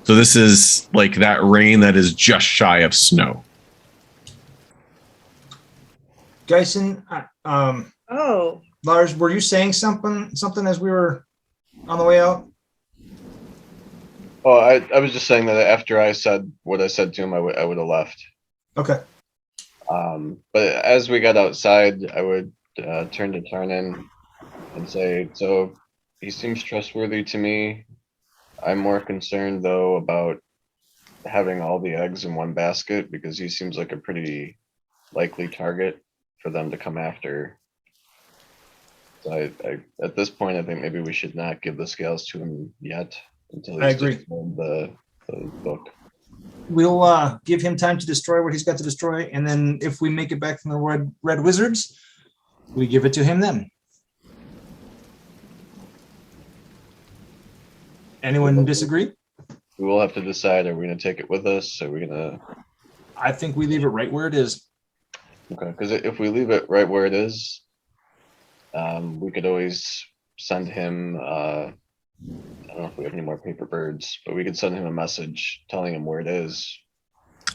So this is like that rain that is just shy of snow. Geisen, Oh. Lars, were you saying something as we were on the way out? Oh, I was just saying that after I said what I said to him, I would have left. Okay. But as we got outside, I would turn to Tarnan and say, so he seems trustworthy to me. I'm more concerned, though, about having all the eggs in one basket because he seems like a pretty likely target for them to come after. So I at this point, I think maybe we should not give the scales to him yet until I he's agree. destroyed the book. We'll give him time to destroy what he's got to destroy, and then if we make it back from the red wizards, we give it to him then. Anyone disagree? We will have to decide, are we going to take it with us? Are we going to... I think we leave it right where it is. Okay, because if we leave it right where it is, we could always send him, I don't know if we have any more paper birds, but we could send him a message telling him where it is.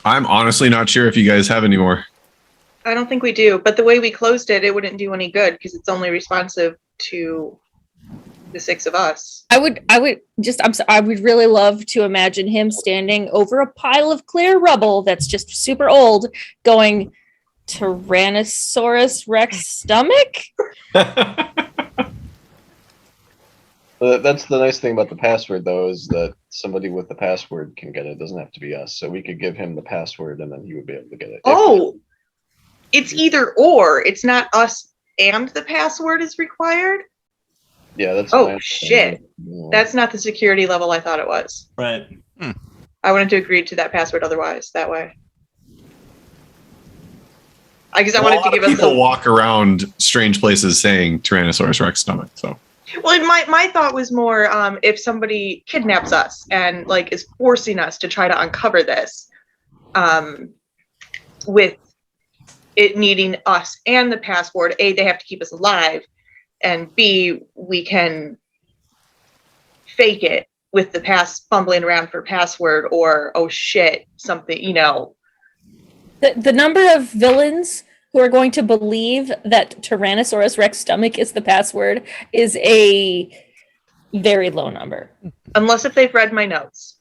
I'm honestly not sure if you guys have any more. I don't think we do, but the way we closed it, it wouldn't do any good because it's only responsive to the 6 of us. I would really love to imagine him standing over a pile of clear rubble that's just super old, going, Tyrannosaurus Rex stomach? But that's the nice thing about the password, though, is that somebody with the password can get it. It doesn't have to be us. So we could give him the password and then he would be able to get it. Oh, it's either or. It's not us and the password is required. Yeah, that's... Oh, shit. Yeah. That's not the security level I thought it was. Right. I wanted to agree to that password otherwise, that way. I guess I wanted to give us people the... walk around strange places saying Tyrannosaurus Rex stomach. So, Well, my thought was more if somebody kidnaps us and like is forcing us to try to uncover this, with it needing us and the password, A, they have to keep us alive, and B, we can fake it with the fumbling around for password, or oh shit, something, you know. The number of villains who are going to believe that Tyrannosaurus Rex stomach is the password is a very low number. Unless if they've read my notes.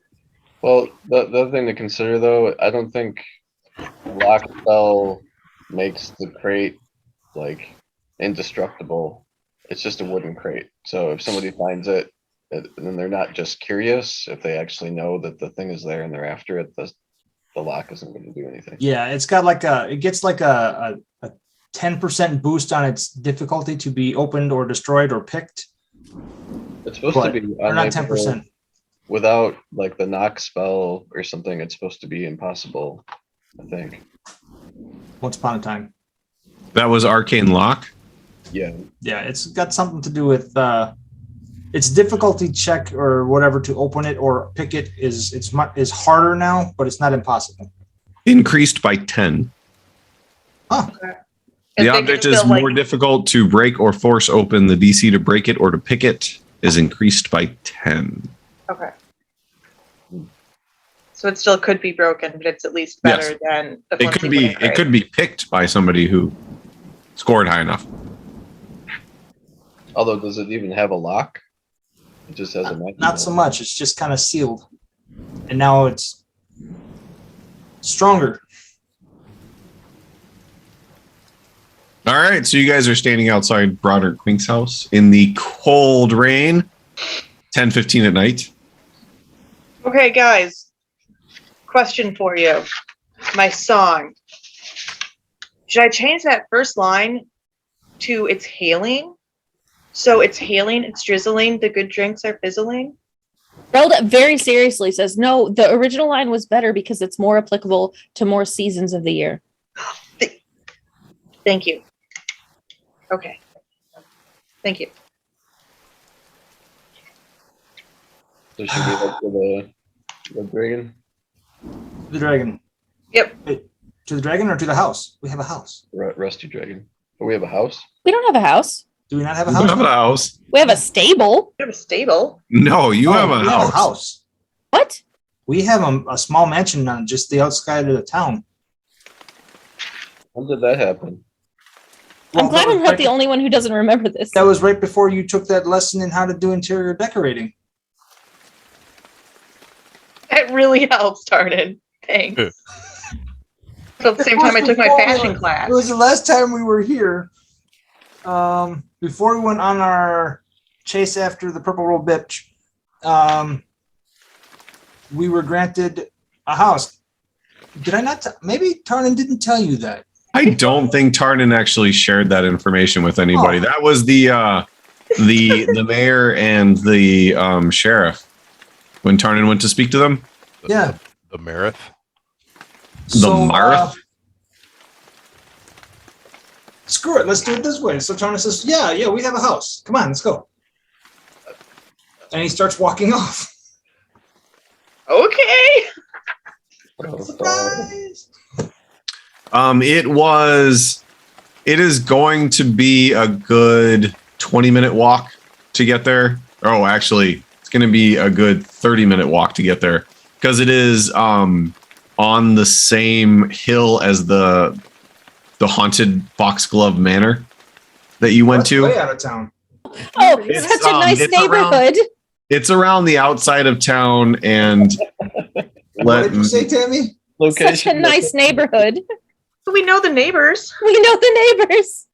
Well, the other thing to consider, though, I don't think lock spell makes the crate like indestructible. It's just a wooden crate. So if somebody finds it, and they're not just curious, if they actually know that the thing is there and they're after it, the lock isn't going to do anything. Yeah, it's got like it gets like a 10% boost on its difficulty to be opened or destroyed or picked. It's supposed to be or not 10%. Without like the knock spell or something. It's supposed to be impossible, I think. Once upon a time. that was Arcane Lock. Yeah. Yeah, it's got something to do with its difficulty check or whatever to open it or pick it is harder now, but it's not impossible. Increased by 10. Huh. The object is more difficult to break or force open. The DC to break it or to pick it is increased by 10. Okay. So it still could be broken, but it's at least better than the It could be picked by somebody who scored high enough. Although, does it even have a lock? It just has a magic. Not so much. It's just kind of sealed, and now it's stronger. All right, so you guys are standing outside Broderick Quink's house in the cold rain, 10:15 at night. Okay, guys. Question for you. My song. Should I change that first line to it's hailing? So it's hailing, it's drizzling, the good drinks are fizzling? Relda very seriously says, no, the original line was better because it's more applicable to more seasons of the year. Thank you. Okay. Thank you. So should we look for the dragon? The dragon. Yep. Wait, to the dragon or to the house? We have a house. Rusty dragon. Oh, we have a house? We don't have a house. Do we not have a You house? have a house. We have a stable. We have a stable. No, you have a we house. have a house. What? We have a small mansion on just the outside of the town. When did that happen? I'm glad that was I'm not right- the only one who doesn't remember this. That was right before you took that lesson in how to do interior decorating. It really helps, Tarnan. Thanks. So at the same time, I took my fashion class. It was the last time we were here. Before we went on our chase after the purple roll bitch, we were granted a house. Did I not? Maybe Tarnan didn't tell you that. I don't think Tarnan actually shared that information with anybody. Oh. That was the mayor and the sheriff when Tarnan went to speak to them. Yeah. The Marith. The Marth? Screw it. Let's do it this way. So Tarnan says, yeah, we have a house. Come on, let's go. And he starts walking off. Okay. Surprise! It is going to be a good 20-minute walk to get there. Oh, actually, it's going to be a good 30-minute walk to get there because it is on the same hill as the haunted Foxglove Manor that you went to. Way out of town. Oh, It's, such a nice it's neighborhood. It's around the outside of town, and What did you say, Tammy? Such a nice neighborhood. We know the neighbors. We know the neighbors.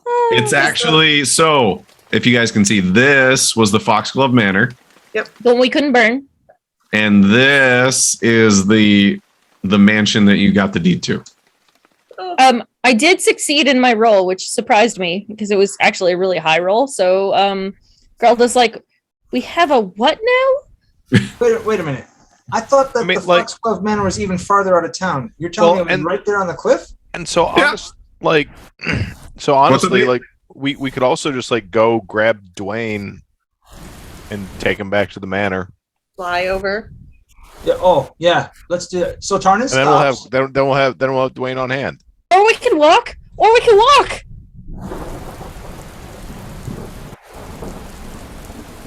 Oh, it's actually so. If you guys can see, this was the Foxglove Manor, the one we couldn't burn. and this is the mansion that you got the deed to. I did succeed in my roll, which surprised me because it was actually a really high roll. So, Geralda's like, "We have a what now?" Wait a minute. I thought that the Foxglove Manor was even farther out of town. You're telling me it was right there on the cliff? And so, honestly, we could also just go grab Dwayne and take him back to the manor. Fly over. Yeah. Oh, yeah. Let's do it. So Tarnan stops. And then we'll have Dwayne on hand. Or we can walk. Or we can walk.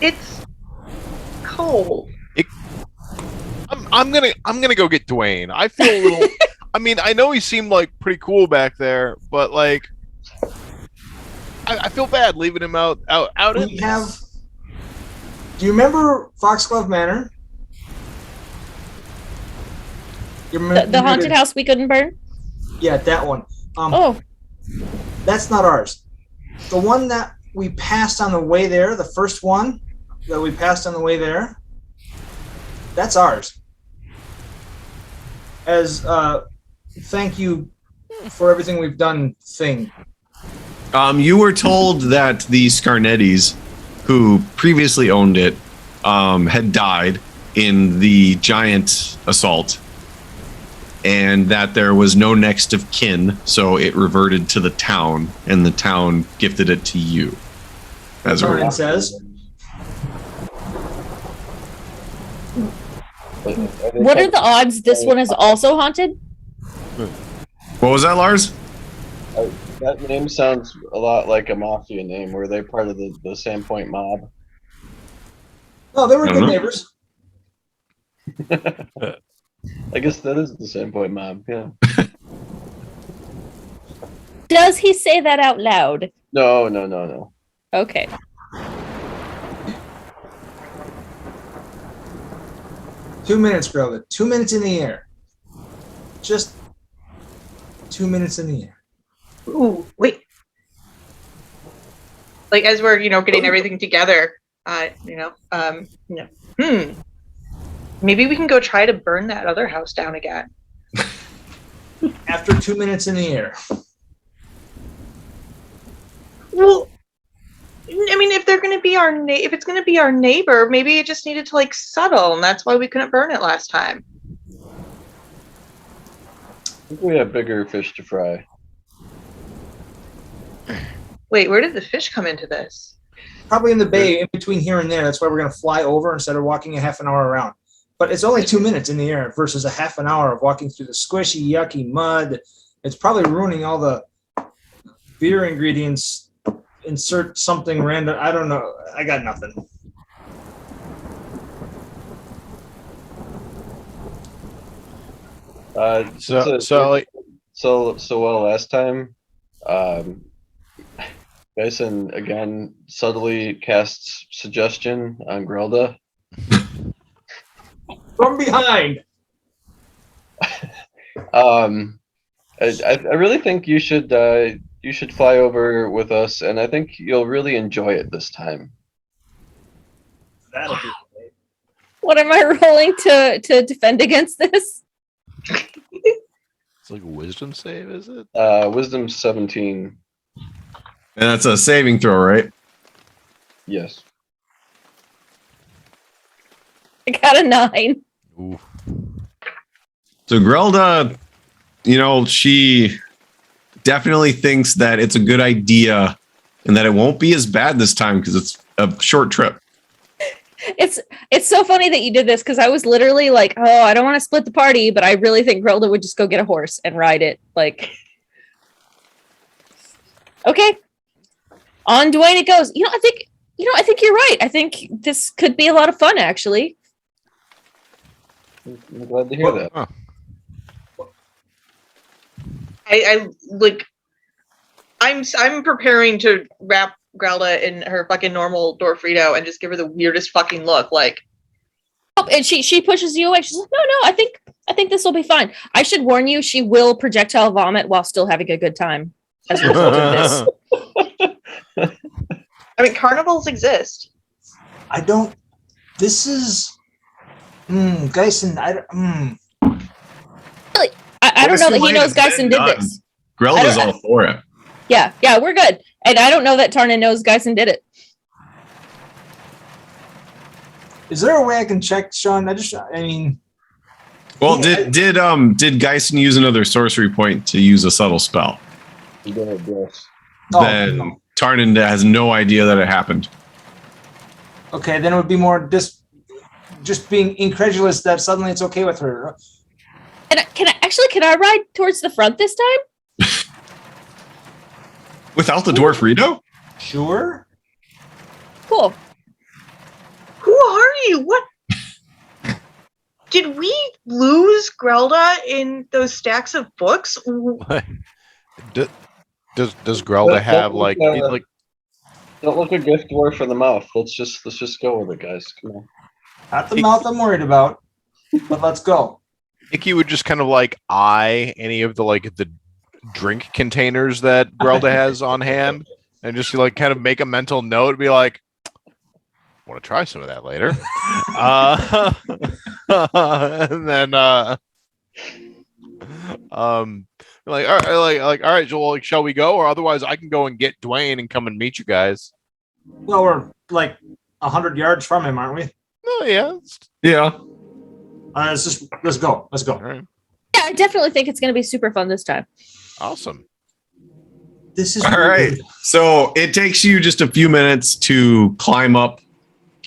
It's cold. I'm gonna go get Dwayne. I feel a little. I mean, I know he seemed pretty cool back there, but I feel bad leaving him out. Do you remember Foxglove Manor? The haunted house we couldn't burn? Yeah, that one. That's not ours. The one that we passed on the way there, the first one that we passed on the way there, that's ours. As thank you for everything we've done thing. You were told that the Scarnettis, who previously owned it, had died in the giant assault, and that there was no next of kin, so it reverted to the town, and the town gifted it to you. As a Tarnan says. What are the odds this one is also haunted? What was that, Lars? That name sounds a lot like a mafia name. Were they part of the Sandpoint mob? Oh, they were good neighbors. I guess that is the Sandpoint mob, yeah. Does he say that out loud? No. Okay. Two minutes, Grella. 2 minutes in the air. Just 2 minutes in the air. Ooh, wait. As we're, getting everything together, maybe we can go try to burn that other house down again. After 2 minutes in the air. Well, I mean, if they're going to be if it's going to be our neighbor, maybe it just needed to settle, and that's why we couldn't burn it last time. I think we have bigger fish to fry. Wait, where did the fish come into this? Probably in the bay, in between here and there. That's why we're going to fly over instead of walking a half an hour around. But it's only 2 minutes in the air versus a half an hour of walking through the squishy, yucky mud. It's probably ruining all the beer ingredients. Insert something random. I don't know. I got nothing. Last time, Dyson again subtly casts suggestion on Grelda. From behind. I really think you should fly over with us, and I think you'll really enjoy it this time. That'll be What am I rolling to defend against this? It's like a wisdom save, is it? Wisdom 17. And that's a saving throw, right? Yes. I got a 9. Ooh. So Grelda, she definitely thinks that it's a good idea and that it won't be as bad this time because it's a short trip. It's so funny that you did this because I was literally like, oh, I don't want to split the party, but I really think Grelda would just go get a horse and ride it. Like, okay, on Dwayne it goes. I think you're right. I think this could be a lot of fun, actually. I'm glad to hear that. Huh. I like. I'm preparing to wrap Grelda in her fucking normal Dorfrito and just give her the weirdest fucking look. Like, And she pushes you away. She's like, no, I think this will be fine. I should warn you, she will projectile vomit while still having a good time as a result of this. I mean, carnivals exist. I don't. This is. Geisen. I don't know that he knows Geisen did this. Grelda's all for it. Yeah, we're good. And I don't know that Tarnan knows Geisen did it. Is there a way I can check, Sean? Well, did Geisen use another sorcery point to use a subtle spell? He did, yes. Then no. Tarnan has no idea that it happened. Okay, then it would be more just being incredulous that suddenly it's okay with her. And can I ride towards the front this time? Without the dwarf Rito? Sure. Cool. Who are you? What? Did we lose Grelda in those stacks of books? Does Grelda have like Don't look a gift dwarf in the mouth. Let's just go with it, guys. Come on. Not the mouth I'm worried about, but let's go. Icky would just kind of like eye any of the drink containers that Grelda has on hand and just like kind of make a mental note and be like, want to try some of that later. And then like all right, so like, shall we go? Or otherwise I can go and get Dwayne and come and meet you guys. Well, we're like 100 yards from him, aren't we? Oh yeah. Yeah. Let's go. All right. Yeah, I definitely think it's going to be super fun this time. Awesome. This is All right. So it takes you just a few minutes to climb up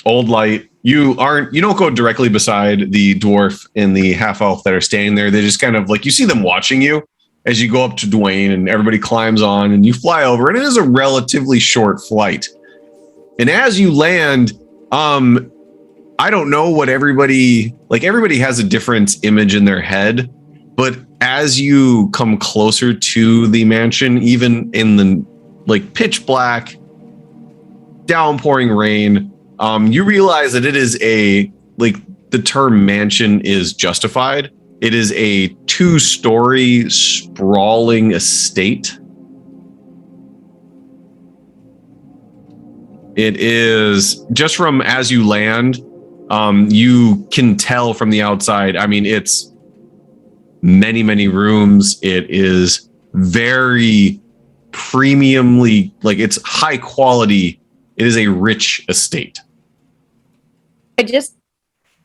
Old Light. You don't go directly beside the dwarf and the half elf that are standing there. They just kind of like, you see them watching you as you go up to Dwayne, and everybody climbs on and you fly over, and it is a relatively short flight. And as you land, I don't know what everybody has a different image in their head, but as you come closer to the mansion, even in the like pitch black, downpouring rain, you realize that it is the term mansion is justified. It is a 2-story sprawling estate. It is just from as you land, you can tell from the outside. I mean, it's many, many rooms. It is very premiumly, like it's high quality. It is a rich estate.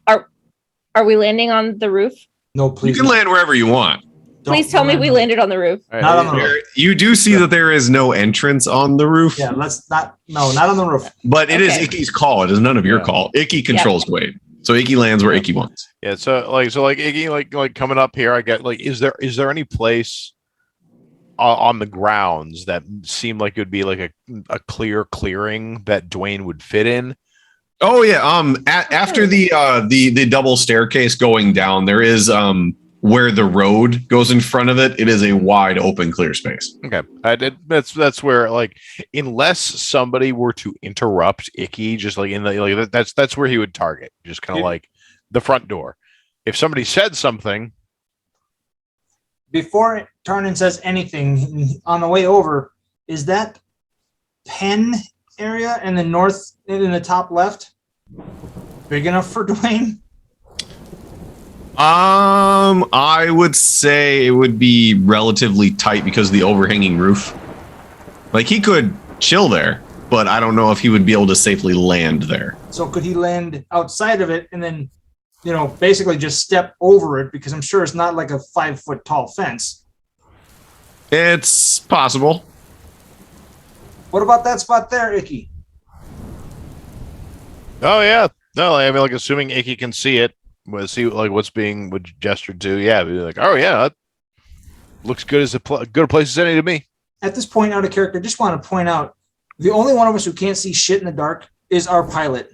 Are we landing on the roof? No, please. You can land wherever you want. Please tell me we landed on the roof. Not on the roof. You do see that there is no entrance on the roof. Yeah, not on the roof. But it is Okay. Icky's call. It is none of your call. Icky controls Dwayne. So Icky lands where Icky wants. Yeah, so Icky, like coming up here, I get like, is there any place on the grounds that seem like it would be like a clear clearing that Dwayne would fit in? Oh yeah. After the double staircase going down, there is where the road goes in front of it. It is a wide open clear space. Okay, that's where, like, unless somebody were to interrupt Icky, just like in the that's where he would target, just kind of like the front door. if somebody said something, Before Tarnan says anything, on the way over, is that pen area in the north, in the top left, big enough for Dwayne? I would say it would be relatively tight because of the overhanging roof. Like he could chill there, but I don't know if he would be able to safely land there. So could he land outside of it and then, basically just step over it? Because I'm sure it's not like a 5-foot tall fence. It's possible. What about that spot there, Icky? oh yeah, no, I mean, like assuming Icky can see it, see like what's being gestured to. Yeah, be like, oh yeah, that looks good as good a place as any to me. At this point out of character, just want to point out, the only one of us who can't see shit in the dark is our pilot.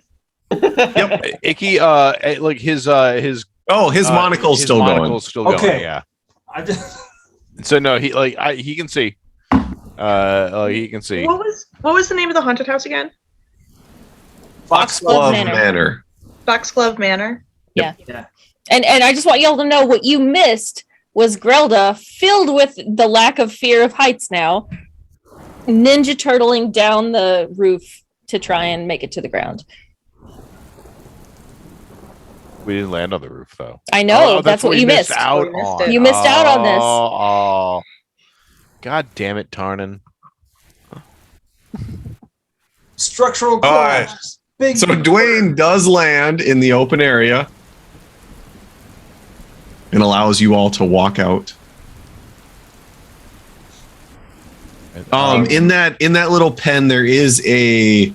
Yep, Icky, like his His monocle's still going. Still going. Okay. Yeah. I just, So no, he can see. He can see. What was the name of the haunted house again? Foxglove Manor. Manor. Foxglove Manor. Yeah. Yeah. And I just want y'all to know what you missed was Grelda, filled with the lack of fear of heights now, ninja turtling down the roof to try and make it to the ground. We didn't land on the roof though. I know, that's what we you missed. Out We missed on. it. You missed out on this. Oh, God damn it, Tarnan. structural All right. collapse. Big. So Dwayne does land in the open area and allows you all to walk out. In that little pen, there is a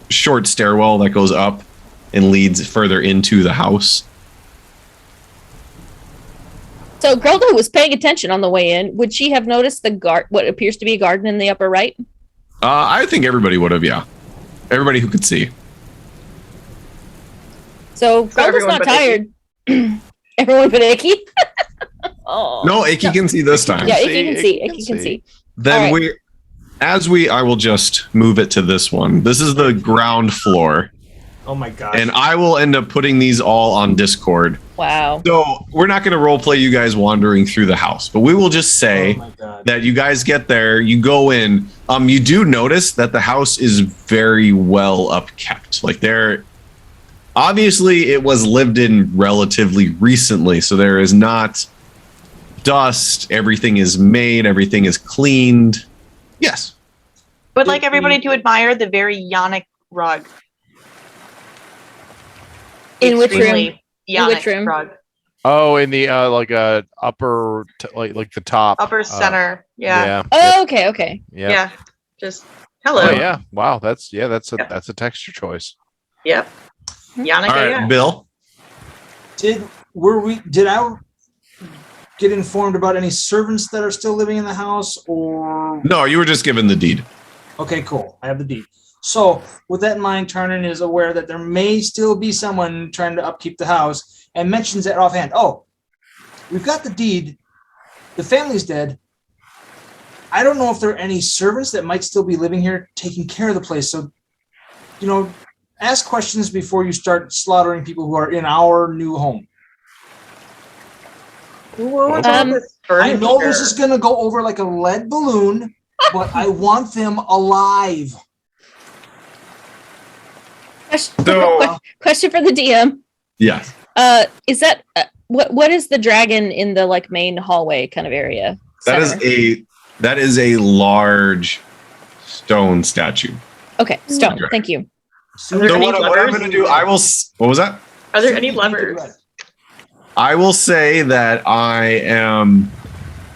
short stairwell that goes up and leads further into the house. So Grelda was paying attention on the way in. Would she have noticed what appears to be a garden in the upper right? I think everybody would have, yeah. Everybody who could see. So Grelda's everyone not but tired. Everyone but Icky. Oh. No, Icky can see this time. Yeah, see, Icky can see. Icky Icky can see. Then All right. I will just move it to this one. This is the ground floor. Oh my god. And I will end up putting these all on Discord. Wow. So we're not going to roleplay you guys wandering through the house, but we will just say Oh my god. that you guys get there, you go in. You do notice that the house is very well upkept. Like obviously it was lived in relatively recently, so there is not dust. Everything is made. Everything is cleaned. Yes. Would like everybody to admire the very Yannick rug. In which room? Extremely In which Yannick room? rug. Oh, in the upper, like the top, Upper center. Yeah. Oh, okay. Yeah. Yeah. Just hello. Oh yeah. Wow. That's a texture choice. Yep. Yannick. All right, yeah. Bill. Did I get informed about any servants that are still living in the house, or No, you were just given the deed. okay, cool. I have the deed. So with that in mind, Tarnan is aware that there may still be someone trying to upkeep the house and mentions that offhand. Oh, we've got the deed. The family's dead. I don't know if there are any servants that might still be living here taking care of the place. So, ask questions before you start slaughtering people who are in our new home. What about this I know this furniture? is going to go over like a lead balloon, but I want them alive. Question for the DM. Yes. Is that what is the dragon in the main hallway kind of area? That is a large stone statue. Okay, stone. Thank you. Are there So any what I'm levers? going to do, what was that? Are there any levers? I will say that I am,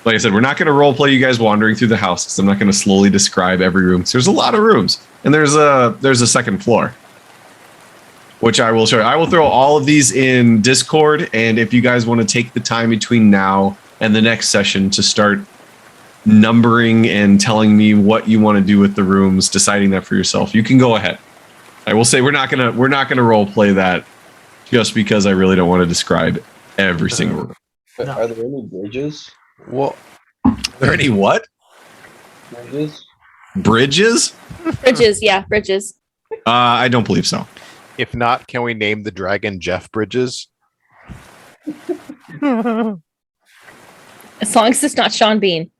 like I said, we're not going to roleplay you guys wandering through the house because I'm not going to slowly describe every room. So there's a lot of rooms, and there's a second floor, which I will show you. I will throw all of these in Discord, and if you guys want to take the time between now and the next session to start numbering and telling me what you want to do with the rooms, deciding that for yourself, you can go ahead. I will say we're not gonna role play that just because I really don't want to describe every single room. No. Are there any bridges? Well, Are there any what? Bridges? Bridges? Bridges, yeah, bridges. I don't believe so. If not, can we name the dragon Jeff Bridges? As long as it's not Sean Bean.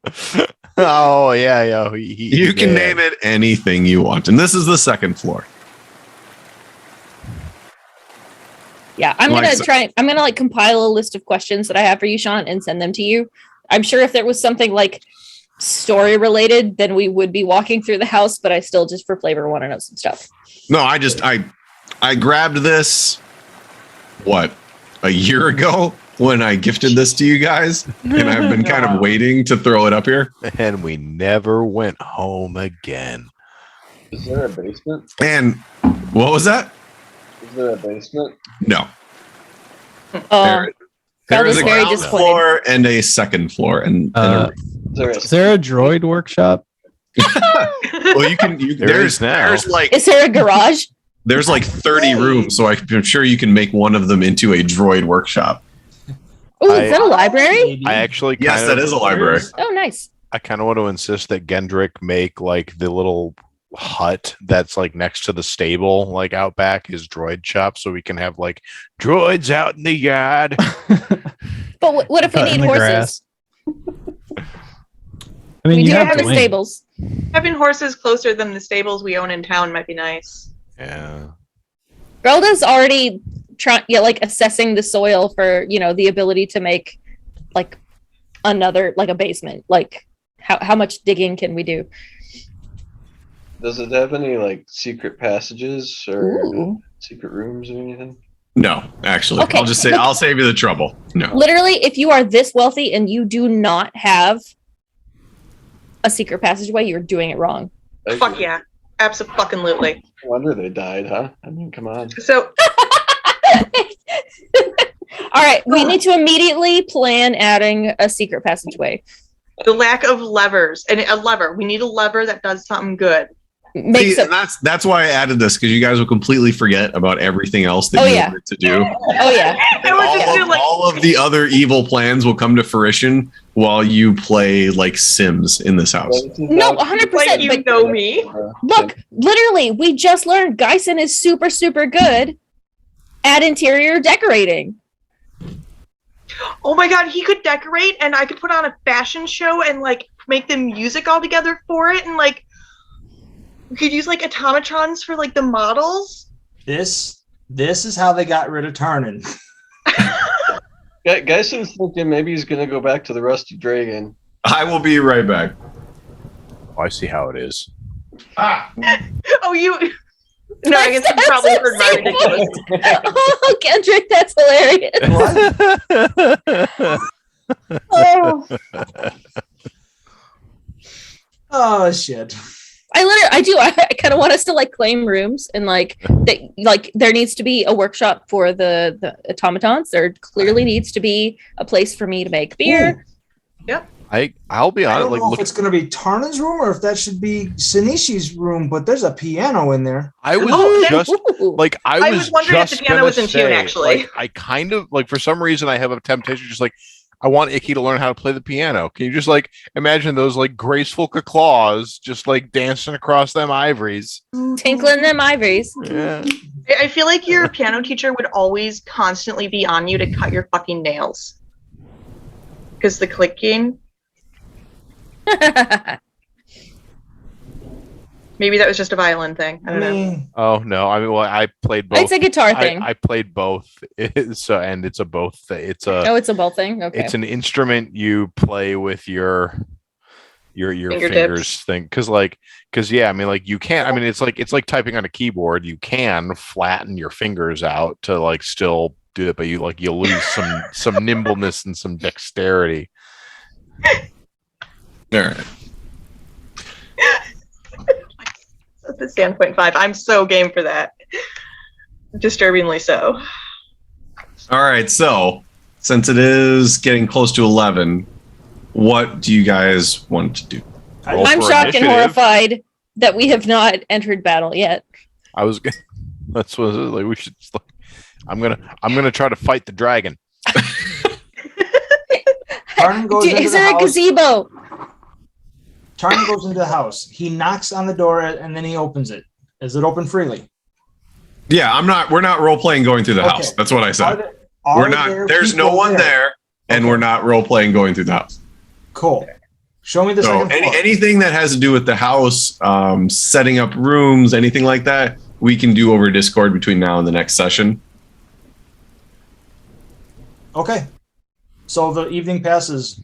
Oh yeah. You can name it anything you want, and this is the second floor. Yeah, I'm Like gonna so- try. I'm gonna like compile a list of questions that I have for you, Sean, and send them to you. I'm sure if there was something like story related, then we would be walking through the house. But I still, just for flavor, want to know some stuff. No, I grabbed this. What, a year ago when I gifted this to you guys, and I've been kind of waiting to throw it up here. And we never went home again. Is there a basement? And what was that? Is there a basement? No. Oh, There is is a very ground disappointed. floor and a second floor, and Is there a droid workshop? well, you can. There is now. There's like is there a garage? there's like 30 rooms, so I'm sure you can make one of them into a droid workshop. Oh, is that a library? I actually Yes, kind that of, is a library. Oh, nice. I kind of want to insist that Gendrick make like the little hut that's like next to the stable, like out back, his droid shop, so we can have like droids out in the yard. But what if we Cut in need the horses? I mean, We you do have have the Dwayne. stables. Having horses closer than the stables we own in town might be nice. Yeah. Relda's already like assessing the soil for the ability to make like another like a basement. Like how much digging can we do? Does it have any like secret passages or Ooh. secret rooms or anything? No, actually, Okay, I'll just say look- I'll save you the trouble. No. Literally, if you are this wealthy and you do not have a secret passageway, you're doing it wrong. Fuck yeah. Absolutely. No wonder they died, huh? I mean, come on. So All right, we need to immediately plan adding a secret passageway. the lack of levers and a lever. We need a lever that does something good. Makes See, it. and that's why I added this, because you guys will completely forget about everything else that Oh, you yeah. wanted to do. Oh yeah. I would just do like All of the other evil plans will come to fruition while you play like Sims in this house. No, 100%. like you But know me. look, literally, we just learned Geisen is super, super good at interior decorating. Oh my god, he could decorate and I could put on a fashion show and like make the music all together for it, and like we could use like automatrons for like the models. This is how they got rid of Tarnin. Geison's thinking maybe he's gonna go back to the Rusty Dragon. I will be right back. Oh, I see how it is. Oh, you. No, I guess you probably heard my ridiculous. Oh, Kendrick, that's hilarious. Oh. Oh shit. I kind of want us to like claim rooms and like there needs to be a workshop for the automatons. There clearly needs to be a place for me to make beer. I'll be I honest. don't Like, know if look, it's going to be Tarnin's room or if that should be Sinishi's room, but there's a piano in there. I was Oh, just Ooh. like I was wondering if the piano was in tune, actually. Like, I kind of like for some reason I have a temptation just like I want Icky to learn how to play the piano. Can you just like imagine those like graceful claws just like dancing across them ivories? Tinkling them ivories. Yeah. I feel like your piano teacher would always constantly be on you to cut your fucking nails. Because the clicking. Maybe that was just a violin thing. I don't know. Oh no! I mean, well, I played both. It's a guitar thing. I played both. So and it's a both. It's a. Oh, it's a both thing. Okay. It's an instrument you play with your Fingertips. fingers thing because yeah, I mean like you can't. I mean it's like typing on a keyboard. You can flatten your fingers out to like still do it, but you lose some nimbleness and some dexterity. All right. That's the standpoint 5. I'm so game for that. Disturbingly so. All right. So since it is getting close to 11, what do you guys want to do? Roll I'm for shocked and initiative. horrified that we have not entered battle yet. I was. That's what like we should. Like, I'm gonna try to fight the dragon. Tarnin goes into Is the there a house. gazebo? Tarnin goes into the house. He knocks on the door and then he opens it. Is it open freely? Yeah, we're not role playing going through the Okay. house. That's what I said. Are We're not. there There's no people one there, and Okay. we're not role playing going through the house. Cool. Show me the So second floor. anything that has to do with the house, setting up rooms, anything like that, we can do over Discord between now and the next session. Okay. So the evening passes.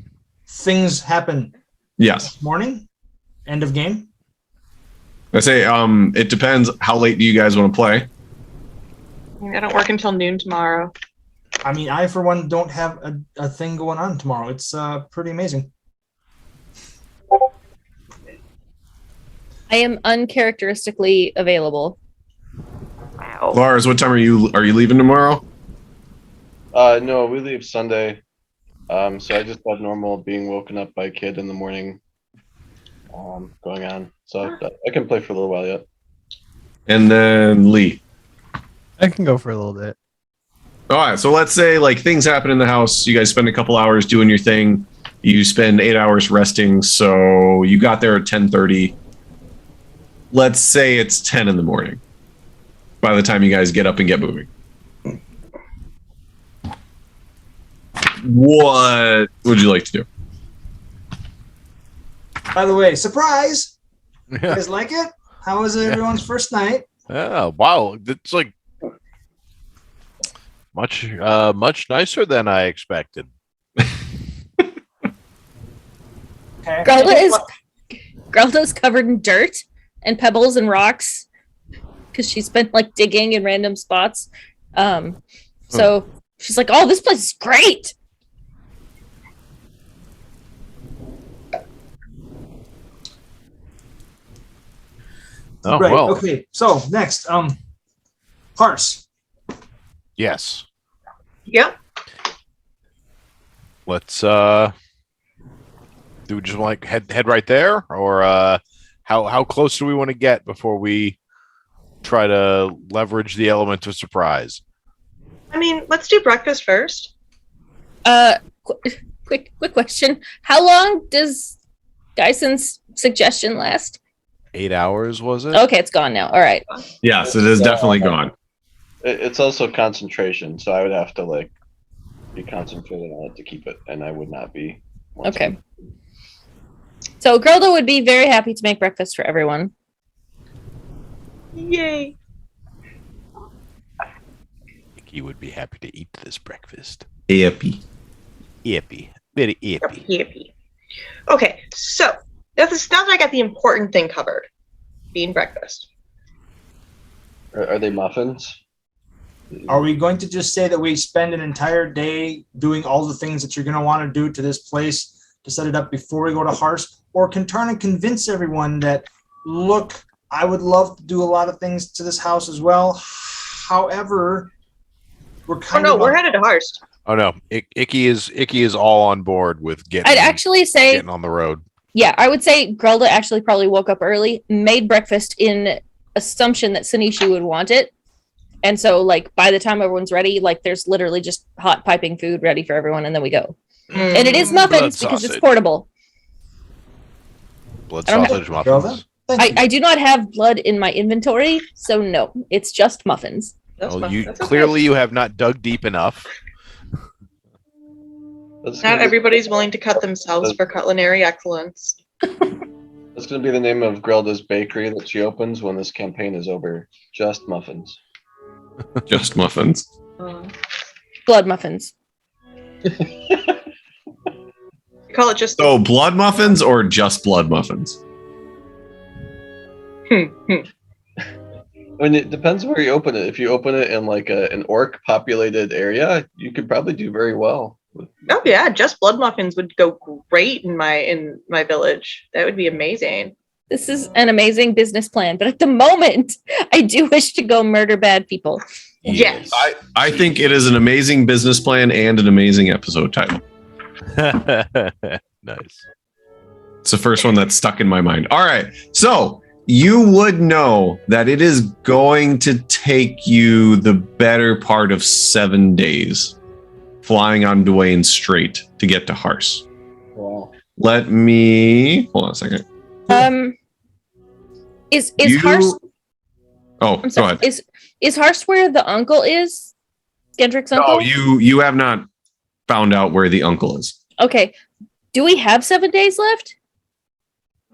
Things happen. Yes. Morning. End of game. I say it depends. How late do you guys want to play? I don't work until noon tomorrow. I mean, I for one don't have a thing going on tomorrow. It's pretty amazing. I am uncharacteristically available. Wow. Lars, what time are you leaving tomorrow? No, we leave Sunday. So I just have normal being woken up by a kid in the morning going on. So I can play for a little while yet. And then Lee. I can go for a little bit. All right, so let's say like things happen in the house. You guys spend a couple hours doing your thing. You spend 8 hours resting. So you got there at 10:30. Let's say it's 10 in the morning by the time you guys get up and get moving. What would you like to do? By the way, surprise! You Yeah. guys like it? How was everyone's first night? Oh, wow. It's like much nicer than I expected. Okay. Grelda's covered in dirt and pebbles and rocks because she's been like digging in random spots. So she's like, "Oh, this place is great." Oh, Right. well. Okay. So next, Parse. Yes. Yep. Let's do we just like head right there, or how close do we want to get before we try to leverage the element of surprise? I mean, let's do breakfast first. Quick question. How long does Dyson's suggestion last? 8 hours, was it? Okay, it's gone now. All right. Yes, it is definitely gone. It's also concentration, so I would have to like be concentrated on it to keep it, and I would not be. Okay. So Grelda would be very happy to make breakfast for everyone. Yay. He would be happy to eat this breakfast. Yippee. Yippee. Very yippee. Yippee. Okay, so now that I got the important thing covered, being breakfast. Are they muffins? Are we going to just say that we spend an entire day doing all the things that you're going to want to do to this place to set it up before we go to Harst? Or can Tarna convince everyone that, look, I would love to do a lot of things to this house as well. However, we're kind of... we're headed to Harst. Oh no, Icky is all on board with getting. I'd actually say, getting on the road. yeah, I would say Grelda actually probably woke up early, made breakfast in assumption that Sanishi would want it. And so, like, by the time everyone's ready, like, there's literally just hot piping food ready for everyone, and then we go. And it is muffins Blood because it's sausage. portable. Blood I don't sausage have- muffins. Thank you. I do not have blood in my inventory, so no, it's just muffins. That's Well, fine. you That's okay. clearly you have not dug deep enough. That's Not gonna be- everybody's willing to cut themselves for culinary excellence. That's going to be the name of Grelda's bakery that she opens when this campaign is over. Just muffins. Just muffins. Blood muffins. You call it just So blood muffins or just blood muffins? I mean, it depends where you open it. If you open it in like an orc populated area, you could probably do very well. Oh yeah, just blood muffins would go great in my village. That would be amazing. This is an amazing business plan, but at the moment, I do wish to go murder bad people. Yes. I think it is an amazing business plan and an amazing episode title. Nice. It's the first one that's stuck in my mind. All right. So you would know that it is going to take you the better part of 7 days flying on Dwayne Strait to get to Hars. Wow. Let me hold on a second. Is You- Harsh? Oh, I'm go sorry. ahead. Is Harsh where the uncle is? Gendrick's uncle? Oh, you have not found out where the uncle is. Okay. Do we have 7 days left?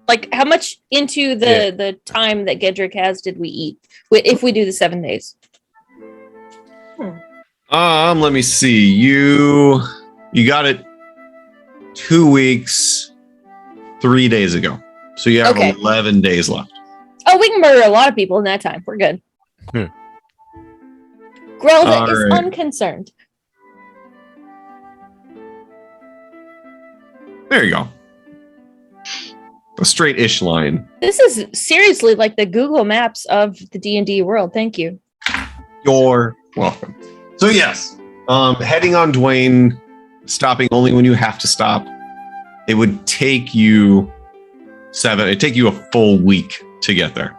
Like, how much into the time that Gendrick has did we eat if we do the 7 days? Let me see. You got it 2 weeks, 3 days ago. So you have 11 days left. Oh, we can murder a lot of people in that time. We're good. Grelda is unconcerned. There you go. A straight-ish line. This is seriously like the Google Maps of the D&D world. Thank you. You're welcome. So yes, heading on Dwayne, stopping only when you have to stop. It would take you it'd take you a full week to get there.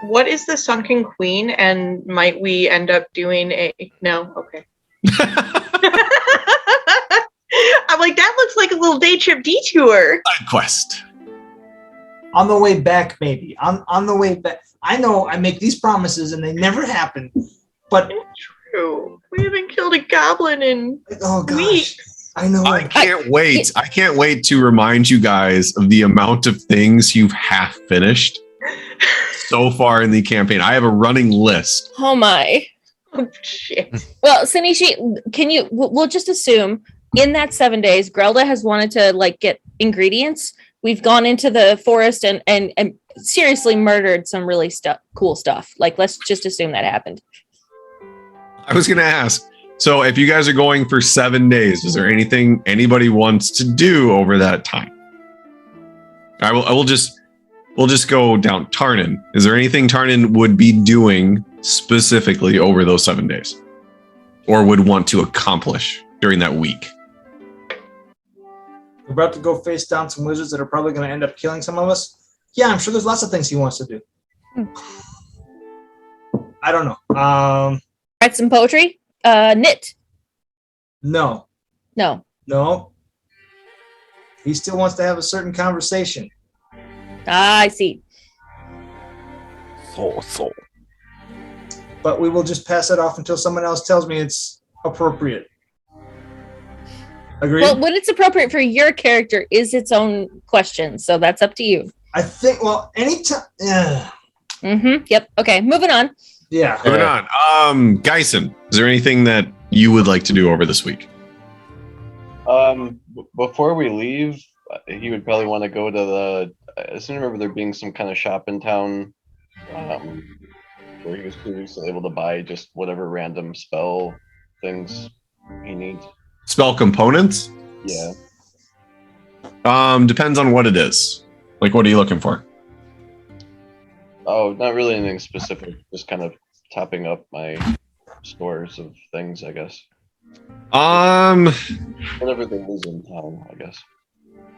What is the Sunken Queen, and might we end up doing a... No? Okay. I'm like, that looks like a little day trip detour. Side quest. On the way back, maybe. On the way back. I know I make these promises and they never happen, but... It's true. We haven't killed a goblin in weeks. I know. I can't wait. I can't wait to remind you guys of the amount of things you've half finished so far in the campaign. I have a running list. Oh my. Oh, shit. Well, Sinishi, we'll just assume in that 7 days, Grelda has wanted to like get ingredients. We've gone into the forest and seriously murdered some really cool stuff. Like, let's just assume that happened. I was going to ask, so if you guys are going for 7 days, is there anything anybody wants to do over that time? We'll just go down. Tarnin, is there anything Tarnin would be doing specifically over those 7 days, or would want to accomplish during that week? We're about to go face down some wizards that are probably going to end up killing some of us. Yeah, I'm sure there's lots of things he wants to do. I don't know. Write some poetry? Knit? No. No. He still wants to have a certain conversation. I see. So. But we will just pass it off until someone else tells me it's appropriate. Agreed? Well, when it's appropriate for your character is its own question, so that's up to you. I think, well, anytime... Yep. Okay, moving on. Yeah. Moving on. Geisen, is there anything that you would like to do over this week? Before we leave, he would probably want to go to the... I seem to remember there being some kind of shop in town where he was previously able to buy just whatever random spell things he needs. Spell components? Yeah. Depends on what it is. Like, what are you looking for? Oh, not really anything specific. Just kind of topping up my stores of things, I guess. Whatever there is in town, I guess.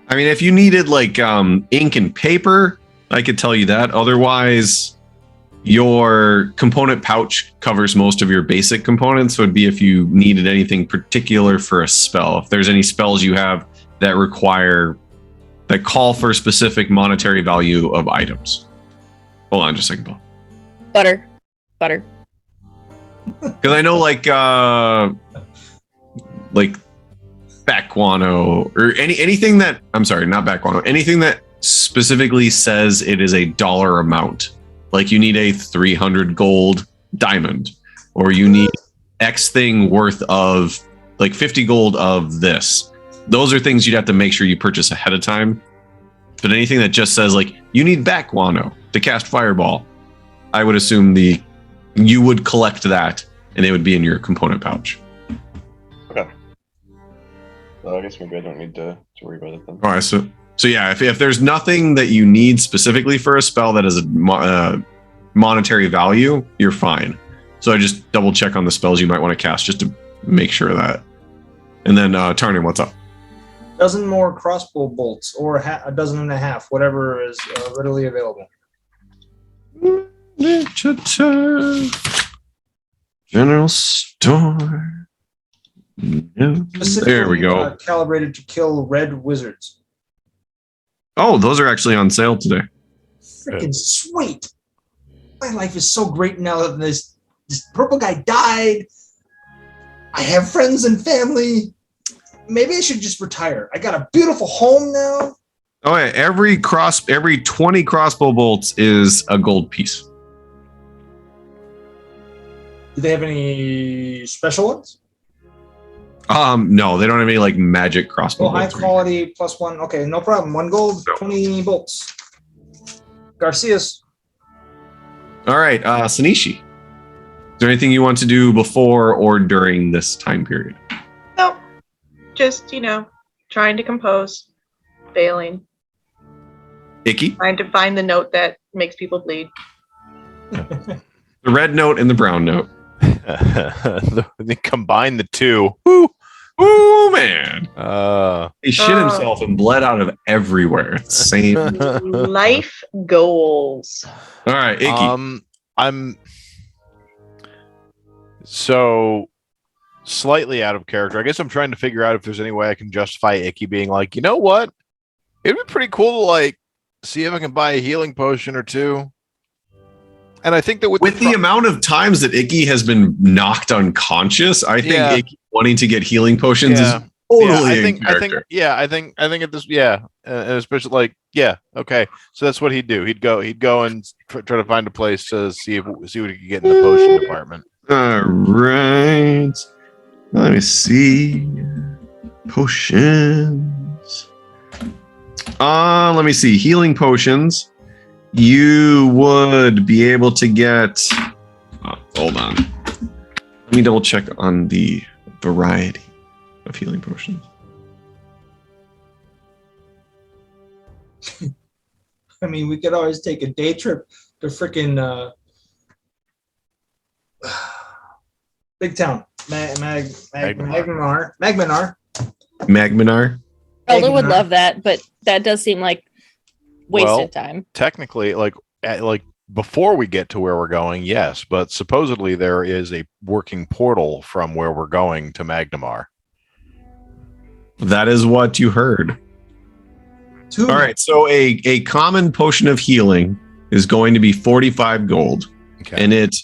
I mean, if you needed like ink and paper, I could tell you that. Otherwise, your component pouch covers most of your basic components. So it'd be if you needed anything particular for a spell. If there's any spells you have that call for specific monetary value of items. Hold on just a second, Paul. Butter. Because I know like bat guano or anything that, I'm sorry, not bat guano, anything that specifically says it is a dollar amount. Like you need a 300 gold diamond, or you need X thing worth of like 50 gold of this. Those are things you'd have to make sure you purchase ahead of time. But anything that just says like you need bat guano to cast fireball, I would assume you would collect that and it would be in your component pouch. Okay. Well, I guess maybe I don't need to worry about it then. All right, so yeah, if there's nothing that you need specifically for a spell that has a monetary value, you're fine. So I just double check on the spells you might want to cast just to make sure of that. And then Tarnin, what's up? Dozen more crossbow bolts, or a dozen and a half, whatever is readily available. General store. No. There we go. Calibrated to kill red wizards. Oh, those are actually on sale today. Freaking sweet. My life is so great now that this purple guy died. I have friends and family. Maybe I should just retire. I got a beautiful home now. Oh yeah, every 20 crossbow bolts is a gold piece. Do they have any special ones? No, they don't have any like magic crossbow Well, high bolts. quality +1. Okay, no problem. 1 gold, 20 bolts. Garcias. All right, Sanishi. Is there anything you want to do before or during this time period? Nope. Just, trying to compose, failing, Icky? trying to find the note that makes people bleed. The red note and the brown note. They combine the two. Woo! Woo, man. He shit Oh. himself and bled out of everywhere. It's same. Life goals. All right, Icky. I'm so slightly out of character. I guess I'm trying to figure out if there's any way I can justify Icky being like, you know what? It'd be pretty cool to like see if I can buy a healing potion or two. And I think that with the amount of times that Icky has been knocked unconscious, I think Icky wanting to get healing potions is totally in character. I think at this, and especially like, okay. So that's what he'd do. He'd go and try to find a place to see what he could get in the potion department. All right. Let me see. Potions. Let me see. Healing potions. You would be able to get. Hold on. Let me double check on the variety of healing potions. I mean, we could always take a day trip to freaking Big Town. Magminar. Magminar. Elder would love that, but that does seem like wasted time. Technically, like before we get to where we're going, yes, but supposedly there is a working portal from where we're going to Magnamar. That is what you heard. All right, so a common potion of healing is going to be 45 gold, and it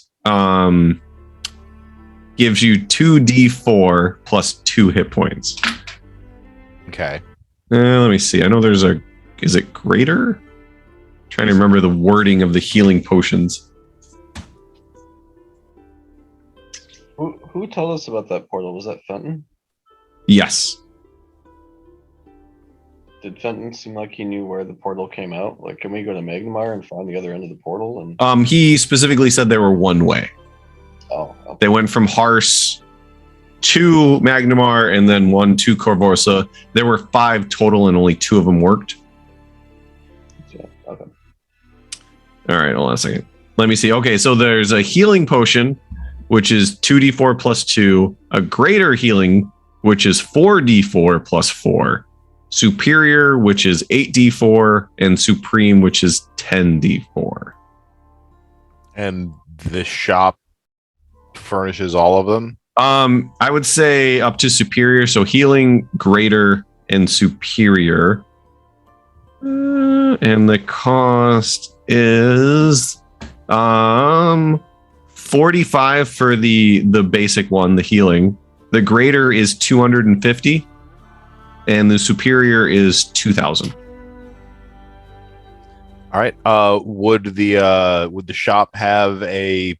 gives you 2d4 plus 2 hit points. Okay. Let me see. I know there's a. Is it greater? Trying to remember the wording of the healing potions. Who told us about that portal? Was that Fenton? Yes. Did Fenton seem like he knew where the portal came out? Like, can we go to Magnamar and find the other end of the portal? And He specifically said they were one way. Oh. Okay. They went from Hars to Magnamar and then 1 to Corvosa. There were 5 total and only 2 of them worked. Yeah, okay. All right, hold on a second. Let me see. Okay, so there's a healing potion, which is 2d4 plus 2, a greater healing, which is 4d4 plus 4, superior, which is 8d4, and supreme, which is 10d4. And the shop furnishes all of them? I would say up to superior, so healing, greater, and superior. And the cost is 45 for the basic one, the healing. The greater is 250, and the superior is 2,000. All right. Would the shop have a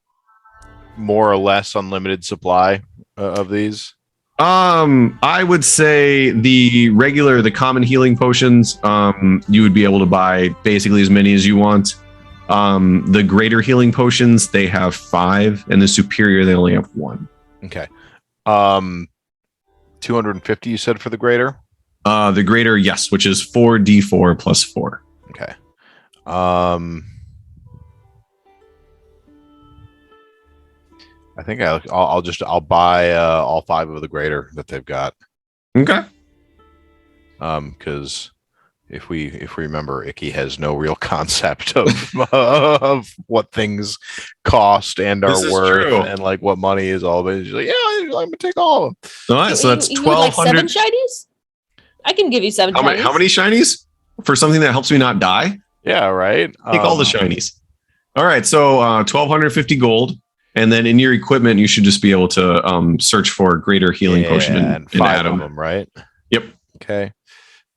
more or less unlimited supply of these? I would say the common healing potions, you would be able to buy basically as many as you want. The greater healing potions, they have 5, and the superior, they only have 1. Okay. 250 you said for the greater? The greater, yes, which is 4d4 plus 4. Okay. I think I'll buy all 5 of the greater that they've got. Okay. Because if we remember, Icky has no real concept of what things cost and are worth, and like what money is all. But he's like, I'm gonna take all of them. All right, so that's 1,200. Like 7 shinies? I can give you 7 shinies. How many shinies for something that helps me not die? Yeah, right. Take all the shinies. All right, so 1,250 gold. And then in your equipment, you should just be able to search for greater healing potion and and 5 add of them. them, right? Yep. Okay.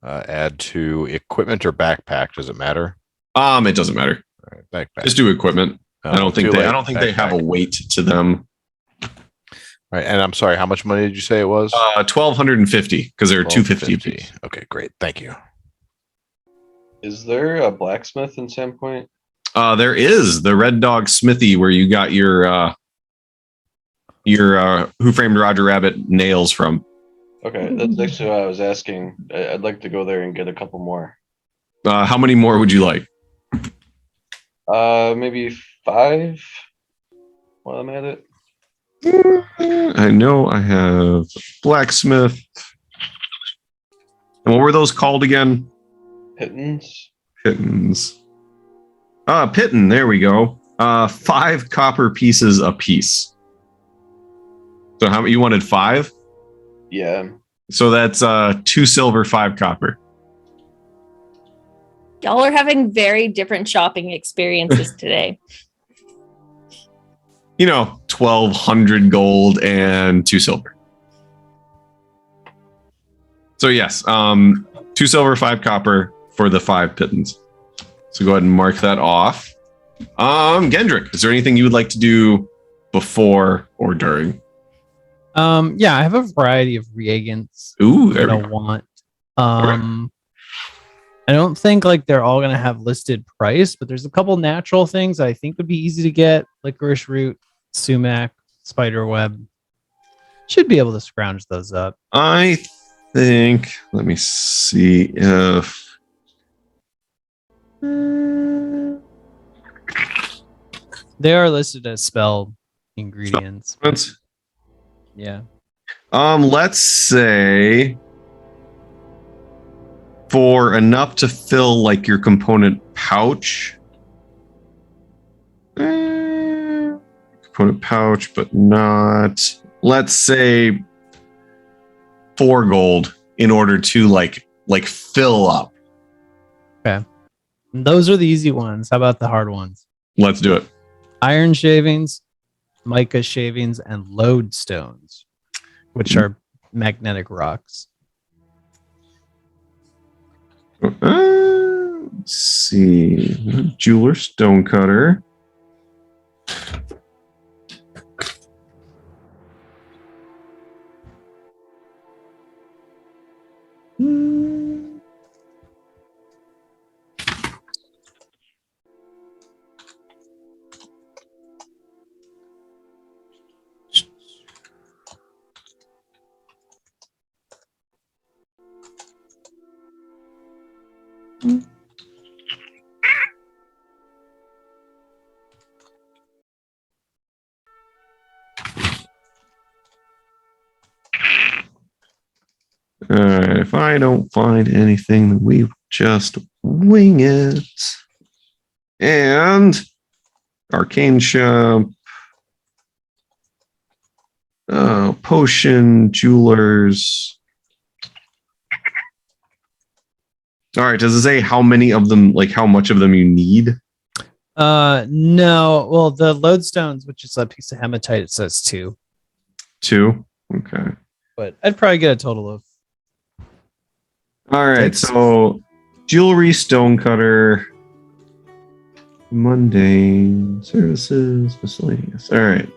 Add to equipment or backpack. Does it matter? It doesn't matter. All right, backpack. Just do equipment. I don't think too they. I late. don't think they have a Backpack. weight to them. All right, and I'm sorry. How much money did you say it was? 1,250 because they're 250 apiece. Okay, great. Thank you. Is there a blacksmith in Sandpoint? There is the Red Dog Smithy where you got your Who Framed Roger Rabbit nails from. Okay, that's actually what I was asking. I'd like to go there and get a couple more. How many more would you like? Maybe 5 while I'm at it. I know I have blacksmith. And what were those called again? Pittons. Pittons. Pitton. There we go. 5 copper pieces a piece. So how many you wanted? 5? Yeah. So that's 2 silver, 5 copper. Y'all are having very different shopping experiences today. 1,200 gold and 2 silver. So yes, 2 silver, 5 copper for the 5 pittons. So go ahead and mark that off. Gendrick, is there anything you would like to do before or during? Yeah, I have a variety of reagents. Ooh, that there I we go. want. I don't think like they're all gonna have listed price, but there's a couple natural things I think would be easy to get: licorice root, sumac, spider web. Should be able to scrounge those up. I think. Let me see if. They are listed as spell ingredients. Yeah. Let's say for enough to fill like your component pouch. Component pouch, but not. Let's say 4 gold in order to like fill up. Okay. Those are the easy ones. How about the hard ones? Let's do it. Iron shavings, mica shavings, and lodestones, which are magnetic rocks. Let's see. Jeweler stonecutter. All right, if I don't find anything, then we just wing it. And arcane shop, potion, jewelers. All right, does it say how many of them, like how much of them you need? No. Well, the lodestones, which is a piece of hematite, it says 2. 2? Okay. But I'd probably get a total of. All right, 6. so jewelry, stonecutter, mundane, services, miscellaneous. All right.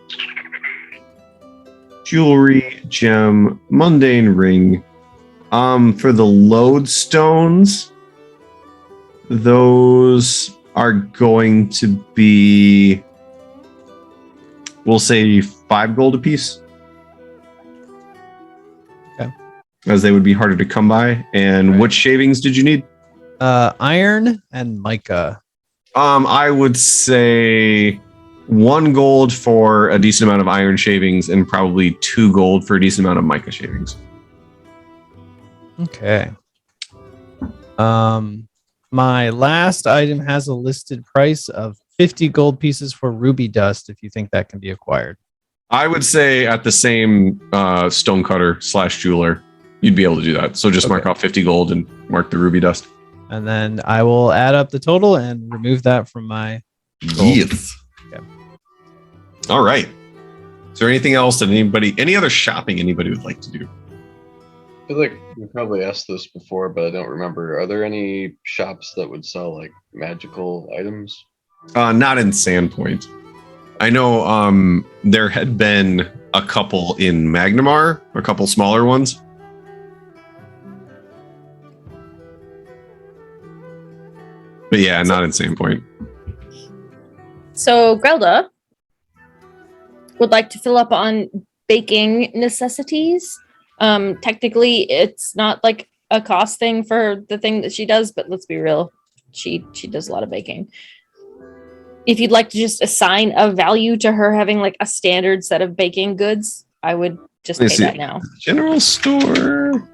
Jewelry, gem, mundane ring. For the lodestones, those are going to be, we'll say 5 gold apiece. Okay. As they would be harder to come by. And Right. which shavings did you need? Iron and mica. I would say 1 gold for a decent amount of iron shavings and probably 2 gold for a decent amount of mica shavings. Okay. My last item has a listed price of 50 gold pieces for ruby dust, if you think that can be acquired. I would say at the same stonecutter / jeweler, you'd be able to do that. So just mark Okay. off 50 gold and mark the ruby dust. And then I will add up the total and remove that from my Yes. Okay. All right. Is there anything else that any other shopping anybody would like to do? I feel like we probably asked this before, but I don't remember. Are there any shops that would sell like magical items? Not in Sandpoint. I know there had been a couple in Magnamar, a couple smaller ones. But yeah, not in Sandpoint. So Grelda would like to fill up on baking necessities. Technically, it's not like a cost thing for the thing that she does, but let's be real, she does a lot of baking. If you'd like to just assign a value to her having like a standard set of baking goods, I would just pay that now. General store.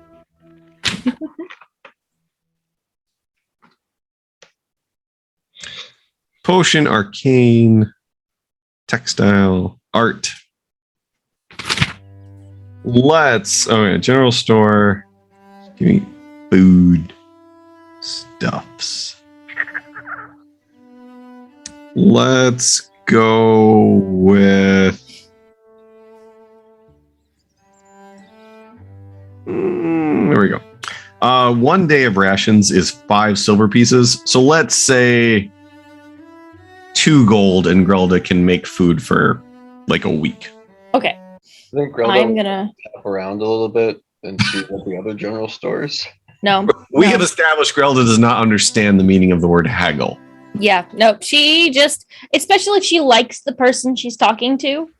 Potion, arcane, textile, art. General store. Give me food, stuffs. Let's go with. There we go. 1 day of rations is 5 silver pieces. So let's say 2 gold, and Grelda can make food for like a week. Okay. I think Grelda I'm gonna tap around a little bit and see what the other general stores. no. We no. have established Grelda does not understand the meaning of the word haggle. Yeah, no, she just, especially if she likes the person she's talking to,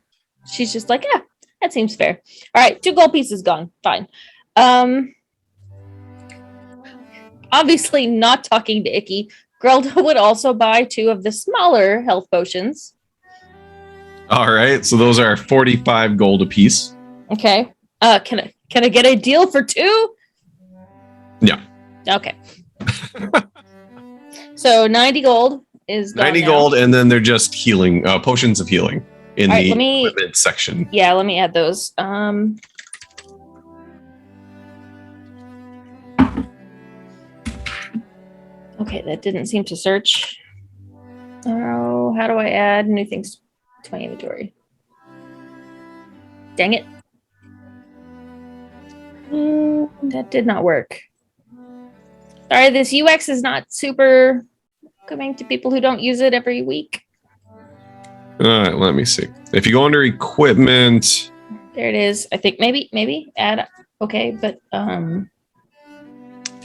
she's just like, yeah, that seems fair. All right, 2 gold pieces gone. Fine. Obviously not talking to Icky, Grelda would also buy 2 of the smaller health potions. All right, so those are 45 gold apiece. Okay. Can I get a deal for 2? Yeah. Okay. So 90 gold is gone 90 now. gold, and then they're just healing, potions of healing in All right, the let me- equipment section. Yeah, let me add those. Okay, that didn't seem to search. Oh, how do I add new things to my inventory? Dang it. That did not work. Sorry, this UX is not super coming to people who don't use it every week. All right, let me see. If you go under equipment, There it is. I think maybe add. Okay, but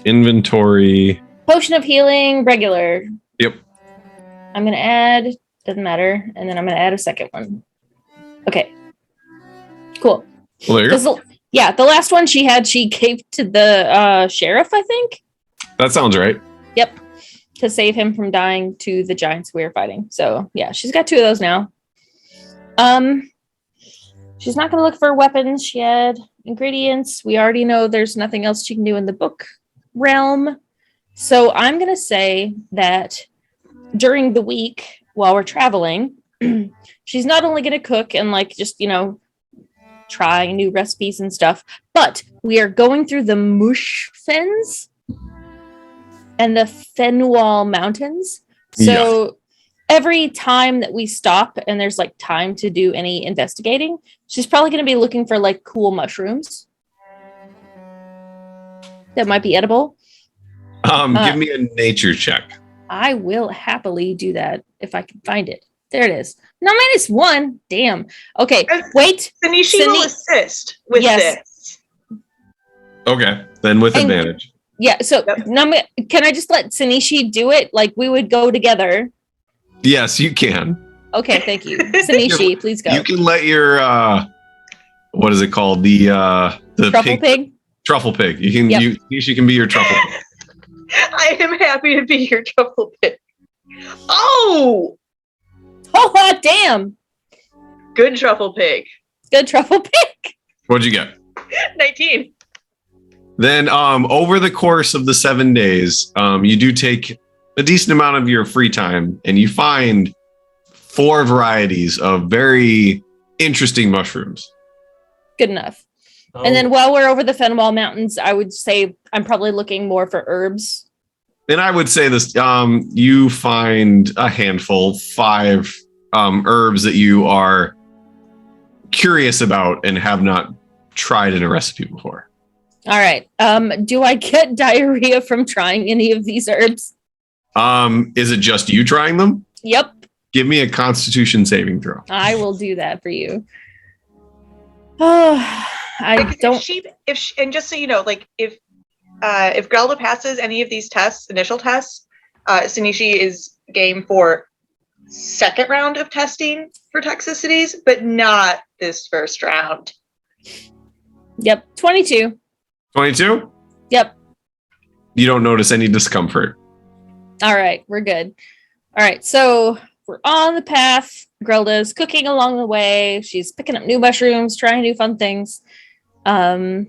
inventory. potion of healing, regular. Yep. I'm gonna add. Doesn't matter, and then I'm gonna add a second one. Okay. Cool. Well, there you go. The last one she gave to the sheriff, I think. That sounds right. Yep. To save him from dying to the giants we were fighting. So yeah, she's got 2 of those now. She's not gonna look for weapons. She had ingredients. We already know there's nothing else she can do in the book realm. So I'm gonna say that during the week while we're traveling, she's not only gonna cook and like just, try new recipes and stuff, but we are going through the Mush Fens and the Fenwall Mountains. So every time that we stop and there's like time to do any investigating, she's probably going to be looking for like cool mushrooms that might be edible. Give me a nature check. I will happily do that if I can find it. There it is. No, -1. Damn. Okay, wait. Sanishi will assist with this. Okay, then with And- advantage. Yeah, so can I just let Sanishi do it? Like we would go together. Yes, you can. Okay, thank you. Sanishi, please go. You can let your what is it called? The Truffle pig? Truffle pig. You can Yep. she can be your truffle pig. I am happy to be your truffle pit. Oh, Oh, damn. good truffle pig. Good truffle pig. What'd you get? 19. Then over the course of the 7 days, you do take a decent amount of your free time and you find 4 varieties of very interesting mushrooms. Good enough. And then while we're over the Fenwall Mountains, I would say I'm probably looking more for herbs And I would say this: you find a handful, 5 herbs that you are curious about and have not tried in a recipe before. All right. Do I get diarrhea from trying any of these herbs? Is it just you trying them? Yep. Give me a Constitution saving throw. I will do that for you. I don't. And just so you know, like if Grelda passes any of these tests, initial tests, Sanishi is game for second round of testing for toxicities, but not this first round. Yep. 22. 22? Yep. You don't notice any discomfort. All right. We're good. All right. So we're on the path. Grelda's cooking along the way. She's picking up new mushrooms, trying new fun things. Oh,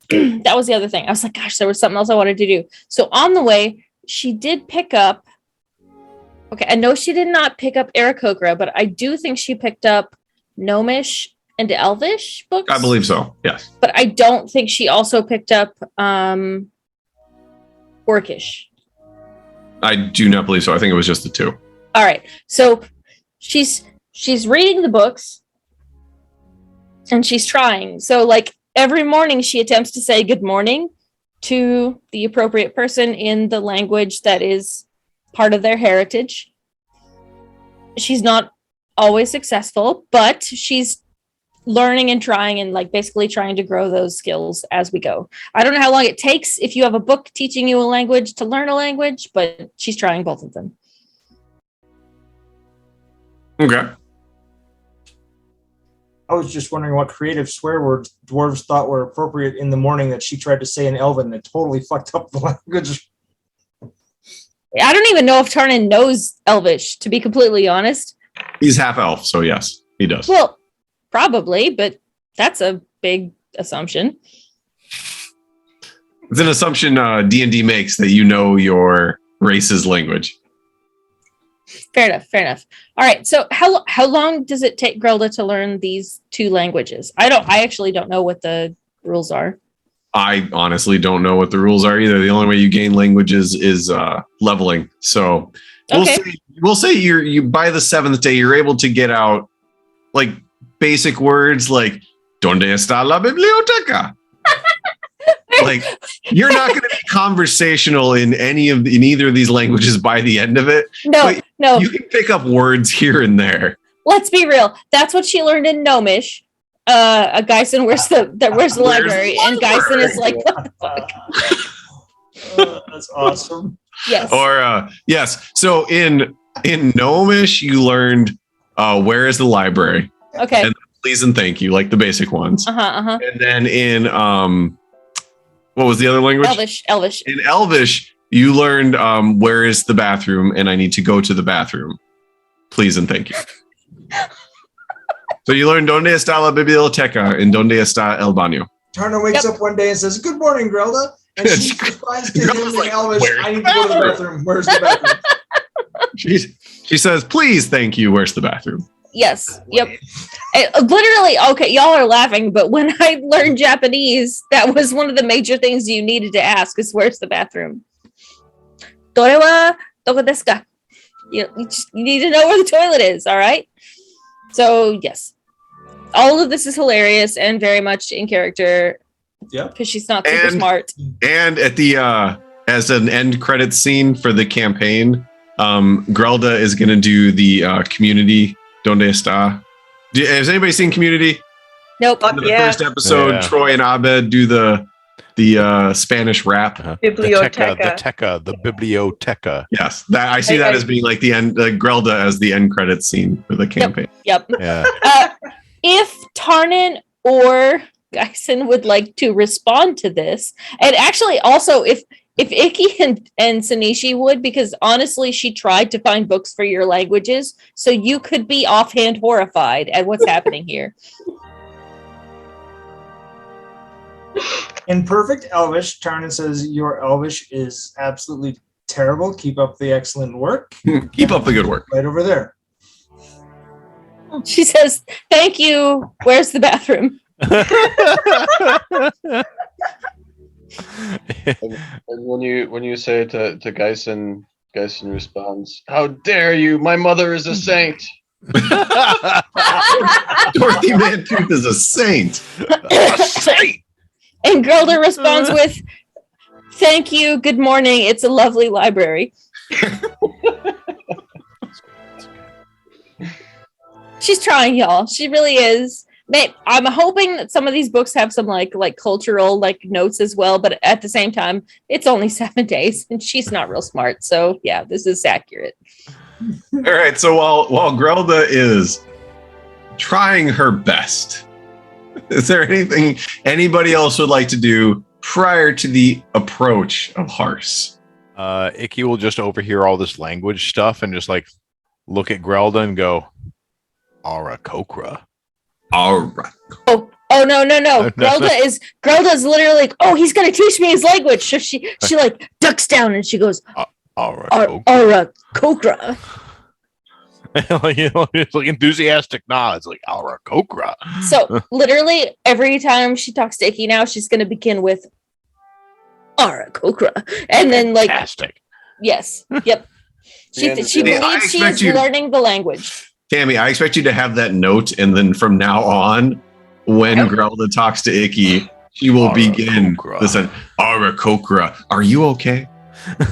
that was the other thing. I was like, gosh, there was something else I wanted to do. So on the way, she did pick up. Okay, I know she did not pick up Aarakocra, but I do think she picked up Gnomish and Elvish books. I believe so, yes. But I don't think she also picked up Orcish. I do not believe so. I think it was just the 2. All right. So she's reading the books and she's trying. So like every morning she attempts to say good morning to the appropriate person in the language that is part of their heritage. She's not always successful, but she's learning and trying and like basically trying to grow those skills as we go. I don't know how long it takes if you have a book teaching you a language to learn a language, but she's trying both of them. Okay. I was just wondering what creative swear words dwarves thought were appropriate in the morning that she tried to say in Elven that totally fucked up the language. I don't even know if Tarnan knows Elvish, to be completely honest. He's half elf, so yes, he does. Well, probably, but that's a big assumption. It's an assumption D&D makes that you know your race's language. Fair enough. All right, so how long does it take Grelda to learn these 2 languages? I actually don't know what the rules are. I honestly don't know what the rules are either. The only way you gain languages is leveling. So we'll say you by the 7th day you're able to get out like basic words like "Donde está la biblioteca?" Like you're not going to be conversational in either of these languages by the end of it. No. You can pick up words here and there. Let's be real. That's what she learned in Gnomish. Geisen, where's the library? And Geisen is like, what the fuck? That's awesome. Yes. Or yes. So in Gnomish, you learned where is the library? Okay. And please and thank you, like the basic ones. And then in what was the other language? Elvish. In Elvish, you learned where is the bathroom, and I need to go to the bathroom. Please and thank you. So you learn donde está la biblioteca and donde está el baño. Tarna wakes up one day and says, "Good morning, Grelda." And she responds to him in Elvish, "I need to go to the bathroom. Where's the bathroom?" She says, "Please, thank you. Where's the bathroom?" Yes. Yep. Literally, okay, y'all are laughing, but when I learned Japanese, that was one of the major things you needed to ask is where's the bathroom? Dore wa doko desu ka? You need to know where the toilet is, all right? So, yes. All of this is hilarious and very much in character. Yeah. Because she's not super smart. And at the as an end credit scene for the campaign, Grelda is going to do the community Donde Está. Has anybody seen Community? Nope. In the first episode, Troy and Abed do the Spanish rap. Biblioteca. The biblioteca. Yes, I see that as being like the end, Grelda as the end credit scene for the campaign. Yep. Yeah. If Tarnan or Geisen would like to respond to this, and actually also if Icky and Sanishi would, because honestly, she tried to find books for your languages, so you could be offhand horrified at what's happening here. In perfect Elvish, Tarnan says, "Your Elvish is absolutely terrible. Keep up the excellent work." Keep up the good work. Right over there. She says, "Thank you. Where's the bathroom?" And when you say to Geisen responds, "How dare you? My mother is a saint." Dorothy Mantooth is a saint. And Grilda responds with, "Thank you. Good morning. It's a lovely library." She's trying, y'all. She really is. I'm hoping that some of these books have some like cultural like notes as well, but at the same time, it's only 7 days and she's not real smart. So yeah, this is accurate. All right. So while Grelda is trying her best, is there anything anybody else would like to do prior to the approach of Hars? Icky will just overhear all this language stuff and just like look at Grelda and go, "Ara Kokra." All right. Oh no. Grelda's literally like, "Oh, he's gonna teach me his language." So she like ducks down and she goes, Ara Kokra. It's like enthusiastic nods, like Ara Kokra. So literally every time she talks to Icky now, she's gonna begin with Ara Kokra. And then like Fantastic. yes. Yep. She believes she's learning the language. Tammy, I expect you to have that note, and then from now on, when Grelda talks to Icky, she will begin this. Ara Kokra, are you okay? Could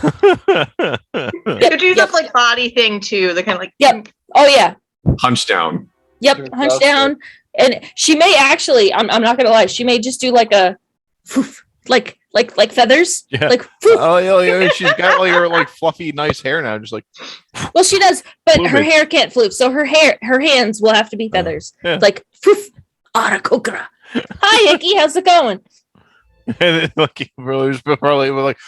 do that like body thing too. The kind of like Yep. Oh yeah. Hunch down. Yep. Hunch down. And she may actually, I'm not gonna lie, she may just do like a like feathers. Yeah. Like yeah, she's got like her like fluffy, nice hair now, just like. Well, she does, but Plumage. her hair can't floof, so her hands will have to be feathers. Yeah. Like Ara Kokra. Hi, Icky, how's it going? And then, like he really just probably like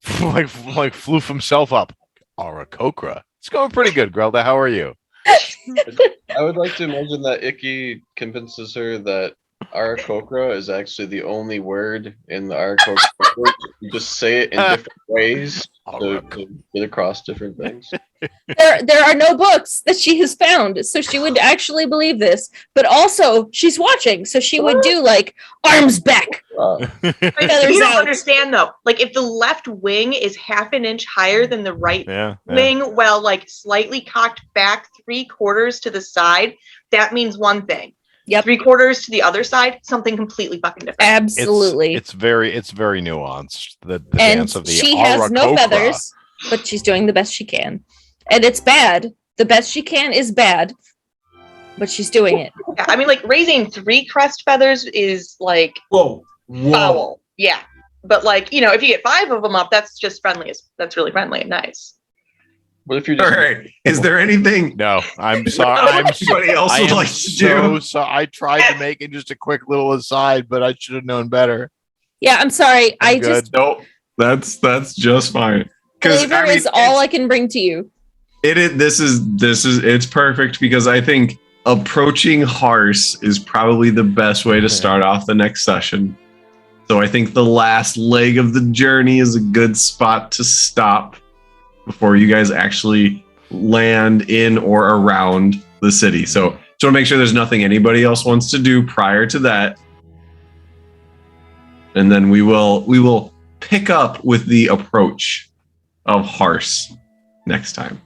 floof himself up. Ara Kokra. It's going pretty good, Grelda. How are you? I would like to imagine that Icky convinces her that Arakokra is actually the only word in the Arakokra language. You just say it in different ways to get across different things. There are no books that she has found, so she would actually believe this. But also, she's watching, so she would do like arms back. you don't understand though. Like if the left wing is half an inch higher than the right wing, while like slightly cocked back 3/4 to the side, that means one thing. Yep. 3/4 to the other side, something completely fucking different. Absolutely. It's very nuanced. The And dance of the she has no Arakokra. feathers, but she's doing the best she can. And it's bad. The best she can is bad, but she's doing it. Yeah, I mean, like raising 3 crest feathers is like Whoa. foul. Yeah, but like if you get 5 of them up, that's just friendly. That's really friendly and nice. What if you're All just right. Is there anything? No, I'm sorry. Anybody else would like to do? So I tried to make it just a quick little aside, but I should have known better. Yeah, I'm sorry. I'm good. Nope. That's just fine. Flavor is all I can bring to you. This is it's perfect because I think approaching Hars is probably the best way to start off the next session. So I think the last leg of the journey is a good spot to stop before you guys actually land in or around the city. So just want to make sure there's nothing anybody else wants to do prior to that. And then we will pick up with the approach of Hars next time.